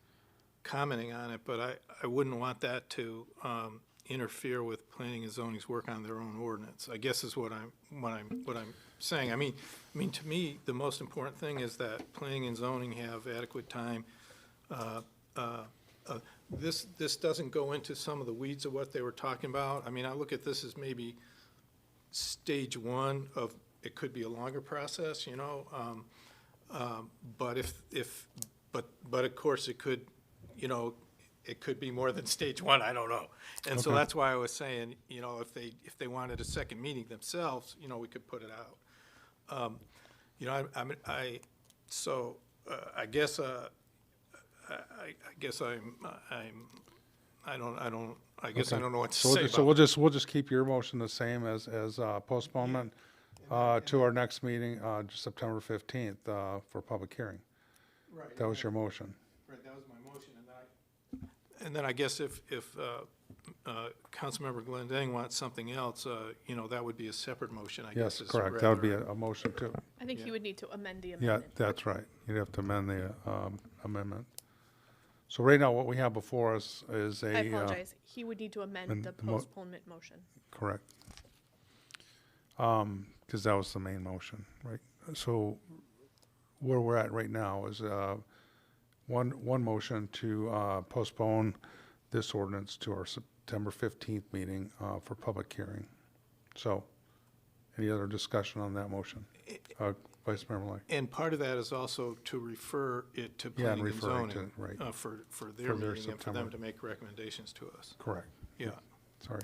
commenting on it, but I wouldn't want that to interfere with planning and zoning's work on their own ordinance, I guess is what I'm saying. To me, the most important thing is that planning and zoning have adequate time. This doesn't go into some of the weeds of what they were talking about. I look at this as maybe stage one of, it could be a longer process, but but of course it could, it could be more than stage one, I don't know. And so Okay. that's why I was saying, if they wanted a second meeting themselves, we could put it out. I guess I don't know what to So say so about it. we'll just keep your motion the same as postponement to our next meeting, September 15th, for public hearing. Right. That was your motion. Right, that was my motion, and then I guess if Councilmember Glendinning wants something else, that would be a separate motion, I guess. Yes, is correct. That would be rather- a motion too. I think he would need to amend the Yeah, amendment. that's right. You'd have to amend the amendment. So right now, what we have before us is I apologize. He would need to amend and the the mo- postponement motion. Correct. Because that was the main motion, right? So where we're at right now is one motion to postpone this ordinance to our September 15th meeting for public hearing. So any other discussion on that motion? Vice Mayor Malloy? And part of that is also to refer it to Yeah, and planning and referring zoning. to- right. For their For their meeting and for September. them to make recommendations to us. Correct. Yeah. Sorry.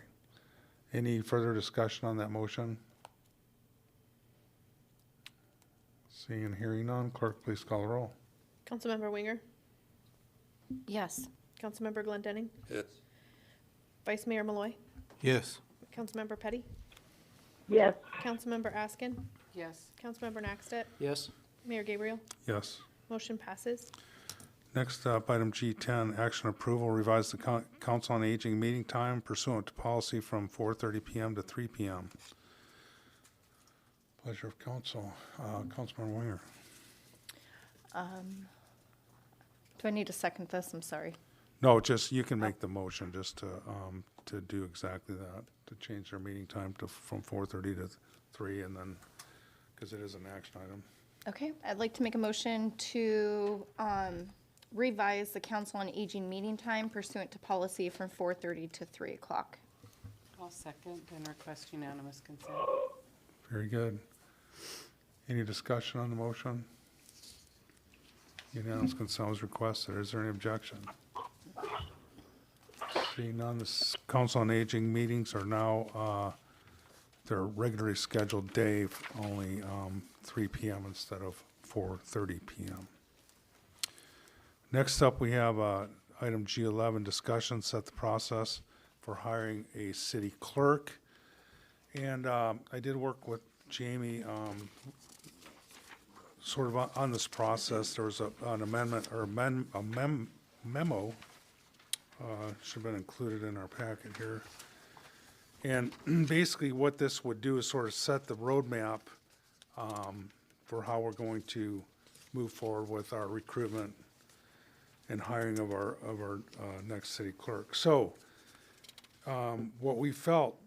Any further discussion on that motion? Seeing and hearing none, clerk, please call the roll. Councilmember Winger, Yes. Councilmember Glendinning, Yes. Vice Mayor Malloy, Yes. Councilmember Petty, Yes. Councilmember Askin, Yes. Councilmember Naxtet, Yes. Mayor Gabriel. Yes. Motion passes. Next up, item G10, action approval, revise the Council on Aging meeting time pursuant to policy from 4:30 PM to 3 PM. Pleasure of council. Councilmember Winger. Do I need to second this? I'm sorry. No, just, you can make the motion just to do exactly that, to change their meeting time from 4:30 to 3, and then, because it is an action item. Okay, I'd like to make a motion to revise the Council on Aging meeting time pursuant to policy from 4:30 to 3 o'clock. I'll second and request unanimous consent. Very good. Any discussion on the motion? Unanimous consent was requested. Is there any objection? Seeing none, the Council on Aging meetings are now, their regularly scheduled day, only 3 PM instead of 4:30 PM. Next up, we have item G11, discussion, set the process for hiring a city clerk. And I did work with Jamie sort of on this process. There was an amendment or a memo, should have been included in our packet here. And basically what this would do is sort of set the roadmap for how we're going to move forward with our recruitment and hiring of our next city clerk. So what we felt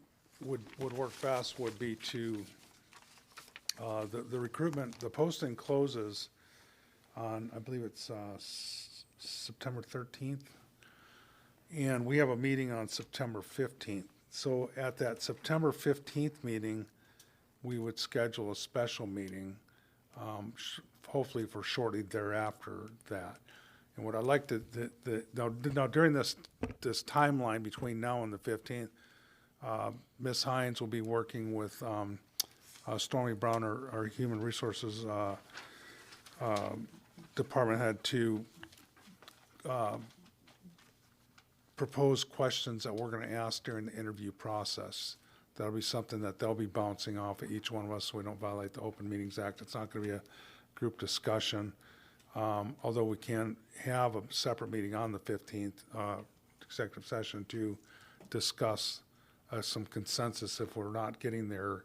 would work best would be to, the recruitment, the posting closes on, I believe it's September 13th. And we have a meeting on September 15th. So at that September 15th meeting, we would schedule a special meeting, hopefully for shortly thereafter that. And what I'd like to, now during this timeline between now and the 15th, Ms. Hines will be working with Stormy Brown, our Human Resources Department head, to propose questions that we're going to ask during the interview process. That'll be something that they'll be bouncing off of each one of us so we don't violate the Open Meetings Act. It's not going to be a group discussion, although we can have a separate meeting on the 15th, executive session, to discuss some consensus if we're not getting there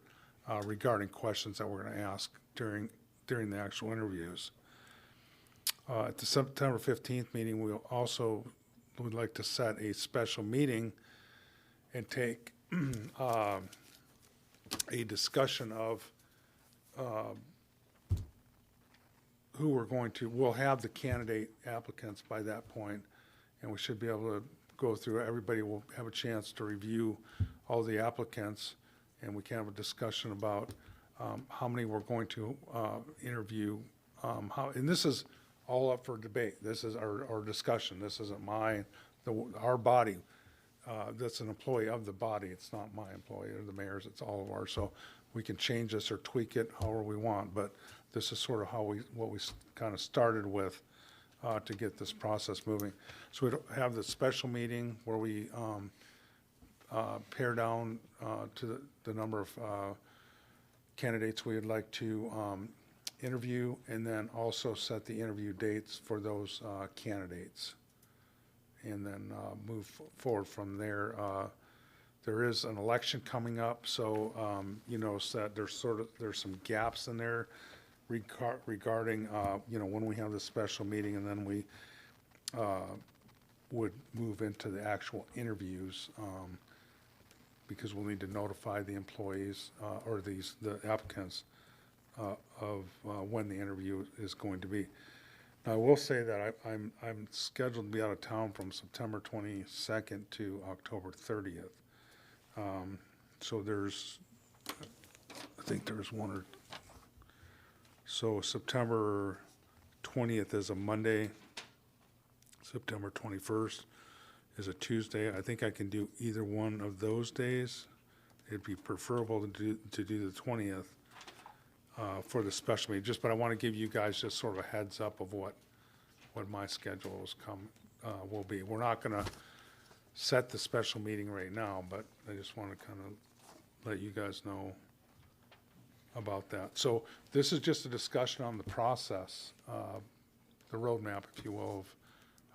regarding questions that we're going to ask during the actual interviews. At the September 15th meeting, we'll also would like to set a special meeting and take a discussion of who we'll have the candidate applicants by that point, and we should be able to go through, everybody will have a chance to review all the applicants, and we can have a discussion about how many we're going to interview, and this is all up for debate. This is our discussion. This isn't our body. That's an employee of the body. It's not my employee or the mayor's. It's all of ours. So we can change this or tweak it however we want. But this is sort of what we kind of started with to get this process moving. So we have the special meeting where we pare down to the number of candidates we would like to interview, and then also set the interview dates for those candidates, and then move forward from there. There is an election coming up, so you notice that there's some gaps in there regarding when we have the special meeting, and then we would move into the actual interviews, because we'll need to notify the employees or the applicants of when the interview is going to be. Now, I will say that I'm scheduled to be out of town from September 22nd to October 30th. So I think there's one or, so September 20th is a Monday, September 21st is a Tuesday. I think I can do either one of those days. It'd be preferable to do the 20th. For the special meeting, but I want to give you guys just sort of a heads up of what my schedule will be. We're not going to set the special meeting right now, but I just want to kind of let you guys know about that. So this is just a discussion on the process, the roadmap, if you will, of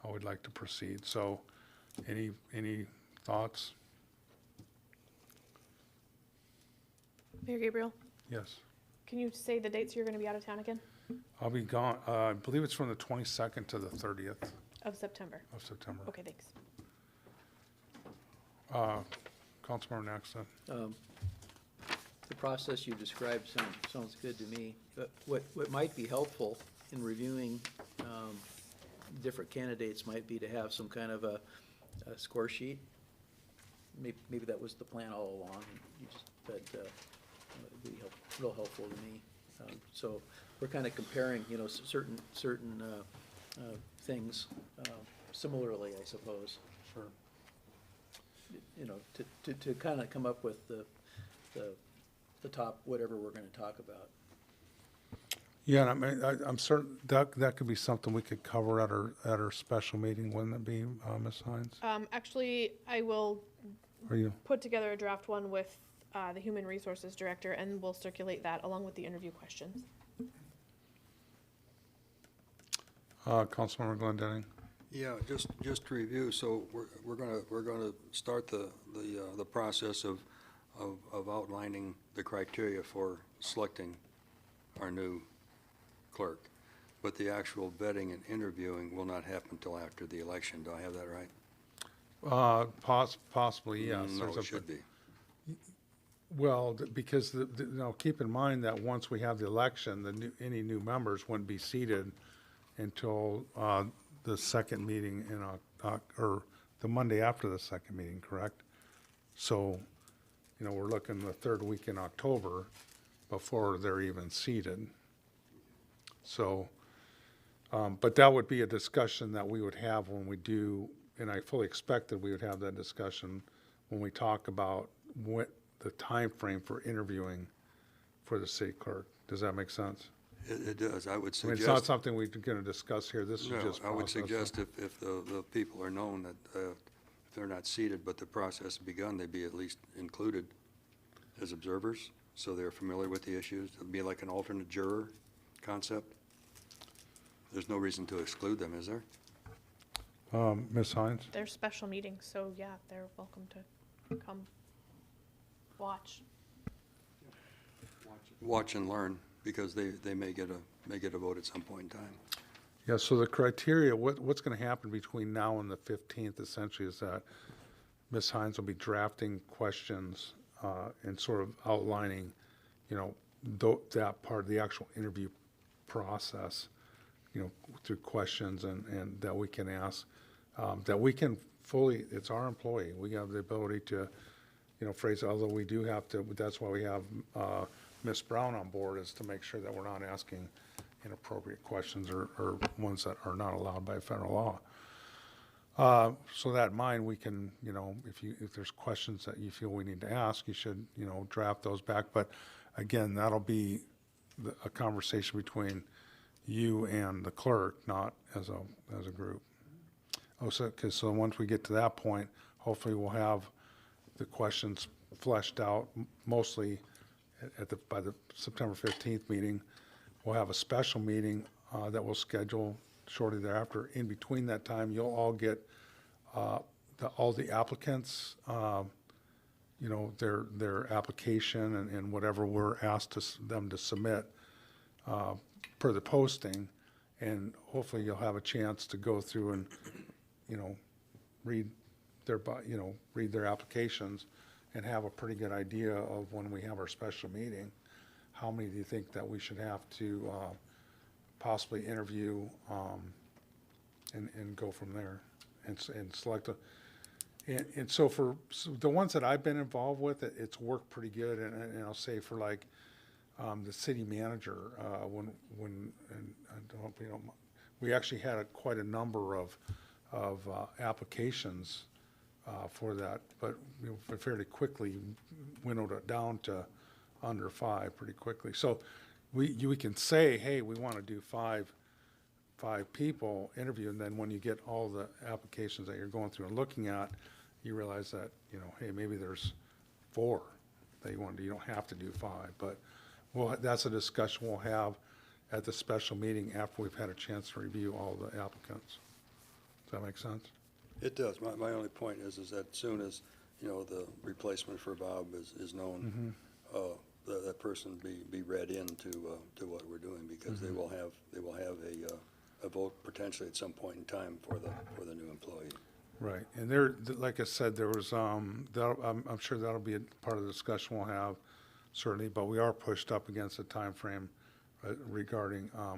how we'd like to proceed. So any thoughts? Mayor Gabriel, Yes. can you say the dates you're going to be out of town again? I'll be gone, I believe it's from the 22nd to the 30th Of September. of September. Okay, thanks. Councilmember Naxa. The process you described sounds good to me. But what might be helpful in reviewing different candidates might be to have some kind of a score sheet. Maybe that was the plan all along, but it'd be real helpful to me. So we're kind of comparing, certain things similarly, I suppose. Sure. You know, to kind of come up with the top, whatever we're gonna talk about. Yeah, and I mean, I'm certain that could be something we could cover at our special meeting, wouldn't it be, Ms. Hines? Actually, I will Are you, put together a draft one with the Human Resources Director, and we'll circulate that along with the interview questions. Councilmember Glendenning? Yeah, just to review, so we're gonna start the process of outlining the criteria for selecting our new clerk. But the actual vetting and interviewing will not happen until after the election. Do I have that right? Possibly, yes. No, There's it should be. Well, because keep in mind that once we have the election, any new members wouldn't be seated until the second meeting or the Monday after the second meeting, correct? So, we're looking the third week in October before they're even seated. So, but that would be a discussion that we would have when we do, and I fully expect that we would have that discussion when we talk about what the time frame for interviewing for the city clerk. Does that make sense? It does. I would I mean, suggest. it's not something we're going to discuss here. This is No, just I would process. suggest if the people are known that if they're not seated, but the process has begun, they'd be at least included as observers, so they're familiar with the issues. It'd be like an alternate juror concept. There's no reason to exclude them, is there? Ms. Hines? They're special meetings, so yeah, they're welcome to come watch. Watch and learn, because they may get a vote at some point in time. Yeah, so the criteria, what's going to happen between now and the 15th essentially is that Ms. Hines will be drafting questions and sort of outlining, that part of the actual interview process, through questions and that we can ask, that we can fully, it's our employee. We have the ability to, phrase, although we do have to, that's why we have Ms. Brown on board, is to make sure that we're not asking inappropriate questions or ones that are not allowed by federal law. So that in mind, we can, if there's questions that you feel we need to ask, you should, draft those back. But again, that'll be a conversation between you and the clerk, not as a group. So once we get to that point, hopefully we'll have the questions fleshed out mostly by the September 15th meeting. We'll have a special meeting that we'll schedule shortly thereafter. In between that time, you'll all get all the applicants, their application and whatever we're asked them to submit per the posting, and hopefully you'll have a chance to go through and, read their applications and have a pretty good idea of when we have our special meeting, how many do you think that we should have to possibly interview and go from there and select and so for the ones that I've been involved with, it's worked pretty good, and I'll say for like the city manager, we actually had quite a number of applications for that, but fairly quickly winnowed it down to under 5 pretty quickly. So we can say, hey, we want to do five people interview, and then when you get all the applications that you're going through and looking at, you realize that, hey, maybe there's 4 that you want to do. You don't have to do 5, but that's a discussion we'll have at the special meeting after we've had a chance to review all the applicants. Does that make sense? It does. My only point is that soon as, the replacement for Bob is known, that person be read into to what we're doing, because they will have a vote potentially at some point in time for the new employee. Right, and there, like I said, there was, I'm sure that'll be a part of the discussion we'll have, certainly, but we are pushed up against the time frame regarding, I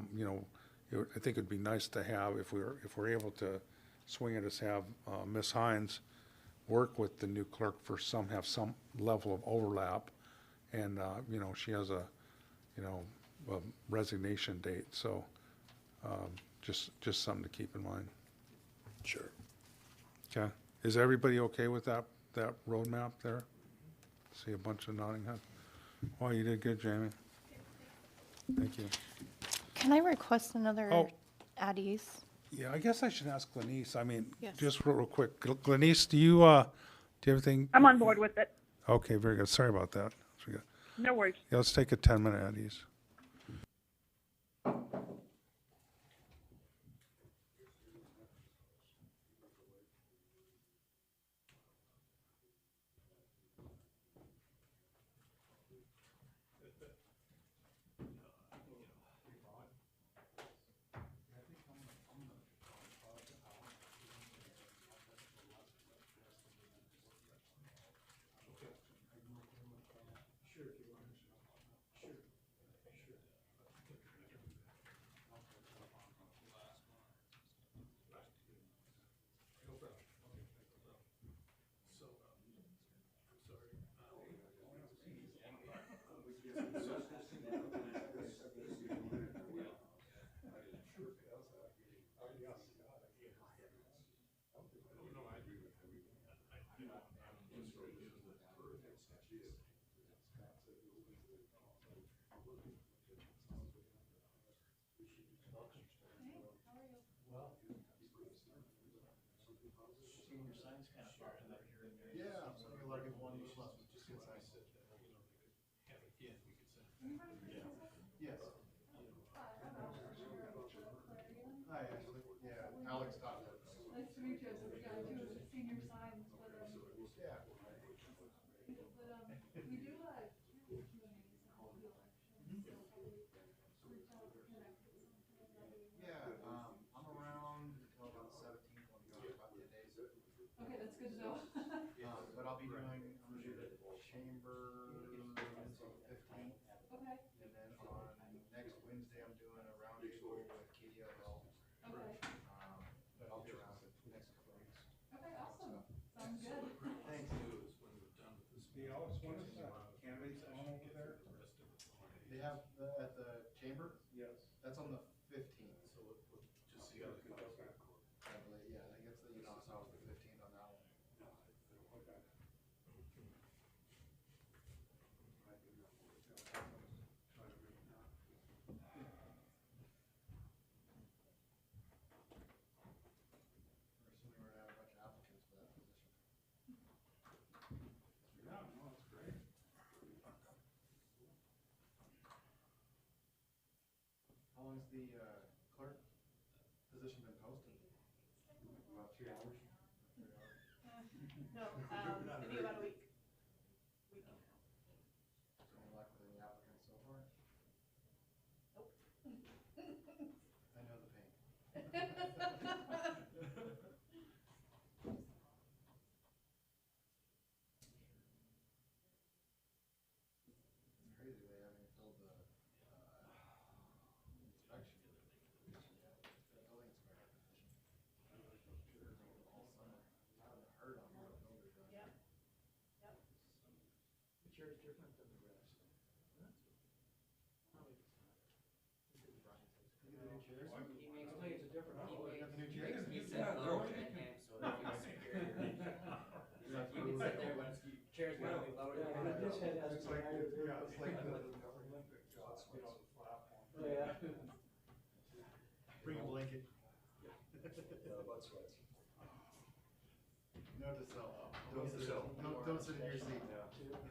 think it'd be nice to have, if we're able to swing it, is have Ms. Hines work with the new clerk have some level of overlap, and, she has a resignation date, so just something to keep in mind. Sure. Okay, is everybody okay with that roadmap there? See a bunch of nodding heads. Well, you did good, Jamie. Thank you. Can I request another Oh. at ease? Yeah, I guess I should ask Glenise, I mean, Yes. just real quick, Glenise, do you have anything? I'm on board with it. Okay, very good, sorry about that. Very good. No worries. Yeah, let's take a 10-minute at ease.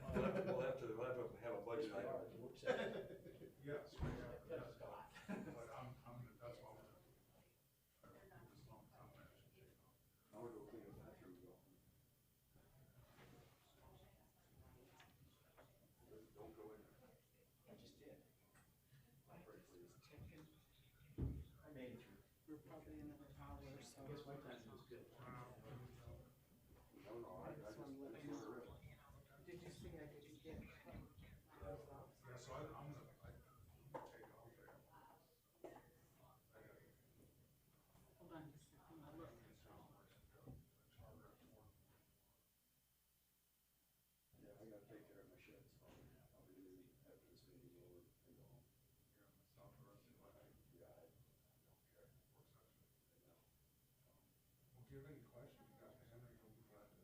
We'll have to have a budget item. Yes, we have, that's fine. But that's what I'm gonna. I'm gonna go clean up after we go. Don't go in there. We're probably another hour or so. No, I just wanna let you know. Did you see, I didn't get those up? Yeah, so I'm gonna take it off there. Hold on just a second, I'll look. Yeah, I gotta take care of my sheds. I'll be leaving after this meeting's over and go home. Yeah, I don't care. you have any questions, you got Henry, he'll be glad to.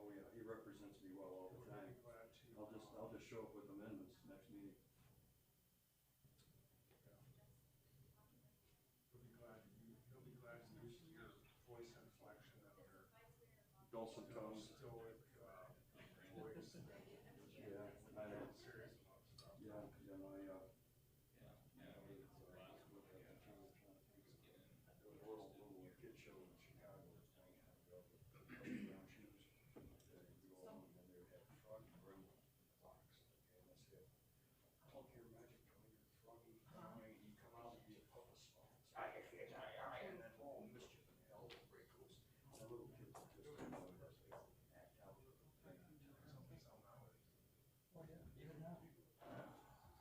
Oh, yeah, he represents me well all the time. He'll be glad to. I'll just show up with amendments next meeting. He'll be glad to use your voice inflection and your Dulcet tones. stoic, voice that Yeah, I know. serious about stuff. Yeah, and little kid show in Chicago. Brown shoes. Go along and they would have froggy ring box. Okay, that's it. I don't care magic toy, you're froggy, and you come out and be a puff of smoke. And then all mischief and hell will break loose. And the little kids will just act out. Oh, yeah, even now.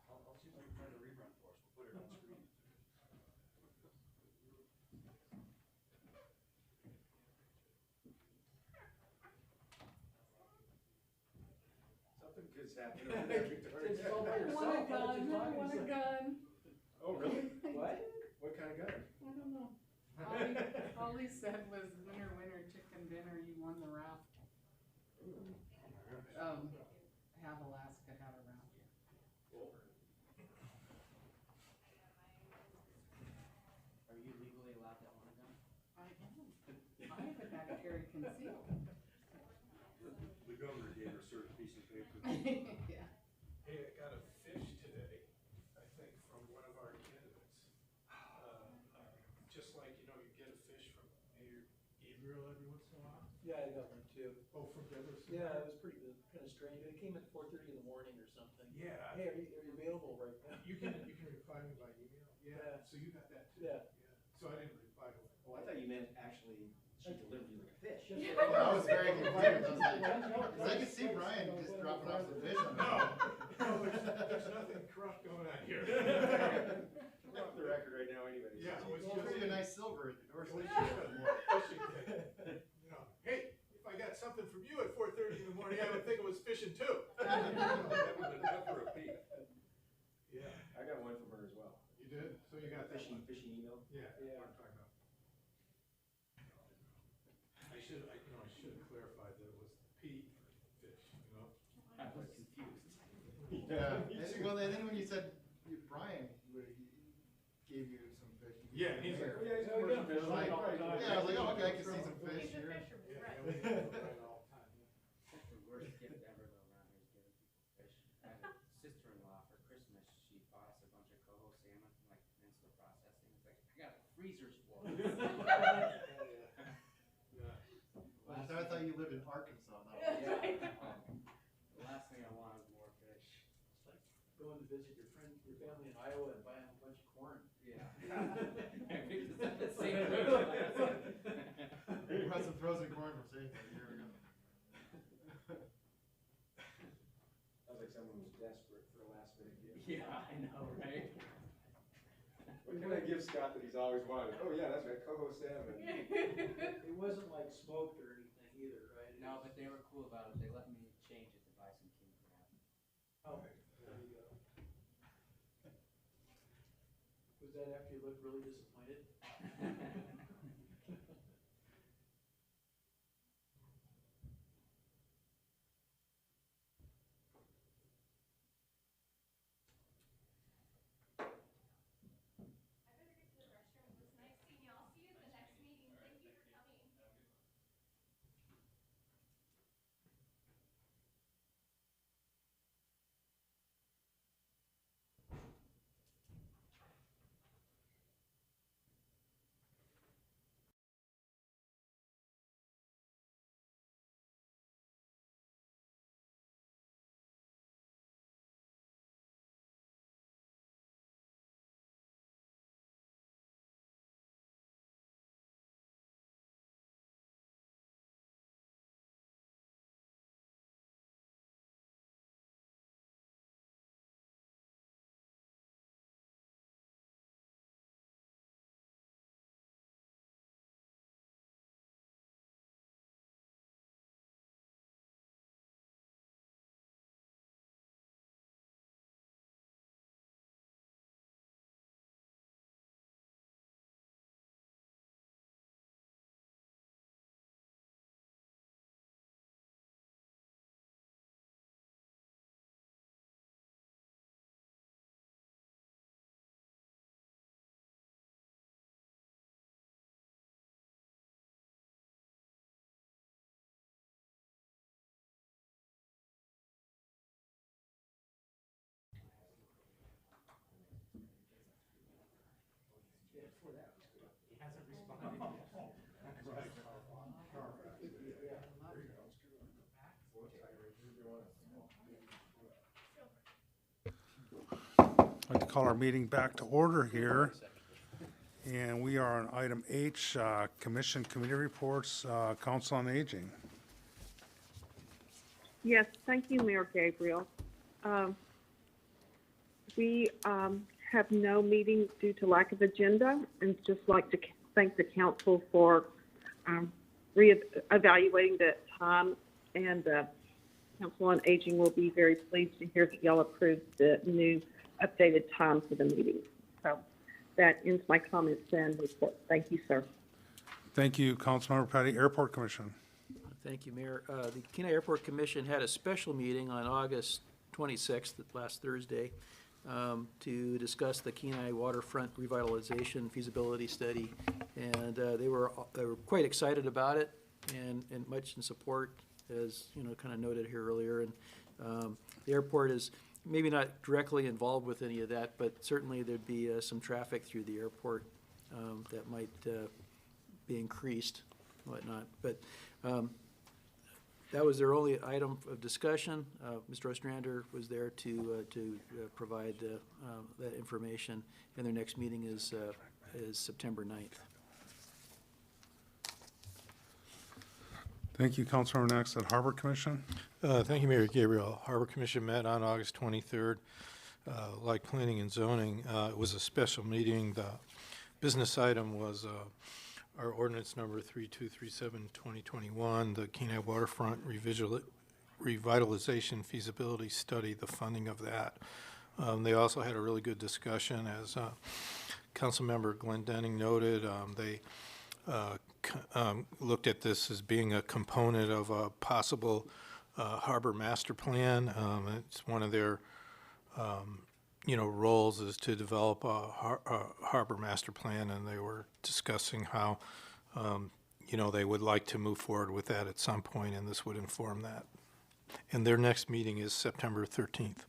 I'll see if I can find a rerun for us. We'll put it on screen. Something good's happening over there, Victoria. gun. Oh, really? What? What kind of gun? I don't know. All he said was, winner, winner, chicken dinner, you won the raft. Have Alaska had a raft. Are you legally allowed to own a gun? I would have to carry concealed. The governor gave her a certain piece of paper. Yeah. Hey, I got a fish today, I think, from one of our candidates. Just like, you know, you get a fish from Mayor Gabriel every once in a while. Yeah, I got one too. Oh, from Gabriel? Yeah, it was pretty good, kind of strange. It came at 4:30 in the morning or something. Yeah. Hey, are you available right now? You can reply me by email? Yeah. So you got that too? Yeah. So I didn't reply to it. Oh, I thought you meant actually she delivered you like a fish. I was very confused. I was like, 'cause I could see Brian just dropping off the fish on me. No, there's nothing corrupt going on here. We're off the record right now anyway. Yeah, it was Well, just- pretty a nice silver at the doorstep. Fishing thing. You know, hey, if I got something from you at 4:30 in the morning, I would think it was fishing too. That would have been pepper a peek. Yeah. I got one from her as well. You did? So you got that one? Fishing email? Yeah, Yeah. what I'm talking about. I should have clarified that it was P for fish, you know? I was confused. Yeah. Well, I think when you said Brian gave you some fish. Yeah, he's like, I was like, yeah, I was like, oh, okay, I can see some fish here. yeah, we have it right all the time, yeah. The worst gift ever though around here is giving people fish. I had a sister-in-law for Christmas, she bought us a bunch of coho salmon, like peninsula processing. It's like, I got freezers full. So I thought you lived in Arkansas. The last thing I want is more fish. It's like going to visit your family in Iowa and buying a bunch of corn. Yeah. I picked this up at St. Louis. We brought some frozen corn from St. Louis a year ago. Sounds like someone was desperate for a last minute gift. Yeah, I know, right? What can I give Scott that he's always wanted? Oh yeah, that's right, coho salmon. It wasn't like smoked or anything either, right? It No, was- but they were cool about it. They let me change it to Bryson king crab. Oh, there you go. Was that after you looked really disappointed? I'd like to call our meeting back to order here. And we are on item H, Commission Committee Reports, Council on Aging. Yes, thank you, Mayor Gabriel. We have no meeting due to lack of agenda, and just like to thank the council for re-evaluating the time, and the Council on Aging will be very pleased to hear that y'all approved the new updated time for the meeting. So that ends my comments and report. Thank you, sir. Thank you, Councilmember Patty. Airport Commission. Thank you, Mayor. The Kenai Airport Commission had a special meeting on August 26th, last Thursday, to discuss the Kenai waterfront revitalization feasibility study. And they were quite excited about it and much in support, as kind of noted here earlier. And the airport is maybe not directly involved with any of that, but certainly there'd be some traffic through the airport that might be increased, whatnot. But that was their only item of discussion. Mr. Ostrander was there to provide that information, and their next meeting is September 9th. Thank you, Councilmember. Next, at Harbor Commission. Thank you, Mayor Gabriel. Harbor Commission met on August 23rd. Like planning and zoning, it was a special meeting. The business item was our ordinance number 3237-2021, the Kenai Waterfront Revitalization Feasibility Study, the funding of that. They also had a really good discussion, as Councilmember Glenn Denning noted. They looked at this as being a component of a possible harbor master plan. It's one of their roles is to develop a harbor master plan, and they were discussing how they would like to move forward with that at some point, and this would inform that. And their next meeting is September 13th.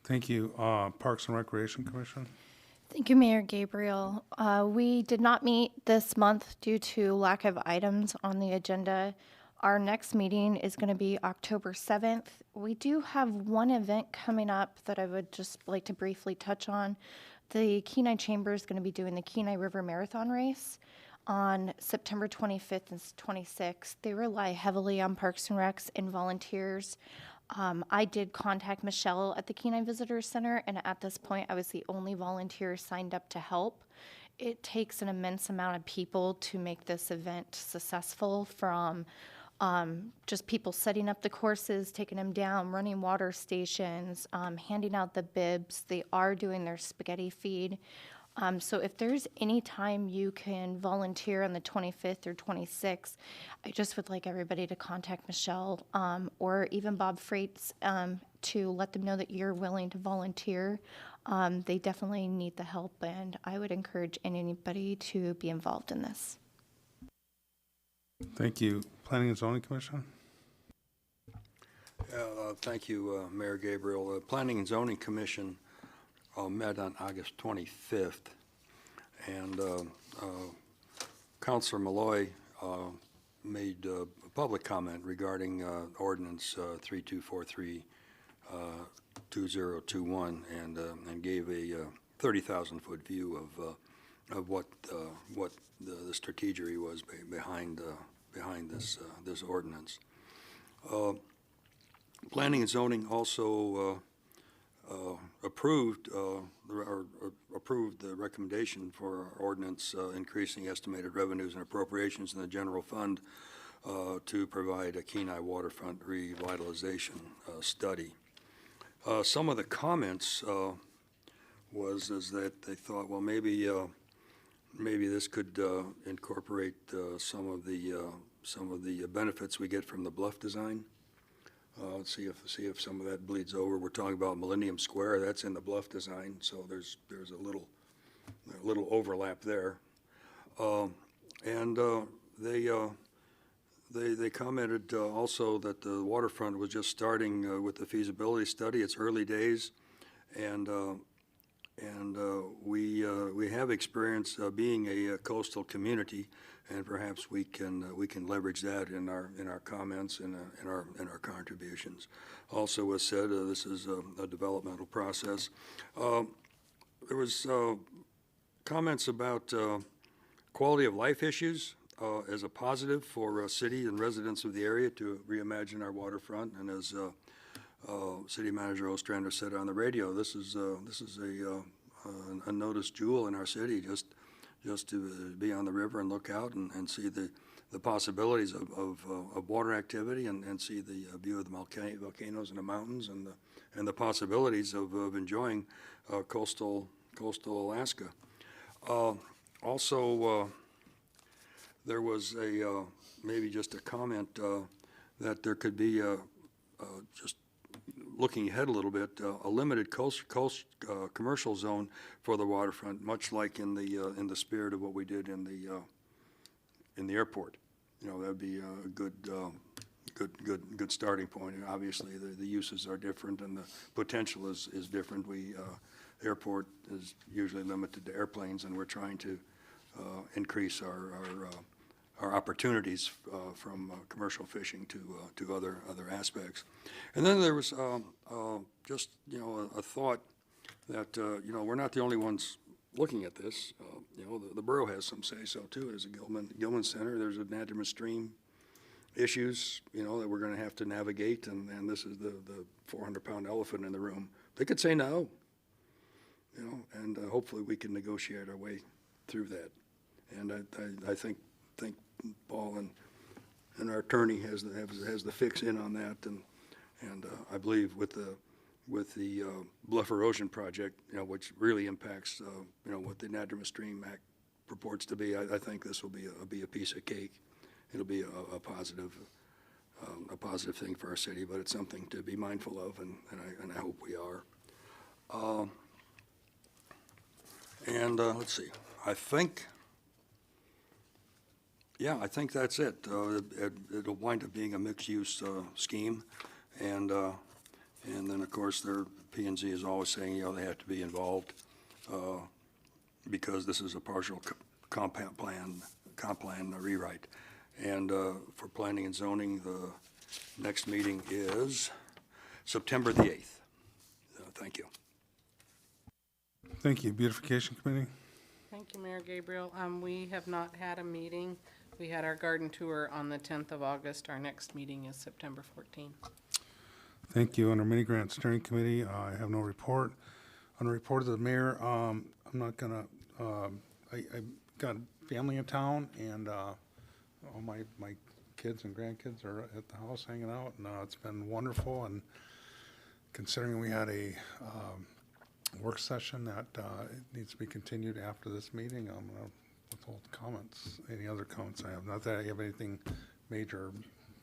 Thank you. Parks and Recreation Commission. Thank you, Mayor Gabriel. We did not meet this month due to lack of items on the agenda. Our next meeting is going to be October 7th. We do have one event coming up that I would just like to briefly touch on. The Kenai Chamber is going to be doing the Kenai River Marathon Race on September 25th and 26th. They rely heavily on Parks and Recs and volunteers. I did contact Michelle at the Kenai Visitor Center, and at this point, I was the only volunteer signed up to help. It takes an immense amount of people to make this event successful, from just people setting up the courses, taking them down, running water stations, handing out the bibs. They are doing their spaghetti feed. So if there's any time you can volunteer on the 25th or 26th, I just would like everybody to contact Michelle or even Bob Freites to let them know that you're willing to volunteer. They definitely need the help, and I would encourage anybody to be involved in this. Thank you. Planning and Zoning Commission. Thank you, Mayor Gabriel. The Planning and Zoning Commission met on August 25th, and Councilor Malloy made a public comment regarding Ordinance 3243-2021, and gave a 30,000-foot view of what the strategy was behind this ordinance. Planning and Zoning also approved the recommendation for our ordinance increasing estimated revenues and appropriations in the general fund to provide a Kenai waterfront revitalization study. Some of the comments is that they thought, well, maybe this could incorporate some of the benefits we get from the Bluff design. Let's see if some of that bleeds over. We're talking about Millennium Square. That's in the Bluff design, so there's a little overlap there. They commented also that the waterfront was just starting with the feasibility study. It's early days, and And we have experience being a coastal community, and perhaps we can leverage that in our comments and in our contributions. Also, as said, this is a developmental process. There was comments about quality of life issues as a positive for city and residents of the area to reimagine our waterfront. And as City Manager Ostrander said on the radio, this is a noticed jewel in our city, just to be on the river and look out and see the possibilities of water activity and see the view of the volcanoes and the mountains and the possibilities of enjoying coastal Alaska. Also, there was maybe just a comment that there could be just looking ahead a little bit, a limited coast commercial zone for the waterfront, much like in the spirit of what we did in the airport. You know, that'd be a good starting point. And obviously, the uses are different and the potential is different. Airport is usually limited to airplanes, and we're trying to increase our opportunities from commercial fishing to other aspects. And then there was just, a thought that, we're not the only ones looking at this. The borough has some say-so too. There's a Gilman Center, there's a Nadgerman Stream issues, that we're gonna have to navigate, and this is the 400-pound elephant in the room. They could say no, and hopefully we can negotiate our way through that. And I think Paul and our attorney has the fix in on that, and I believe with the Bluff Erosion project, which really impacts what the Nadgerman Stream Act purports to be, I think this will be a piece of cake. It'll be a positive thing for our city, but it's something to be mindful of, and I hope we are. Let's see. I think that's it. It'll wind up being a mixed-use scheme, and then of course P&Z is always saying they have to be involved because this is a partial comp plan rewrite. And for planning and zoning, the next meeting is September the 8th. Thank you. Thank you. Beautification Committee? Thank you, Mayor Gabriel. We have not had a meeting. We had our garden tour on the 10th of August. Our next meeting is September 14th. Thank you. Under Mini Grant Steering Committee, I have no report. On the report of the mayor, I'm not gonna, I got family in town, and all my kids and grandkids are at the house hanging out, and it's been wonderful. And considering we had a work session that needs to be continued after this meeting, I'm gonna withhold comments. Any other comments I have? Not that I have anything major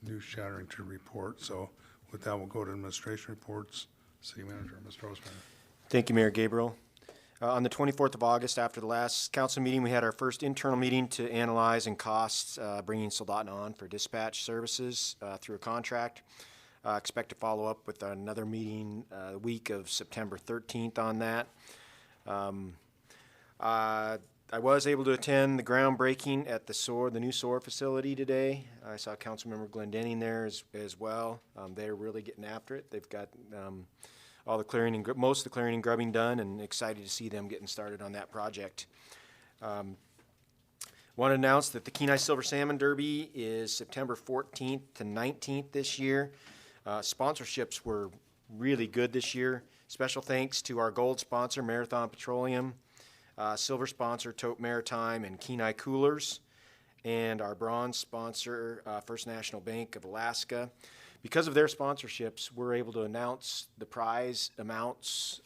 news shattering to report. So with that, we'll go to administration reports. City Manager, Mr. Ostrander. Thank you, Mayor Gabriel. On the 24th of August, after the last council meeting, we had our first internal meeting to analyze and costs bringing Soldotna on for dispatch services through a contract. Expect to follow up with another meeting the week of September 13th on that. I was able to attend the groundbreaking at the new SOAR facility today. I saw Councilmember Glendenning there as well. They're really getting after it. They've got all the clearing and most of the clearing and grubbing done, and excited to see them getting started on that project. Want to announce that the Kenai Silver Salmon Derby is September 14th to 19th this year. Sponsorships were really good this year. Special thanks to our gold sponsor, Marathon Petroleum, silver sponsor, Tote Maritime and Kenai Coolers, and our bronze sponsor, First National Bank of Alaska. Because of their sponsorships, we're able to announce the prize amounts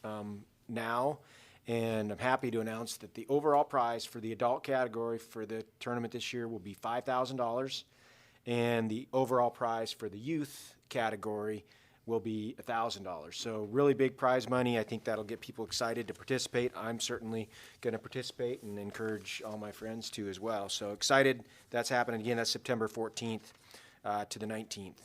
now, and I'm happy to announce that the overall prize for the adult category for the tournament this year will be $5,000, and the overall prize for the youth category will be $1,000. So really big prize money. I think that'll get people excited to participate. I'm certainly going to participate and encourage all my friends to as well. So excited that's happening again. That's September 14th to the 19th.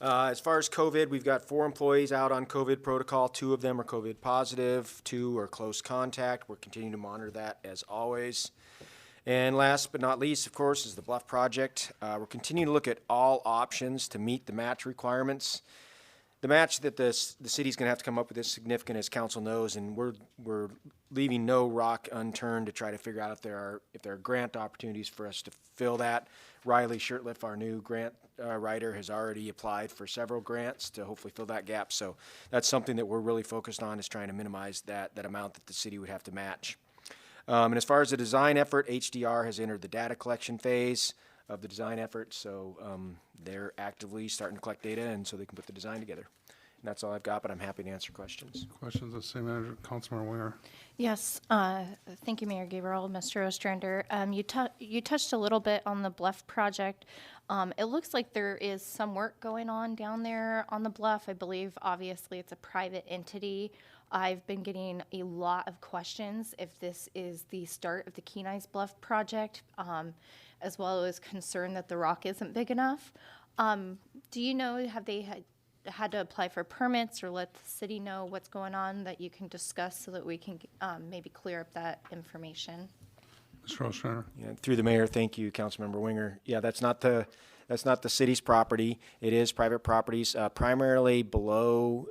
As far as COVID, we've got 4 employees out on COVID protocol. 2 of them are COVID positive, 2 are close contact. We're continuing to monitor that as always. And last but not least, of course, is the Bluff project. We're continuing to look at all options to meet the match requirements. The match that the city's going to have to come up with is significant, as council knows, and we're leaving no rock unturned to try to figure out if there are grant opportunities for us to fill that. Riley Shirtliff, our new grant writer, has already applied for several grants to hopefully fill that gap. So that's something that we're really focused on, is trying to minimize that amount that the city would have to match. And as far as the design effort, HDR has entered the data collection phase of the design effort, so they're actively starting to collect data, and so they can put the design together. And that's all I've got, but I'm happy to answer questions. Questions of the city manager, Councilmember Winger? Yes, thank you, Mayor Gabriel. Mr. Ostrander, you touched a little bit on the Bluff project. It looks like there is some work going on down there on the Bluff. I believe, obviously, it's a private entity. I've been getting a lot of questions if this is the start of the Kenai's Bluff project, as well as concern that the rock isn't big enough. Do you know, have they had to apply for permits or let the city know what's going on that you can discuss so that we can maybe clear up that information? Mr. Ostrander? Yeah, through the mayor, thank you, Councilmember Winger. Yeah, that's not the city's property. It is private properties, primarily below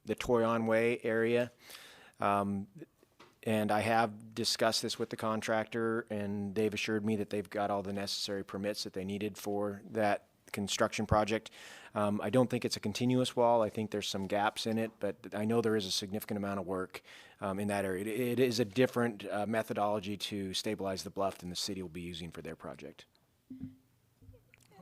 the Toyon Way area. And I have discussed this with the contractor, and they've assured me that they've got all the necessary permits that they needed for that construction project. I don't think it's a continuous wall. I think there's some gaps in it, but I know there is a significant amount of work in that area. It is a different methodology to stabilize the bluff than the city will be using for their project.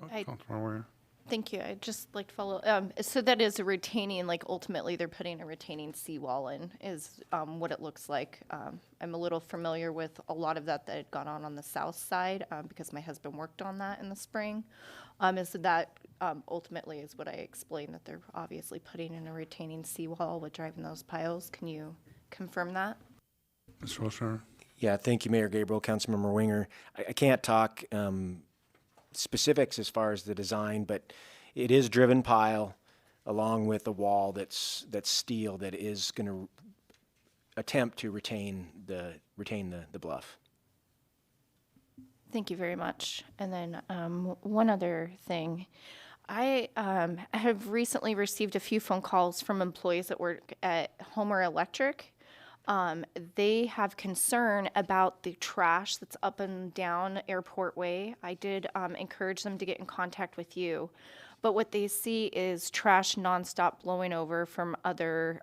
Councilmember Winger? Thank you. I'd just like to follow. So that is a retaining, like ultimately they're putting a retaining seawall in, is what it looks like. I'm a little familiar with a lot of that had gone on the south side because my husband worked on that in the spring. Is that ultimately is what I explained, that they're obviously putting in a retaining seawall with driving those piles. Can you confirm that? Mr. Ostrander? Yeah, thank you, Mayor Gabriel, Councilmember Winger. I can't talk specifics as far as the design, but it is driven pile along with a wall that's steel that is going to attempt to retain the bluff. Thank you very much. And then one other thing. I have recently received a few phone calls from employees that work at Homer Electric. They have concern about the trash that's up and down Airport Way. I did encourage them to get in contact with you. But what they see is trash nonstop blowing over from other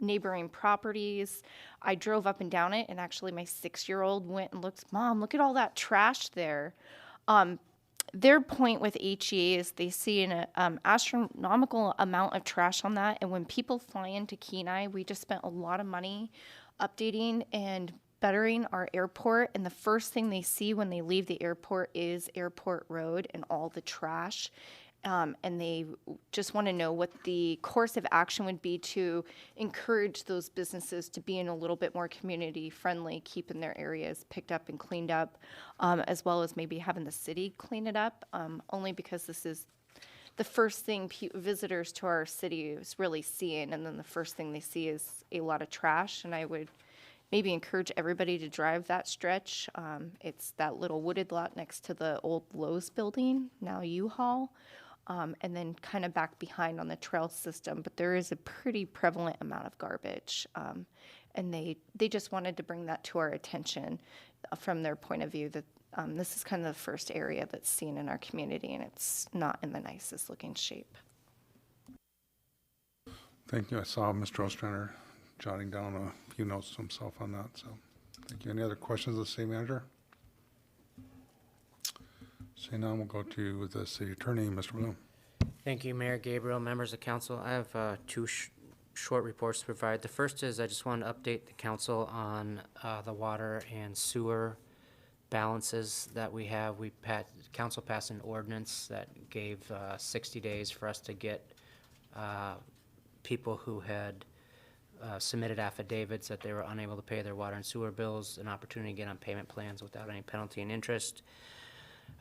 neighboring properties. I drove up and down it, and actually my 6-year-old went and looked, Mom, look at all that trash there. Their point with HE is they see an astronomical amount of trash on that, and when people fly into Kenai, we just spent a lot of money updating and bettering our airport, and the first thing they see when they leave the airport is Airport Road and all the trash. And they just want to know what the course of action would be to encourage those businesses to be in a little bit more community friendly, keeping their areas picked up and cleaned up, as well as maybe having the city clean it up, only because this is the first thing visitors to our city is really seeing, and then the first thing they see is a lot of trash. And I would maybe encourage everybody to drive that stretch. It's that little wooded lot next to the old Lowe's building, now U-Haul. And then kind of back behind on the trail system, but there is a pretty prevalent amount of garbage. And they just wanted to bring that to our attention from their point of view, that this is kind of the first area that's seen in our community, and it's not in the nicest looking shape. Thank you. I saw Mr. Ostrander jotting down a few notes to himself on that, so thank you. Any other questions of the city manager? Seeing none, we'll go to the city attorney, Mr. Bloom. Thank you, Mayor Gabriel, members of council. I have two short reports to provide. The first is I just want to update the council on the water and sewer balances that we have. Council passed an ordinance that gave 60 days for us to get people who had submitted affidavits that they were unable to pay their water and sewer bills an opportunity to get on payment plans without any penalty and interest.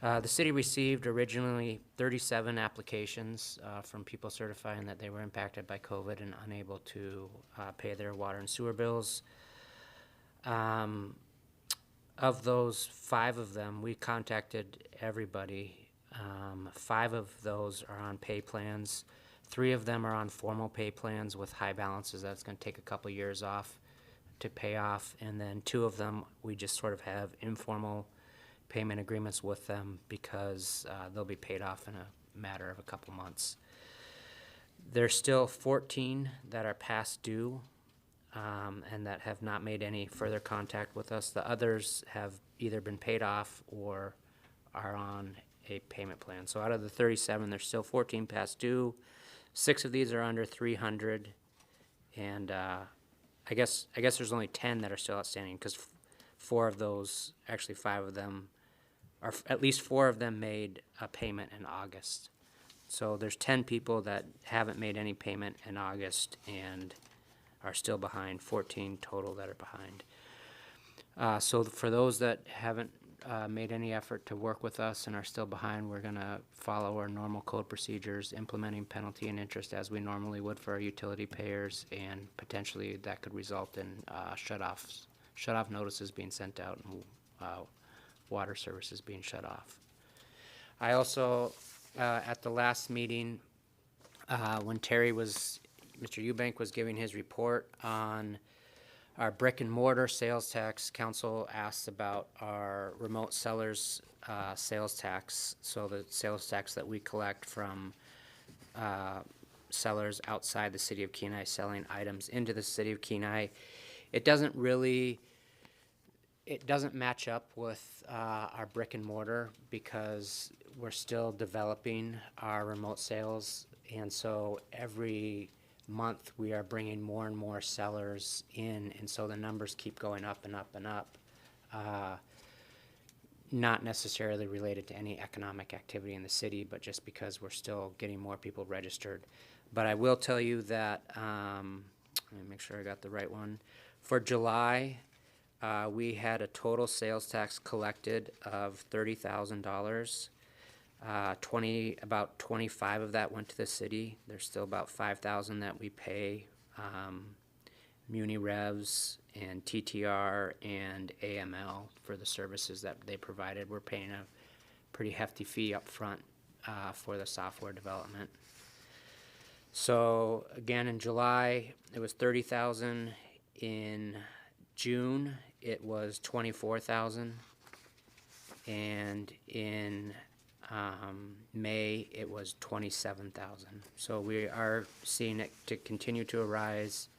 The city received originally 37 applications from people certifying that they were impacted by COVID and unable to pay their water and sewer bills. Of those, 5 of them, we contacted everybody. 5 of those are on pay plans. 3 of them are on formal pay plans with high balances. That's going to take a couple years off to pay off. And then 2 of them, we just sort of have informal payment agreements with them because they'll be paid off in a matter of a couple months. There's still 14 that are past due and that have not made any further contact with us. The others have either been paid off or are on a payment plan. So out of the 37, there's still 14 past due. 6 of these are under 300, and I guess there's only 10 that are still outstanding because 4 of those, actually 5 of them, or at least 4 of them made a payment in August. So there's 10 people that haven't made any payment in August and are still behind, 14 total that are behind. So for those that haven't made any effort to work with us and are still behind, we're going to follow our normal code procedures, implementing penalty and interest as we normally would for our utility payers, and potentially that could result in shut-off notices being sent out and water services being shut off. I also, at the last meeting, when Mr. Eubank was giving his report on our brick and mortar sales tax, council asked about our remote sellers sales tax. So the sales tax that we collect from sellers outside the city of Kenai selling items into the city of Kenai. It doesn't match up with our brick and mortar because we're still developing our remote sales, and so every month we are bringing more and more sellers in, and so the numbers keep going up and up and up. Not necessarily related to any economic activity in the city, but just because we're still getting more people registered. But I will tell you that, let me make sure I got the right one. For July, we had a total sales tax collected of $30,000. About 25 of that went to the city. There's still about 5,000 that we pay Muni Revs and TTR and AML for the services that they provided. We're paying a pretty hefty fee up front for the software development. So again, in July, it was 30,000. In June, it was 24,000. And in May, it was 27,000. So we are seeing it to continue to rise,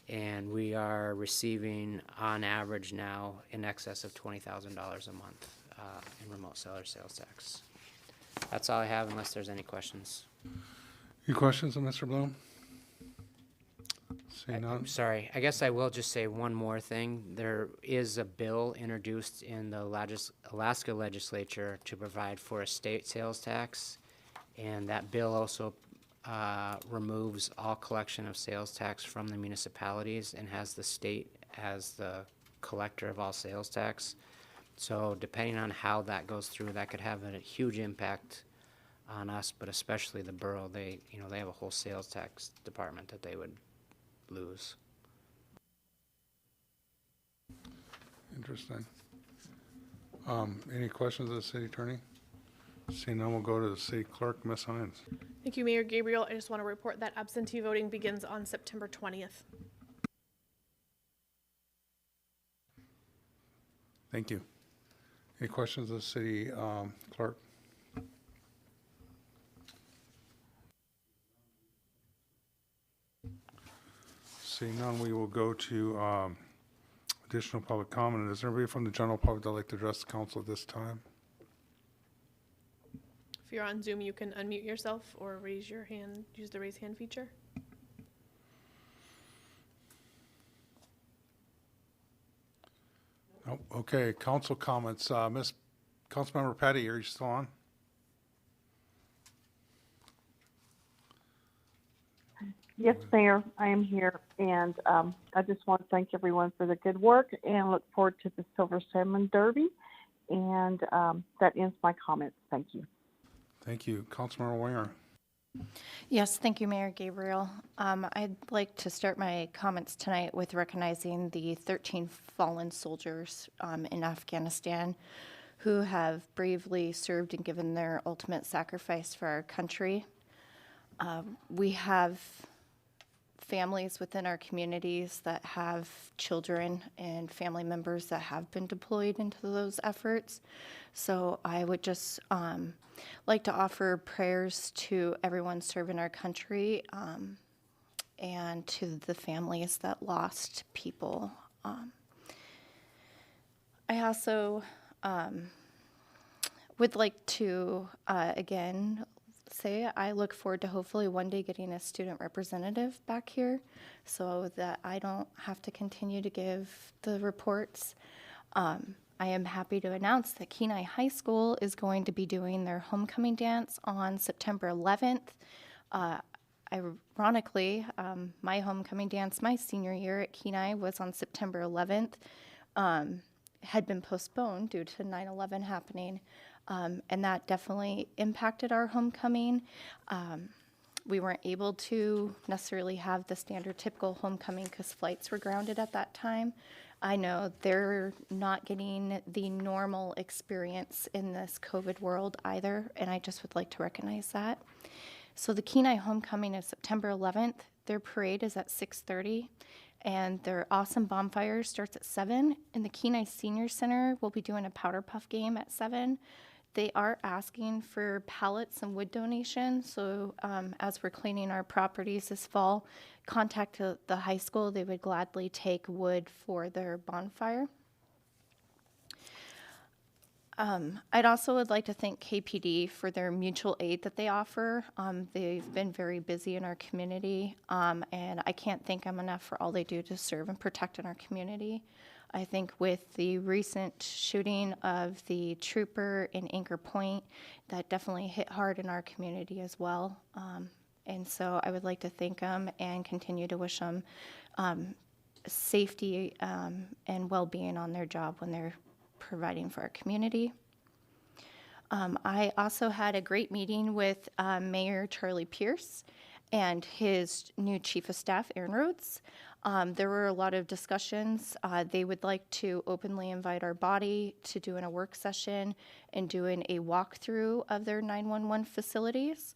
and we are receiving on average now in excess of $20,000 a month in remote seller sales tax. That's all I have unless there's any questions. Any questions of Mr. Bloom? Seeing none? I'm sorry. I guess I will just say one more thing. There is a bill introduced in the Alaska legislature to provide for a state sales tax, and that bill also removes all collection of sales tax from the municipalities and has the state as the collector of all sales tax. So depending on how that goes through, that could have a huge impact on us, but especially the borough. They have a whole sales tax department that they would lose. Interesting. Any questions of the city attorney? Seeing none, we'll go to the city clerk, Ms. Hines. Thank you, Mayor Gabriel. I just want to report that absentee voting begins on September 20th. Thank you. Any questions of the city clerk? Seeing none, we will go to additional public comment. Is there anybody from the general public that would like to address the council at this time? If you're on Zoom, you can unmute yourself or raise your hand, use the raise hand feature. Oh, okay, council comments. Councilmember Patty, are you still on? Yes, Mayor, I am here, and I just want to thank everyone for the good work and look forward to the Silver Salmon Derby And that ends my comments. Thank you. Thank you. Councilmember Winger. Yes, thank you, Mayor Gabriel. I'd like to start my comments tonight with recognizing the 13 fallen soldiers in Afghanistan who have bravely served and given their ultimate sacrifice for our country. We have families within our communities that have children and family members that have been deployed into those efforts. So I would just like to offer prayers to everyone serving our country and to the families that lost people. I also would like to, again, say I look forward to hopefully one day getting a student representative back here so that I don't have to continue to give the reports. I am happy to announce that Kenai High School is going to be doing their homecoming dance on September 11th. Ironically, my homecoming dance my senior year at Kenai was on September 11th. Had been postponed due to 9/11 happening. And that definitely impacted our homecoming. We weren't able to necessarily have the standard typical homecoming because flights were grounded at that time. I know they're not getting the normal experience in this COVID world either, and I just would like to recognize that. So the Kenai homecoming is September 11th. Their parade is at 6:30. And their awesome bonfire starts at 7. And the Kenai Senior Center will be doing a powder puff game at 7. They are asking for pallets and wood donations. So as we're cleaning our properties this fall, contact the high school. They would gladly take wood for their bonfire. I'd also would like to thank KPD for their mutual aid that they offer. They've been very busy in our community, and I can't thank them enough for all they do to serve and protect in our community. I think with the recent shooting of the trooper in Anchor Point, that definitely hit hard in our community as well. And so I would like to thank them and continue to wish them safety and well-being on their job when they're providing for our community. I also had a great meeting with Mayor Charlie Pierce and his new Chief of Staff, Aaron Rhodes. There were a lot of discussions. They would like to openly invite our body to doing a work session and doing a walkthrough of their 911 facilities.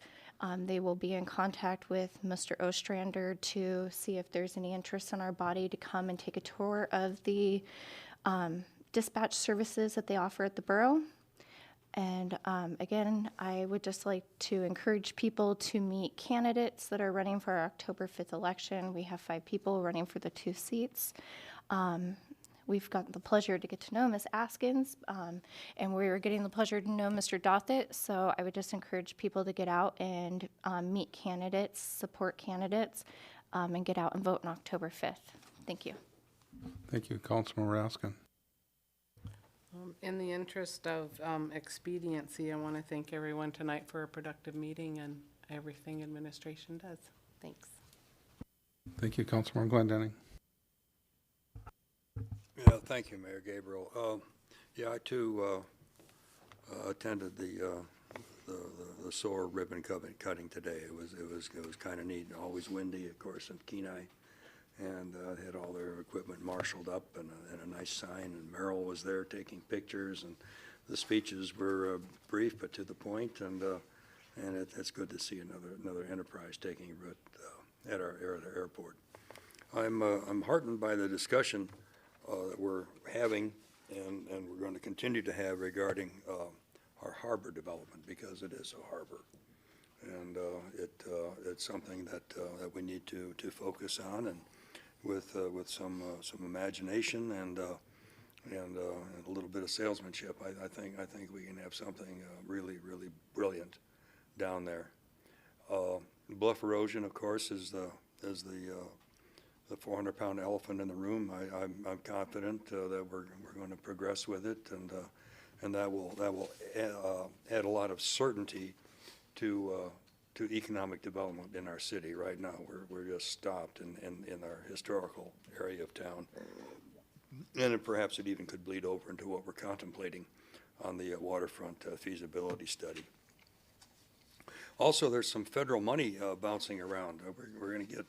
They will be in contact with Mr. Ostrander to see if there's any interest in our body to come and take a tour of the dispatch services that they offer at the borough. And again, I would just like to encourage people to meet candidates that are running for our October 5th election. We have 5 people running for the 2 seats. We've got the pleasure to get to know Ms. Askins, and we're getting the pleasure to know Mr. Dothit. So I would just encourage people to get out and meet candidates, support candidates, and get out and vote on October 5th. Thank you. Thank you, Councilman Raskin. In the interest of expediency, I want to thank everyone tonight for a productive meeting and everything administration does. Thanks. Thank you, Councilman Glendenning. Yeah, thank you, Mayor Gabriel. Yeah, I too attended the SOAR ribbon cutting today. It was kind of neat. Always windy, of course, in Kenai, and they had all their equipment marshaled up and a nice sign. And Merrill was there taking pictures, and the speeches were brief but to the point. And it's good to see another enterprise taking root at our airport. I'm heartened by the discussion that we're having and we're going to continue to have regarding our harbor development, because it is a harbor, and it's something that we need to focus on, and with some imagination and a little bit of salesmanship, I think we can have something really brilliant down there. Bluff Erosion, of course, is the 400-pound elephant in the room. I'm confident that we're going to progress with it, and that will add a lot of certainty to economic development in our city. Right now, we're just stopped in our historical area of town, and perhaps it even could bleed over into what we're contemplating on the waterfront feasibility study. Also, there's some federal money bouncing around. We're going to get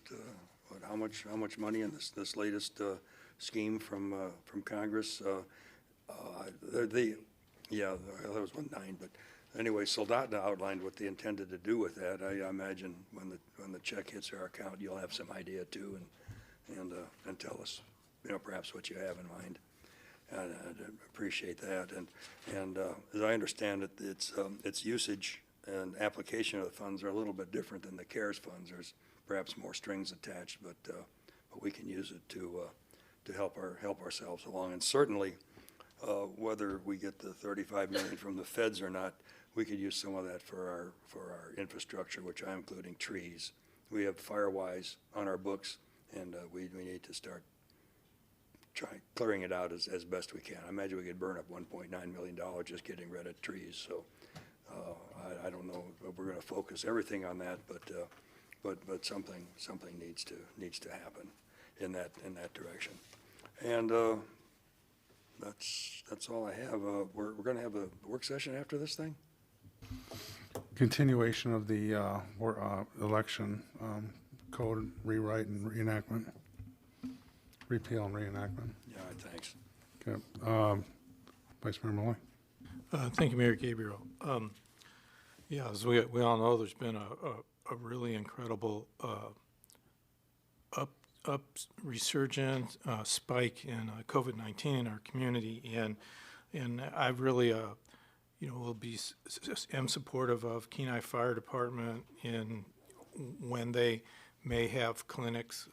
how much money in this latest scheme from Congress? Yeah, that was 1.9, but anyway, Soldotna outlined what they intended to do with that. I imagine when the check hits our account, you'll have some idea too, and tell us, perhaps what you have in mind. And I'd appreciate that. And as I understand it, its usage and application of the funds are a little bit different than the CARES funds. There's perhaps more strings attached, but we can use it to help ourselves along. And certainly, whether we get the $35 million from the feds or not, we could use some of that for our infrastructure, which I'm including trees. We have Firewise on our books, and we need to start clearing it out as best we can. I imagine we could burn up $1.9 million just getting rid of trees. So I don't know if we're going to focus everything on that, but something needs to happen in that direction. And that's all I have. We're going to have a work session after this thing. Continuation of the election code rewrite and reenactment, repeal and reenactment. Yeah, thanks. Okay. Vice Mayor Malloy. Thank you, Mayor Gabriel. Yeah, as we all know, there's been a really incredible resurgent spike in COVID-19 in our community, and I really am supportive of Kenai Fire Department in when they may have clinics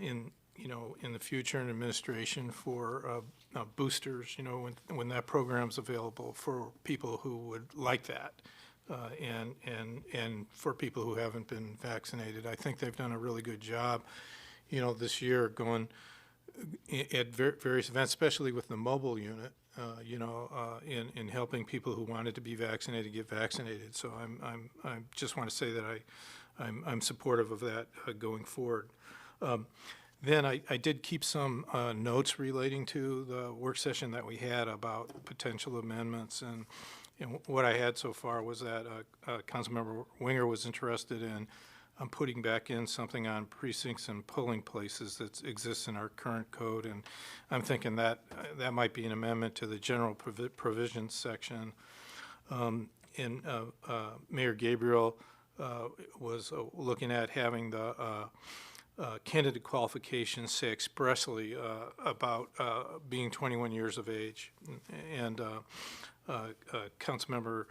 in the future in administration for boosters, when that program's available for people who would like that, and for people who haven't been vaccinated. I think they've done a really good job, this year going at various events, especially with the mobile unit, in helping people who wanted to be vaccinated get vaccinated. So I just want to say that I'm supportive of that going forward. Then I did keep some notes relating to the work session that we had about potential amendments, and what I had so far was that Councilmember Winger was interested in putting back in something on precincts and polling places that exists in our current code, and I'm thinking that that might be an amendment to the general provisions section. And Mayor Gabriel was looking at having the candidate qualifications say expressly about being 21 years of age. And Councilmember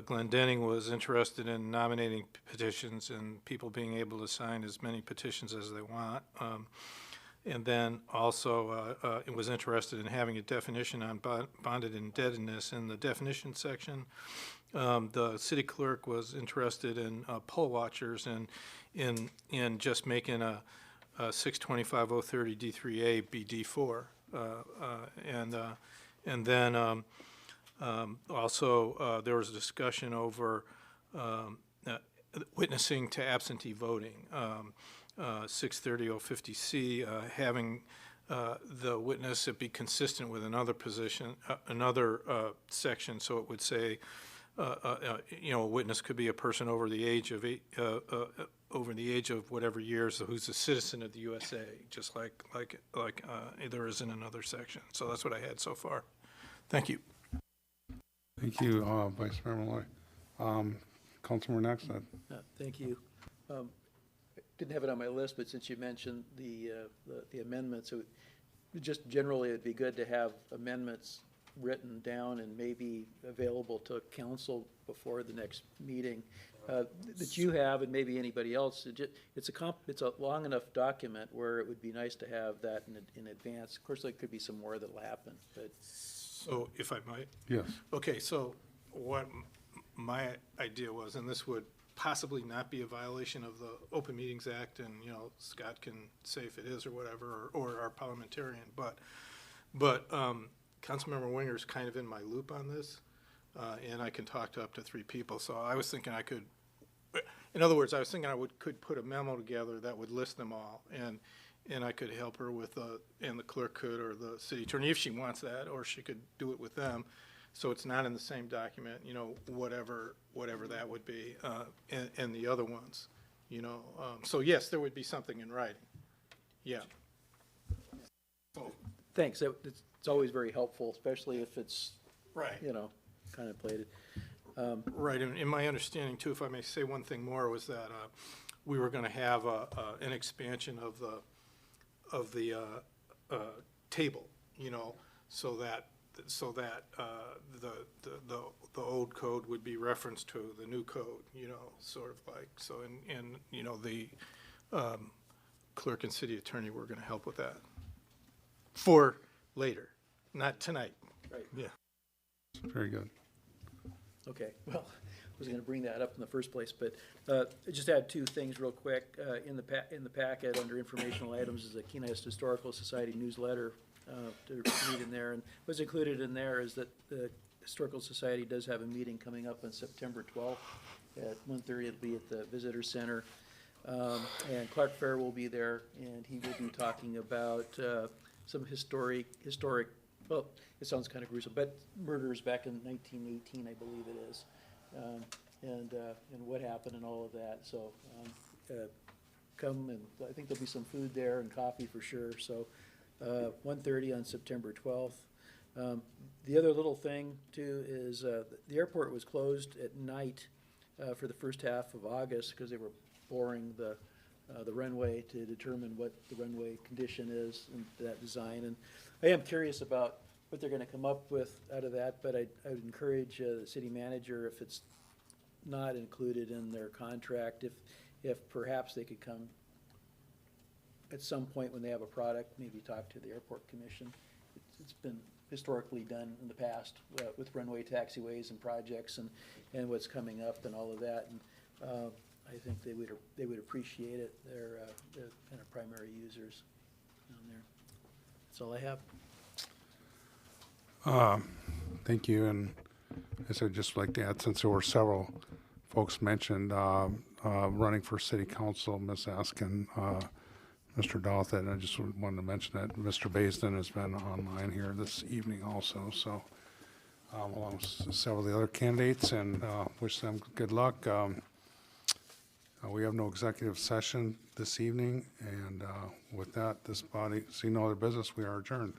Glenn Denning was interested in nominating petitions and people being able to sign as many petitions as they want. And then also it was interested in having a definition on bonded indebtedness in the definition section. The city clerk was interested in poll watchers and in just making a 625.030 D3A be D4. And then also there was a discussion over witnessing to absentee voting, 630.050C, having the witness be consistent with another position, another section, so it would say, a witness could be a person over the age of whatever years who's a citizen of the USA, just like there is in another section. So that's what I had so far. Thank you. Thank you, Vice Mayor Malloy. Councilmember next. Thank you. Didn't have it on my list, but since you mentioned the amendments, just generally it'd be good to have amendments written down and maybe available to council before the next meeting that you have, and maybe anybody else. It's a long enough document where it would be nice to have that in advance. Of course, there could be some more that'll happen, but. So if I might? Yes. Okay, so what my idea was, and this would possibly not be a violation of the Open Meetings Act, and Scott can say if it is or whatever, or our parliamentarian, but Councilmember Winger's kind of in my loop on this, and I can talk to up to 3 people. So I was thinking I could, in other words, I was thinking could put a memo together that would list them all, and I could help her with, and the clerk could, or the city attorney, if she wants that, or she could do it with them, So it's not in the same document, you know, whatever that would be, and the other ones, you know. So yes, there would be something in writing. Yeah. Thanks. It's always very helpful, especially if it's, Right. you know, contemplated. Right, and my understanding too, if I may say one thing more, was that we were going to have an expansion of the table, you know, so that the old code would be referenced to the new code, you know, sort of like, so, and you know, the clerk and city attorney were going to help with that for later, not tonight. Right. Yeah. Very good. Okay, well, I was going to bring that up in the first place, but I just add two things real quick. In the packet, under informational items, is a Kenai Historical Society newsletter to read in there. And what's included in there is that the Historical Society does have a meeting coming up on September 12th at 1:30. It'll be at the Visitor Center. And Clark Fair will be there, and he will be talking about some historic, well, it sounds kind of gruesome, but murders back in 1918, I believe it is, and what happened and all of that. So come, and I think there'll be some food there and coffee for sure. So 1:30 on September 12th. The other little thing too is the airport was closed at night for the first half of August because they were boring the runway to determine what the runway condition is and that design. And I am curious about what they're going to come up with out of that, but I would encourage the city manager, if it's not included in their contract, if perhaps they could come at some point when they have a product, maybe talk to the airport commission. It's been historically done in the past with runway taxiways and projects and what's coming up and all of that. And I think they would appreciate it. They're kind of primary users down there. That's all I have. Thank you, and I guess I'd just like to add, since there were several folks mentioned running for city council, Ms. Askin, Mr. Dothett, and I just wanted to mention that Mr. Baisden has been online here this evening also, so along with several of the other candidates, and wish them good luck. We have no executive session this evening, and with that, this body, seeing no other business, we are adjourned.